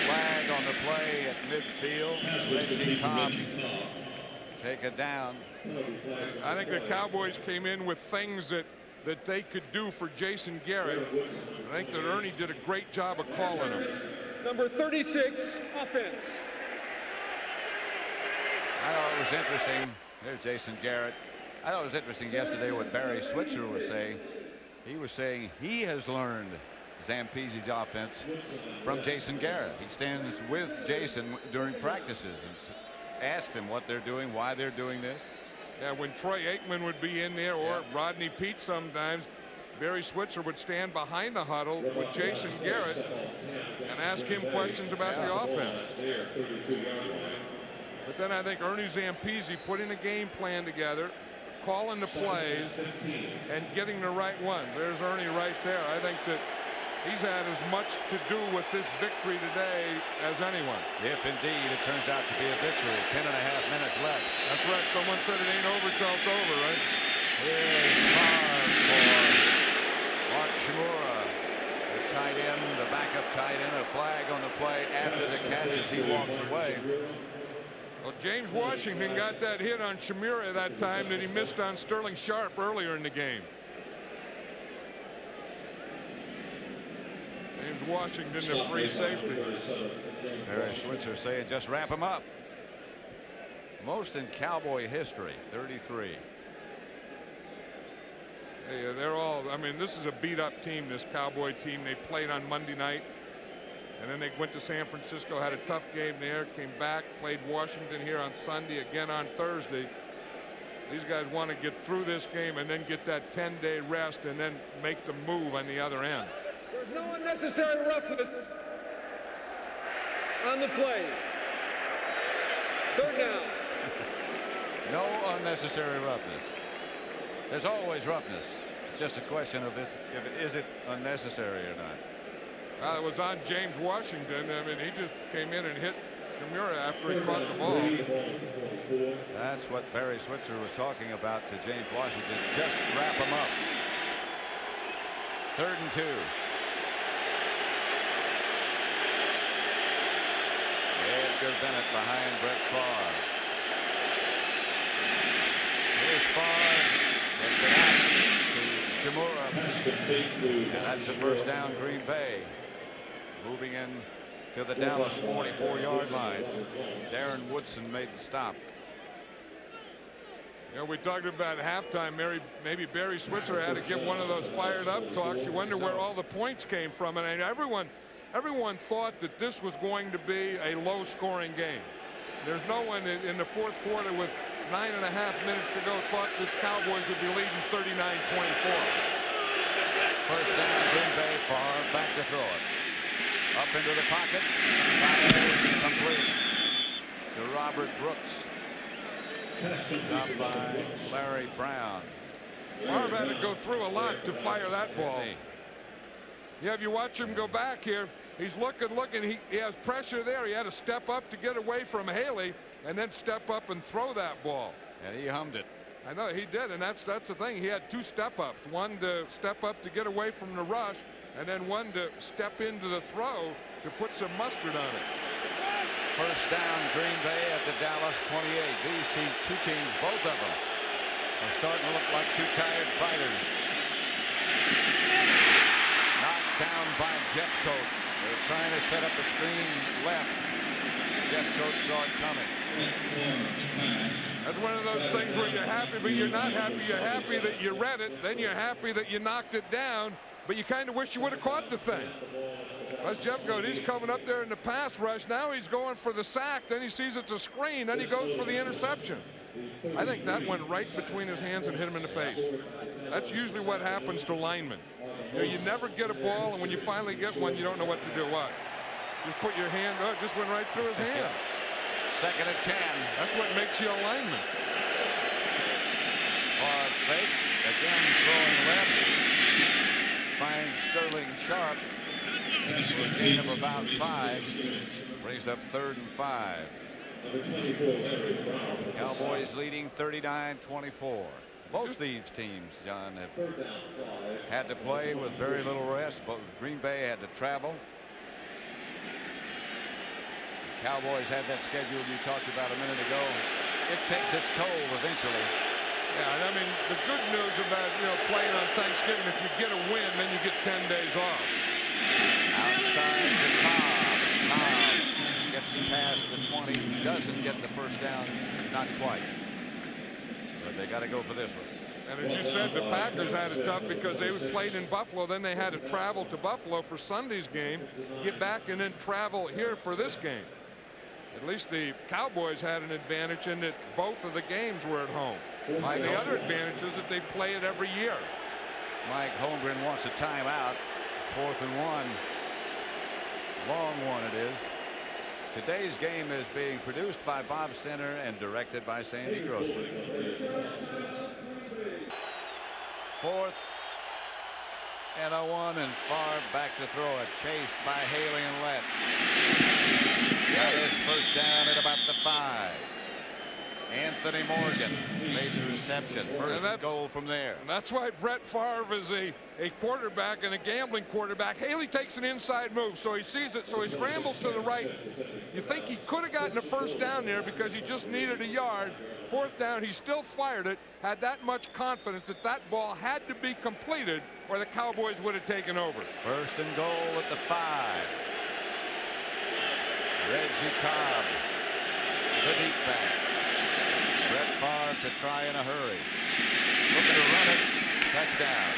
[SPEAKER 1] Flag on the play at midfield. Reggie Cobb take it down.
[SPEAKER 2] I think the Cowboys came in with things that they could do for Jason Garrett. I think that Ernie did a great job of calling them.
[SPEAKER 3] Number 36, offense.
[SPEAKER 1] I thought it was interesting. There's Jason Garrett. I thought it was interesting yesterday what Barry Switzer was saying. He was saying he has learned Zampese's offense from Jason Garrett. He stands with Jason during practices and asks him what they're doing, why they're doing this.
[SPEAKER 2] Yeah, when Troy Aikman would be in there or Rodney Peete sometimes, Barry Switzer would stand behind the huddle with Jason Garrett and ask him questions about the offense. But then I think Ernie Zampese putting a game plan together, calling the plays, and getting the right ones. There's Ernie right there. I think that he's had as much to do with this victory today as anyone.
[SPEAKER 1] If indeed it turns out to be a victory. 10.5 minutes left.
[SPEAKER 2] That's right. Someone said it ain't over till it's over, right?
[SPEAKER 1] Here's Favre for Mark Shimura, the tight end, the backup tight end. A flag on the play after the catch as he walks away.
[SPEAKER 2] Well, James Washington got that hit on Shimura that time that he missed on Sterling Sharp earlier in the game. James Washington, the free safety.
[SPEAKER 1] Barry Switzer saying just wrap him up. Most in Cowboy history, 33.
[SPEAKER 2] Hey, they're all, I mean, this is a beat up team, this Cowboy team. They played on Monday night. And then they went to San Francisco, had a tough game there, came back, played Washington here on Sunday, again on Thursday. These guys want to get through this game and then get that 10-day rest and then make the move on the other end.
[SPEAKER 3] There's no unnecessary roughness on the play. Third down.
[SPEAKER 1] No unnecessary roughness. There's always roughness. It's just a question of is it unnecessary or not.
[SPEAKER 2] It was on James Washington. I mean, he just came in and hit Shimura after he caught the ball.
[SPEAKER 1] That's what Barry Switzer was talking about to James Washington. Just wrap him up. 3rd and 2. Edgar Bennett behind Brett Favre. Here's Favre. Gets it out to Shimura. And that's the first down, Green Bay. Moving in to the Dallas 44-yard line. Darren Woodson made the stop.
[SPEAKER 2] You know, we talked about halftime. Maybe Barry Switzer had to give one of those fired up talks. You wonder where all the points came from. And everyone thought that this was going to be a low-scoring game. There's no one in the fourth quarter with 9.5 minutes to go thought that the Cowboys would be leading 39-24.
[SPEAKER 1] First down, Green Bay. Favre back to throw it. Up into the pocket. Fires complete to Robert Brooks. Stopped by Larry Brown.
[SPEAKER 2] Favre had to go through a lot to fire that ball. Yeah, if you watch him go back here, he's looking. He has pressure there. He had to step up to get away from Haley and then step up and throw that ball.
[SPEAKER 1] And he hummed it.
[SPEAKER 2] I know he did, and that's the thing. He had 2 step-ups. One to step up to get away from the rush, and then one to step into the throw to put some mustard on it.
[SPEAKER 1] First down, Green Bay at the Dallas 28. These two teams, both of them, are starting to look like 2 tired fighters. Knocked down by Jeffcoat. They're trying to set up a screen left. Jeffcoat saw it coming.
[SPEAKER 2] That's one of those things where you're happy, but you're not happy. You're happy that you read it, then you're happy that you knocked it down, but you kind of wish you would have caught the thing. That's Jeffcoat. He's coming up there in the pass rush. Now he's going for the sack. Then he sees it's a screen. Then he goes for the interception. I think that went right between his hands and hit him in the face. That's usually what happens to linemen. You know, you never get a ball, and when you finally get one, you don't know what to do. What? Just put your hand, oh, it just went right through his hand.
[SPEAKER 1] Second and 10.
[SPEAKER 2] That's what makes you a lineman.
[SPEAKER 1] Favre fakes. Again throwing left. Finds Sterling Sharp for a gain of about 5. Brings up 3rd and 5. Cowboys leading 39-24. Both these teams, John, have had to play with very little rest. But Green Bay had to travel. The Cowboys had that schedule you talked about a minute ago. It takes its toll eventually.
[SPEAKER 2] Yeah, I mean, the good news about, you know, playing on Thanksgiving, if you get a win, then you get 10 days off.
[SPEAKER 1] Outside to Cobb. Cobb gets past the 20. Doesn't get the first down. Not quite. But they got to go for this one.
[SPEAKER 2] And as you said, the Packers had it tough because they played in Buffalo. Then they had to travel to Buffalo for Sunday's game, get back, and then travel here for this game. At least the Cowboys had an advantage in that both of the games were at home. The other advantage is that they play it every year.
[SPEAKER 1] Mike Holmgren wants a timeout. 4th and 1. Long one it is. Today's game is being produced by Bob Stenner and directed by Sandy Grossman. 4th and a 1, and Favre back to throw it. Chased by Haley and Lett. Got his first down at about the 5. Anthony Morgan made the reception. First and goal from there.
[SPEAKER 2] And that's why Brett Favre is a quarterback and a gambling quarterback. Haley takes an inside move, so he sees it, so he scrambles to the right. You think he could have gotten a first down there because he just needed a yard. 4th down, he still fired it, had that much confidence that that ball had to be completed or the Cowboys would have taken over.
[SPEAKER 1] First and goal at the 5. Reggie Cobb, the deep back. Brett Favre to try in a hurry. Looking to run it. Touchdown.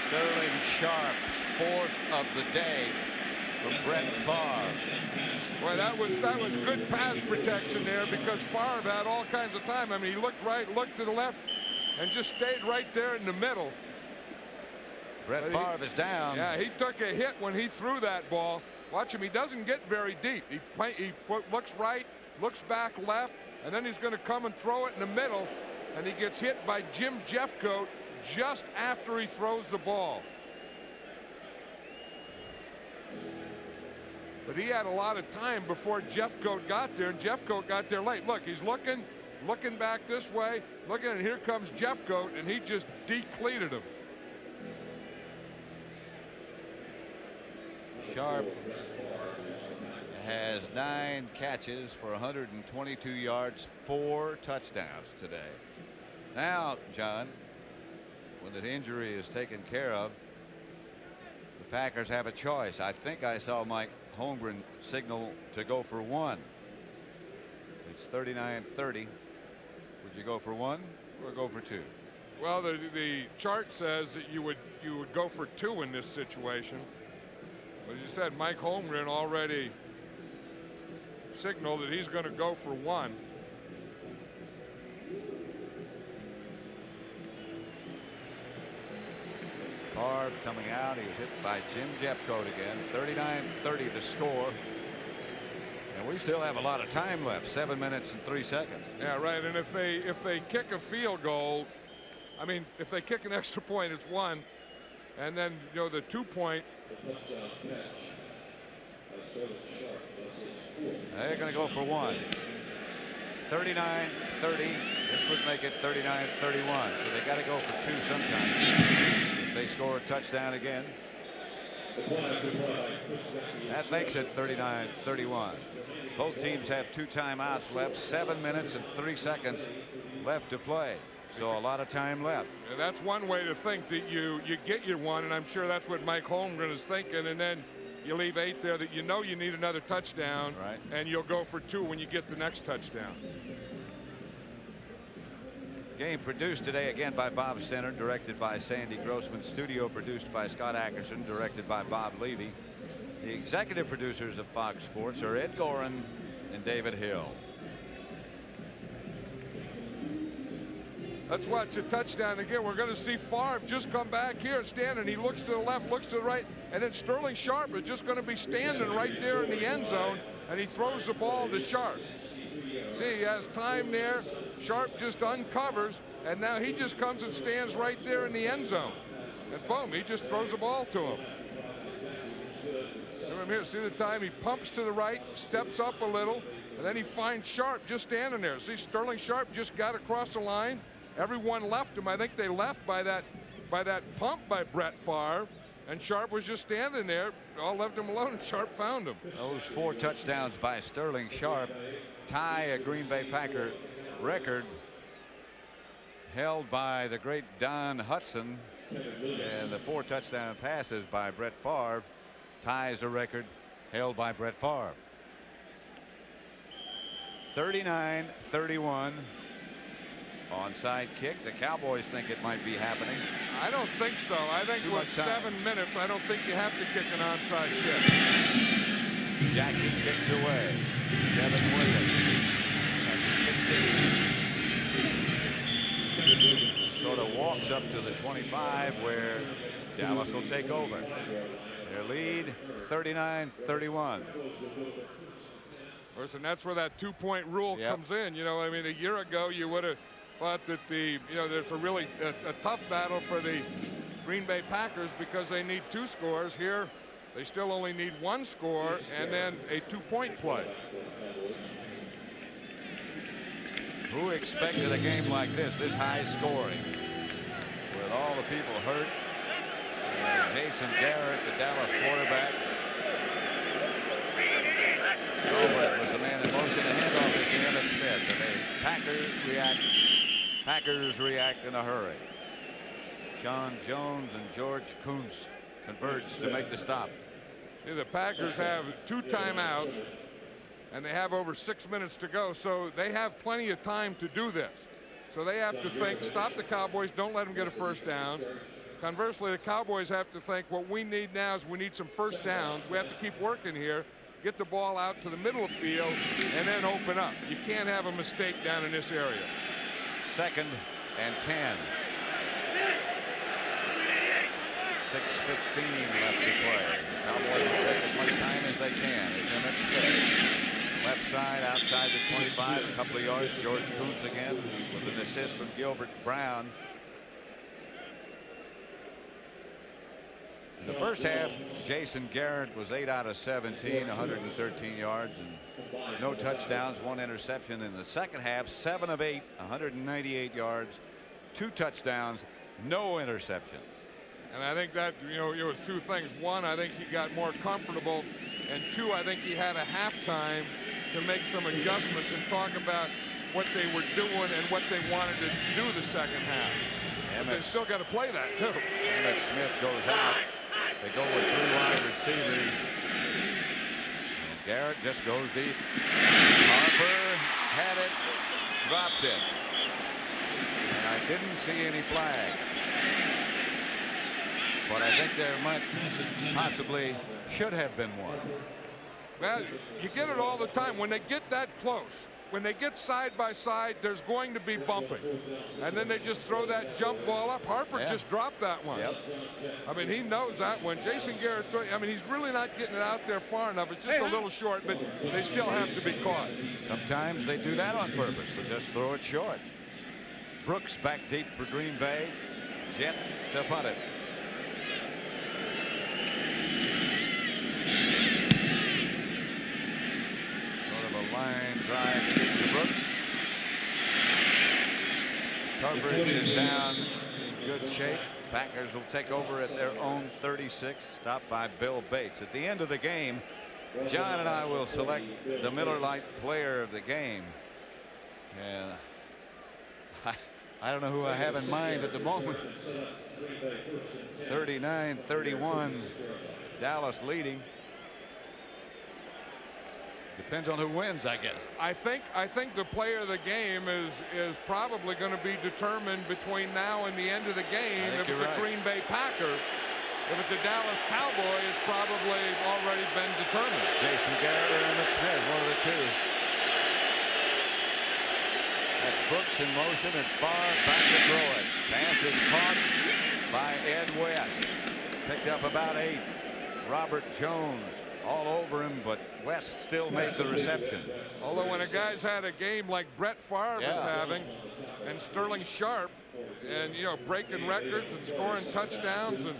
[SPEAKER 1] Sterling Sharp's 4th of the day from Brett Favre.
[SPEAKER 2] Boy, that was good pass protection there because Favre had all kinds of time. I mean, he looked right, looked to the left, and just stayed right there in the middle.
[SPEAKER 1] Brett Favre is down.
[SPEAKER 2] Yeah, he took a hit when he threw that ball. Watch him. He doesn't get very deep. He looks right, looks back left, and then he's going to come and throw it in the middle, and he gets hit by Jim Jeffcoat just after he throws the ball. But he had a lot of time before Jeffcoat got there, and Jeffcoat got there late. Look, he's looking back this way, looking, and here comes Jeffcoat, and he just decleated him.
[SPEAKER 1] Sharp has 9 catches for 122 yards, 4 touchdowns today. Now, John, when the injury is taken care of, the Packers have a choice. I think I saw Mike Holmgren signal to go for 1. It's 39-30. Would you go for 1 or go for 2?
[SPEAKER 2] Well, the chart says that you would go for 2 in this situation. But as you said, Mike Holmgren already signaled that he's going to go for 1.
[SPEAKER 1] Favre coming out. He was hit by Jim Jeffcoat again. 39-30 to score. And we still have a lot of time left. 7 minutes and 3 seconds.
[SPEAKER 2] Yeah, right. And if they kick a field goal, I mean, if they kick an extra point, it's 1. And then, you know, the 2-point.
[SPEAKER 1] They're going to go for 1. 39-30. This would make it 39-31. So they got to go for 2 sometime. If they score a touchdown again, that makes it 39-31. Both teams have 2 timeouts left. 7 minutes and 3 seconds left to play. So a lot of time left.
[SPEAKER 2] And that's one way to think that you get your 1, and I'm sure that's what Mike Holmgren is thinking. And then you leave 8 there that you know you need another touchdown,
[SPEAKER 1] Right.
[SPEAKER 2] and you'll go for 2 when you get the next touchdown.
[SPEAKER 1] Game produced today again by Bob Stenner, directed by Sandy Grossman, studio produced by Scott Ackerson, directed by Bob Levy. The executive producers of Fox Sports are Ed Gorin and David Hill.
[SPEAKER 2] Let's watch a touchdown again. We're going to see Favre just come back here and stand, and he looks to the left, looks to the right, and then Sterling Sharp is just going to be standing right there in the end zone, and he throws the ball to Sharp. See, he has time there. Sharp just uncovers, and now he just comes and stands right there in the end zone. And boom, he just throws the ball to him. Look at him here. See the time? He pumps to the right, steps up a little, and then he finds Sharp just standing there. See, Sterling Sharp just got across the line. Everyone left him. I think they left by that pump by Brett Favre, and Sharp was just standing there. All left him alone, and Sharp found him.
[SPEAKER 1] Those 4 touchdowns by Sterling Sharp tie a Green Bay Packer record held by the great Don Hudson, and the 4 touchdown passes by Brett Favre ties a record held by Brett Favre. 39-31 onside kick. The Cowboys think it might be happening.
[SPEAKER 2] I don't think so. I think with 7 minutes, I don't think you have to kick an onside kick.
[SPEAKER 1] Jackie kicks away. Kevin Williams at the 16. Sort of walks up to the 25 where Dallas will take over. Their lead 39-31.
[SPEAKER 2] And that's where that 2-point rule comes in. You know, I mean, a year ago you would have thought that there's a really a tough battle for the Green Bay Packers because they need 2 scores. Here they still only need 1 score and then a 2-point play.
[SPEAKER 1] Who expected a game like this high scoring with all the people hurt? Jason Garrett, the Dallas quarterback. Cowboys was the man in motion. The handoff is to Emmitt Smith, and the Packers react in a hurry. Sean Jones and George Kuntz converge to make the stop.
[SPEAKER 2] See, the Packers have 2 timeouts, and they have over 6 minutes to go, so they have plenty of time to do this. So they have to think, stop the Cowboys, don't let them get a first down. Conversely, the Cowboys have to think, what we need now is we need some first downs. We have to keep working here, get the ball out to the middle of the field, and then open up. You can't have a mistake down in this area.
[SPEAKER 1] 2nd and 10. 6:15 left to play. The Cowboys will take as much time as they can. It's Emmitt Smith. Left side, outside the 25, a couple of yards. George Kuntz again with an assist from Gilbert Brown. In the first half, Jason Garrett was 8 out of 17, 113 yards and no touchdowns, 1 interception. In the second half, 7 of 8, 198 yards, 2 touchdowns, no interceptions.
[SPEAKER 2] And I think that, it was 2 things. 1, I think he got more comfortable. And 2, I think he had a halftime to make some adjustments and talk about what they were doing and what they wanted to do the second half. But they still got to play that, too.
[SPEAKER 1] Emmitt Smith goes out. They go with 3 wide receivers. And Garrett just goes deep. Harper had it, dropped it. And I didn't see any flags. But I think there might possibly should have been one.
[SPEAKER 2] Well, you get it all the time. When they get that close, when they get side by side, there's going to be bumping. And then they just throw that jump ball up. Harper just dropped that one.
[SPEAKER 1] Yep.
[SPEAKER 2] I mean, he knows that one. Jason Garrett, he's really not getting it out there far enough. It's just a little short, but they still have to be caught. Sometimes
[SPEAKER 1] they do that on purpose. They just throw it short. Brooks back deep for Green Bay. Jet to punt it. Line drive to Brooks. Coverage is down. Good shape. Packers will take over at their own 36. Stopped by Bill Bates. At the end of the game, John and I will select the Miller Lite player of the game. And I don't know who I have in mind at the moment. 39-31. Dallas leading. Depends on who wins, I guess.
[SPEAKER 2] I think the player of the game is probably going to be determined between now and the end of the game. If it's a Green Bay Packer, if it's a Dallas Cowboy, it's probably already been determined.
[SPEAKER 1] Jason Garrett or Emmitt Smith, one of the two. That's Brooks in motion and Favre back to throw it. Pass is caught by Ed West. Picked up about 8. Robert Jones all over him, but West still made the reception.
[SPEAKER 2] Although when a guy's had a game like Brett Favre is having, and Sterling Sharp, and breaking records and scoring touchdowns and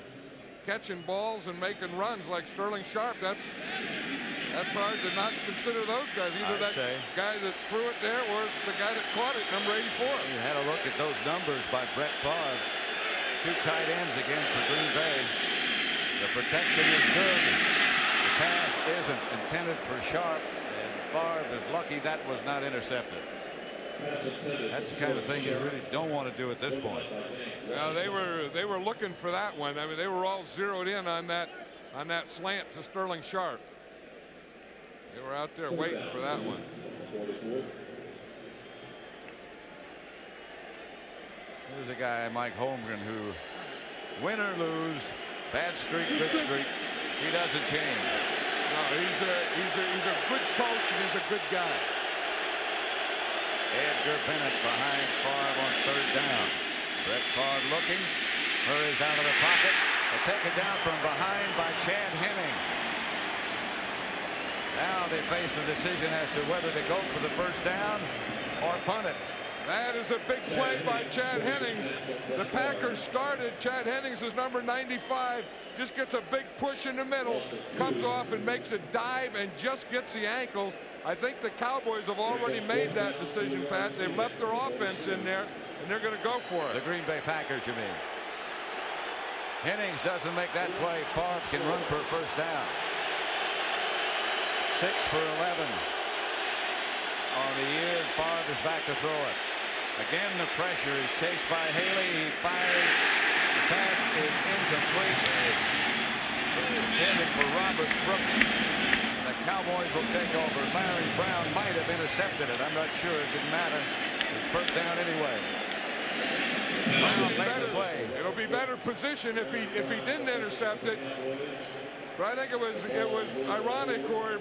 [SPEAKER 2] catching balls and making runs like Sterling Sharp, that's hard to not consider those guys. Either that guy that threw it there or the guy that caught it, number 84.
[SPEAKER 1] You had a look at those numbers by Brett Favre. 2 tight ends again for Green Bay. The protection is good. The pass isn't intended for Sharp, and Favre is lucky that was not intercepted. That's the kind of thing you really don't want to do at this point.
[SPEAKER 2] Well, they were looking for that one. I mean, they were all zeroed in on that slant to Sterling Sharp. They were out there waiting for that one.
[SPEAKER 1] There's a guy, Mike Holmgren, who, win or lose, bad streak, good streak, he doesn't change.
[SPEAKER 2] No, he's a good coach and he's a good guy.
[SPEAKER 1] Edgar Bennett behind Favre on 3rd down. Brett Favre looking, hurries out of the pocket. Taken down from behind by Chad Hennings. Now they face a decision as to whether to go for the 1st down or punt it.
[SPEAKER 2] That is a big play by Chad Hennings. The Packers started. Chad Hennings is number 95. Just gets a big push in the middle, comes off and makes a dive and just gets the ankles. I think the Cowboys have already made that decision, Pat. They've left their offense in there, and they're going to go for it.
[SPEAKER 1] The Green Bay Packers, you mean? Hennings doesn't make that play. Favre can run for a 1st down. 6 for 11 on the year. Favre is back to throw it. Again, the pressure is chased by Haley. He fires. The pass is incomplete. Intended for Robert Brooks. The Cowboys will take over. Larry Brown might have intercepted it. I'm not sure. It didn't matter. It's 1st down anyway. Brown made the play.
[SPEAKER 2] It'll be better position if he didn't intercept it. But I think it was ironic, or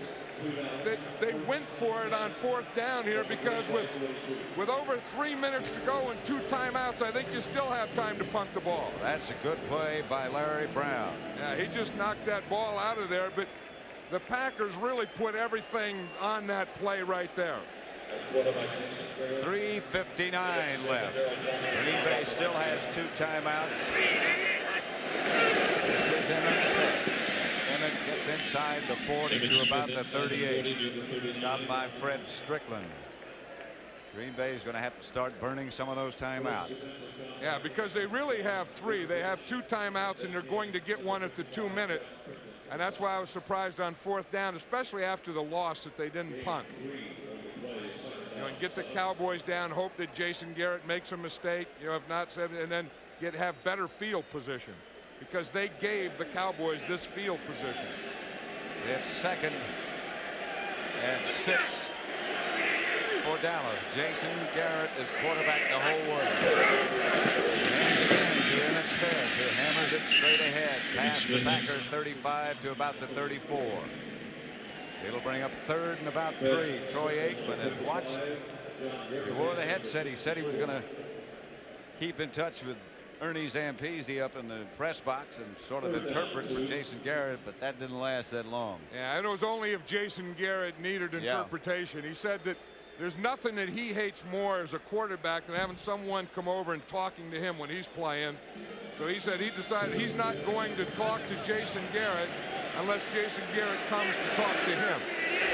[SPEAKER 2] that they went for it on 4th down here, because with over 3 minutes to go and 2 timeouts, I think you still have time to punt the ball.
[SPEAKER 1] That's a good play by Larry Brown.
[SPEAKER 2] Yeah, he just knocked that ball out of there, but the Packers really put everything on that play right there.
[SPEAKER 1] 3:59 left. Green Bay still has 2 timeouts. This is Emmitt Smith. Emmitt gets inside the 40 to about the 38. Stopped by Fred Strickland. Green Bay is going to have to start burning some of those timeouts.
[SPEAKER 2] Yeah, because they really have 3. They have 2 timeouts, and they're going to get one at the 2-minute. And that's why I was surprised on 4th down, especially after the loss, that they didn't punt. And get the Cowboys down, hope that Jason Garrett makes a mistake, if not, and then have better field position, because they gave the Cowboys this field position.
[SPEAKER 1] It's 2nd and 6 for Dallas. Jason Garrett is quarterback the whole way. Hands again to Emmitt Smith, who hammers it straight ahead past the Packers 35 to about the 34. It'll bring up 3rd and about 3. Troy Aikman has watched. He wore the headset. He said he was going to keep in touch with Ernie Zampese up in the press box and sort of interpret for Jason Garrett, but that didn't last that long.
[SPEAKER 2] Yeah, and it was only if Jason Garrett needed interpretation. He said that there's nothing that he hates more as a quarterback than having someone come over and talking to him when he's playing. So he said he decided he's not going to talk to Jason Garrett unless Jason Garrett comes to talk to him.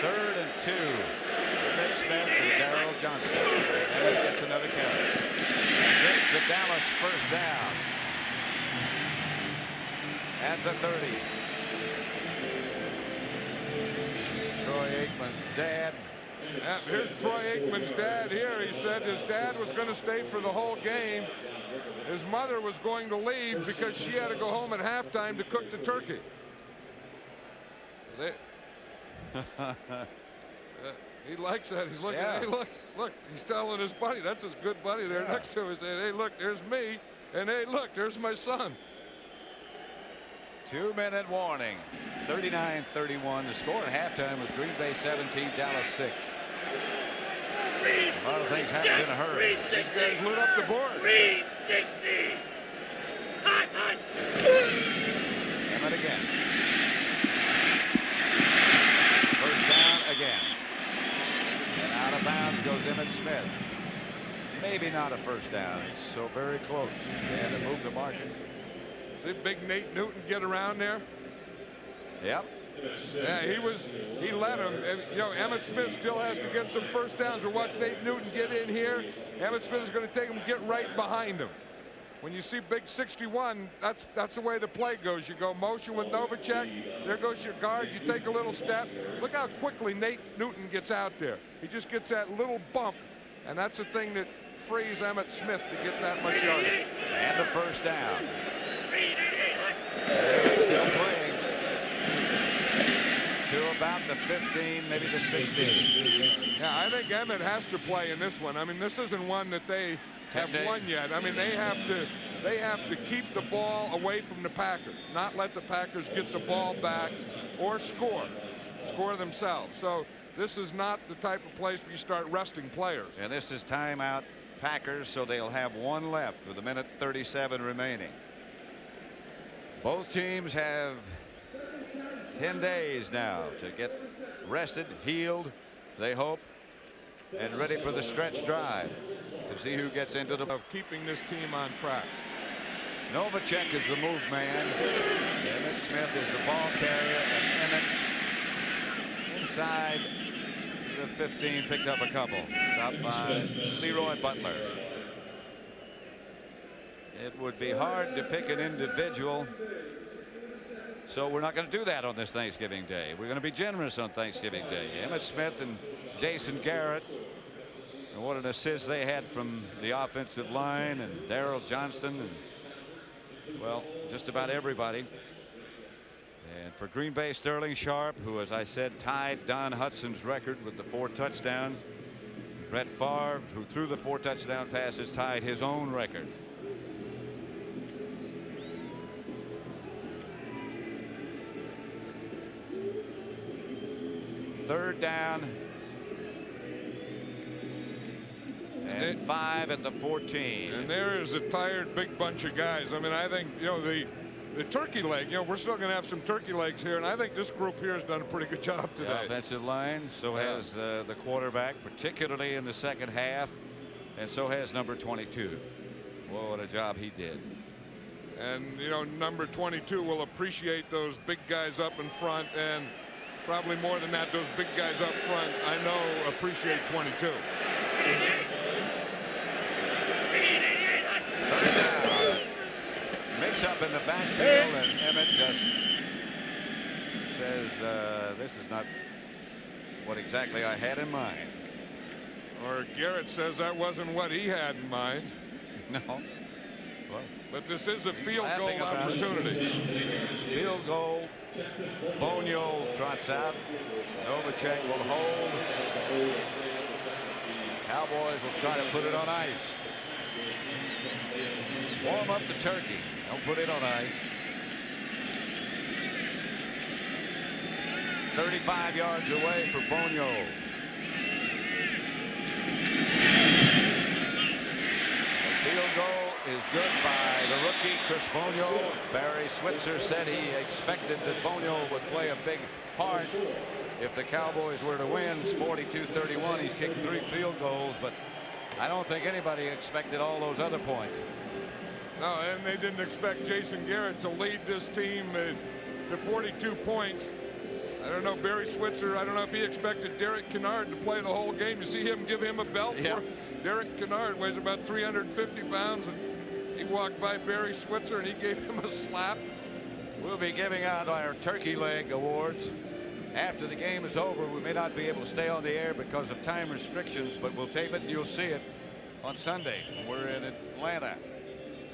[SPEAKER 1] 3rd and 2. Emmitt Smith and Darrell Johnston. Emmitt gets another carry. Gets the Dallas 1st down at the 30. Troy Aikman's dad.
[SPEAKER 2] Here's Troy Aikman's dad here. He said his dad was going to stay for the whole game. His mother was going to leave because she had to go home at halftime to cook the turkey. He likes that. He's looking.
[SPEAKER 1] Yeah.
[SPEAKER 2] Hey, look. He's telling his buddy. That's his good buddy there next to him. He's saying, hey, look, there's me. And hey, look, there's my son.
[SPEAKER 1] 2-minute warning. 39-31. The score at halftime was Green Bay 17, Dallas 6. A lot of things happened in a hurry.
[SPEAKER 2] These guys lit up the board.
[SPEAKER 6] Reed 60. Hot, hot.
[SPEAKER 1] Emmett again. First down again. And out of bounds goes Emmitt Smith. Maybe not a first down. It's so very close. They had to move the markers.
[SPEAKER 2] See big Nate Newton get around there?
[SPEAKER 1] Yep.
[SPEAKER 2] Yeah, he led him. And, you know, Emmitt Smith still has to get some first downs. Or watch Nate Newton get in here. Emmitt Smith is going to take him, get right behind him. When you see big 61, that's the way the play goes. You go motion with Novacek. There goes your guard. You take a little step. Look how quickly Nate Newton gets out there. He just gets that little bump, and that's the thing that frees Emmitt Smith to get that much yardage.
[SPEAKER 1] And the first down. They're still playing to about the 15, maybe the 16.
[SPEAKER 2] Yeah, I think Emmitt has to play in this one. I mean, this isn't one that they have won yet. I mean, they have to keep the ball away from the Packers, not let the Packers get the ball back or score themselves. So this is not the type of place where you start resting players.
[SPEAKER 1] And this is timeout Packers, so they'll have one left with 1:37 remaining. Both teams have 10 days now to get rested, healed, they hope, and ready for the stretch drive to see who gets into the
[SPEAKER 2] of keeping this team on track.
[SPEAKER 1] Novacek is the move man. Emmitt Smith is the ball carrier, and Emmett inside the 15 picked up a couple. Stopped by Leroy Butler. It would be hard to pick an individual, so we're not going to do that on this Thanksgiving Day. We're going to be generous on Thanksgiving Day. Emmitt Smith and Jason Garrett, and what an assist they had from the offensive line, and Darrell Johnston, and well, just about everybody. And for Green Bay, Sterling Sharp, who, as I said, tied Don Hudson's record with the 4 touchdowns. Brett Favre, who threw the 4 touchdown passes, tied his own record. Third down and 5 at the 14.
[SPEAKER 2] And there is a tired big bunch of guys. I mean, I think, you know, the turkey leg, you know, we're still going to have some turkey legs here, and I think this group here has done a pretty good job today.
[SPEAKER 1] The offensive line, so has the quarterback, particularly in the second half, and so has number 22. Well, what a job he did.
[SPEAKER 2] And, you know, number 22 will appreciate those big guys up in front, and probably more than that, those big guys up front, I know, appreciate 22.
[SPEAKER 1] Third down. Mix up in the backfield, and Emmett just says, this is not what exactly I had in mind.
[SPEAKER 2] Or Garrett says that wasn't what he had in mind.
[SPEAKER 1] No. Well,
[SPEAKER 2] but this is a field goal
[SPEAKER 1] laughing about it.
[SPEAKER 2] opportunity.
[SPEAKER 1] Field goal. Bonio trots out. Novacek will hold. Cowboys will try to put it on ice. Warm up the turkey. Don't put it on ice. 35 yards away for Bonio. The field goal is good by the rookie Chris Bonio. Barry Switzer said he expected that Bonio would play a big part if the Cowboys were to win. It's 42-31. He's kicked 3 field goals, but I don't think anybody expected all those other points.
[SPEAKER 2] No, and they didn't expect Jason Garrett to lead this team to 42 points. I don't know, Barry Switzer, I don't know if he expected Derek Kennard to play the whole game. You see him give him a belt?
[SPEAKER 1] Yep.
[SPEAKER 2] Derek Kennard weighs about 350 pounds, and he walked by Barry Switzer and he gave him a slap.
[SPEAKER 1] We'll be giving out our turkey leg awards after the game is over. We may not be able to stay on the air because of time restrictions, but we'll tape it and you'll see it on Sunday. We're in Atlanta.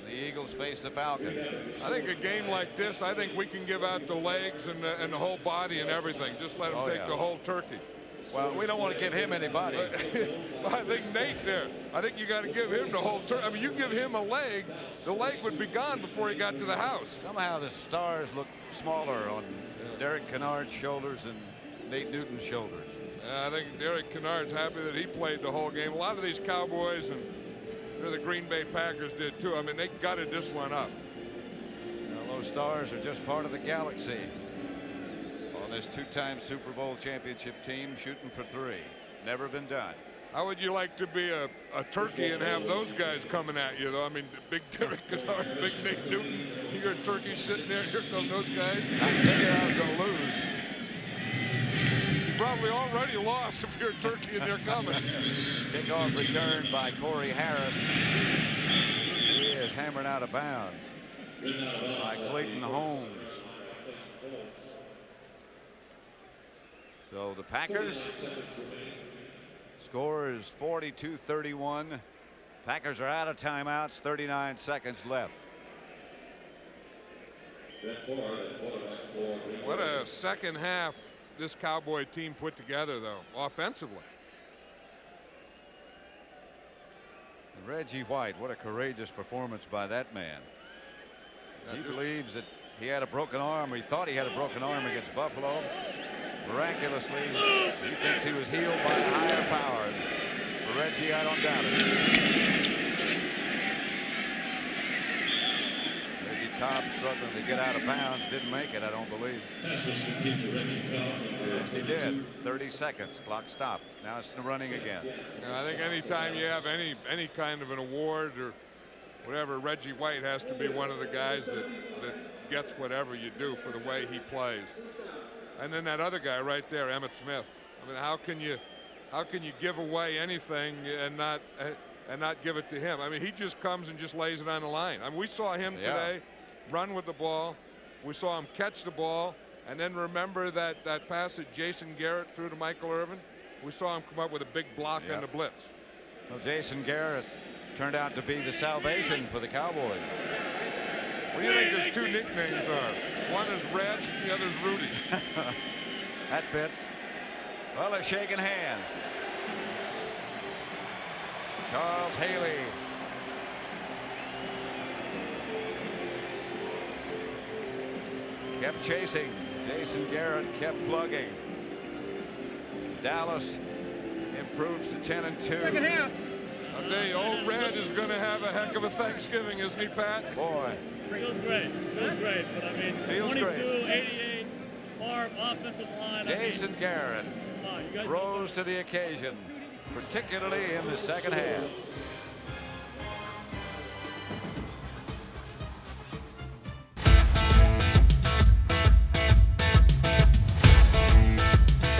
[SPEAKER 1] The Eagles face the Falcons.
[SPEAKER 2] I think a game like this, I think we can give out the legs and the whole body and everything. Just let them take the whole turkey.
[SPEAKER 1] Well, we don't want to give him anybody.
[SPEAKER 2] I think Nate there. I think you got to give him the whole turn. I mean, you give him a leg, the leg would be gone before he got to the house.
[SPEAKER 1] Somehow the stars look smaller on Derek Kennard's shoulders and Nate Newton's shoulders.
[SPEAKER 2] I think Derek Kennard's happy that he played the whole game. A lot of these Cowboys and the Green Bay Packers did too. I mean, they gutted this one up.
[SPEAKER 1] Well, those stars are just part of the galaxy on this two-time Super Bowl championship team shooting for 3. Never been done.
[SPEAKER 2] How would you like to be a turkey and have those guys coming at you, though? I mean, big Derek Kennard, big Nate Newton. You're a turkey sitting there. Here come those guys.
[SPEAKER 1] I figured I was going to lose.
[SPEAKER 2] You probably already lost if you're a turkey and they're coming.
[SPEAKER 1] Kickoff return by Corey Harris. He is hammered out of bounds by Clayton Holmes. So the Packers score is 42-31. Packers are out of timeouts. 39 seconds left.
[SPEAKER 2] What a second half this Cowboy team put together, though, offensively.
[SPEAKER 1] Reggie White, what a courageous performance by that man. He believes that he had a broken arm, or he thought he had a broken arm against Buffalo. Miraculously, he thinks he was healed by a higher power. For Reggie, I don't doubt it. Reggie Cobb struggling to get out of bounds, didn't make it, I don't believe. Yes, he did. 30 seconds, clock stopped. Now it's running again.
[SPEAKER 2] I think anytime you have any kind of an award or whatever, Reggie White has to be one of the guys that gets whatever you do for the way he plays. And then that other guy right there, Emmitt Smith. I mean, how can you give away anything and not give it to him? I mean, he just comes and just lays it on the line. I mean, we saw him today run with the ball. We saw him catch the ball. And then remember that pass that Jason Garrett threw to Michael Irvin? We saw him come up with a big block on the blitz.
[SPEAKER 1] Well, Jason Garrett turned out to be the salvation for the Cowboys.
[SPEAKER 2] What do you think his 2 nicknames are? One is Reds, the other is Rudy.
[SPEAKER 1] That fits. Well, they're shaking hands. Charles Haley. Kept chasing. Jason Garrett kept plugging. Dallas improves to 10-2.
[SPEAKER 3] Second half.
[SPEAKER 2] I'll tell you, old Red is going to have a heck of a Thanksgiving, isn't he, Pat?
[SPEAKER 1] Boy.
[SPEAKER 7] Feels great. Feels great. But I mean,
[SPEAKER 1] Feels
[SPEAKER 7] 22,
[SPEAKER 1] great.
[SPEAKER 7] 88, far offensive line.
[SPEAKER 1] Jason Garrett rose to the occasion, particularly in the second half.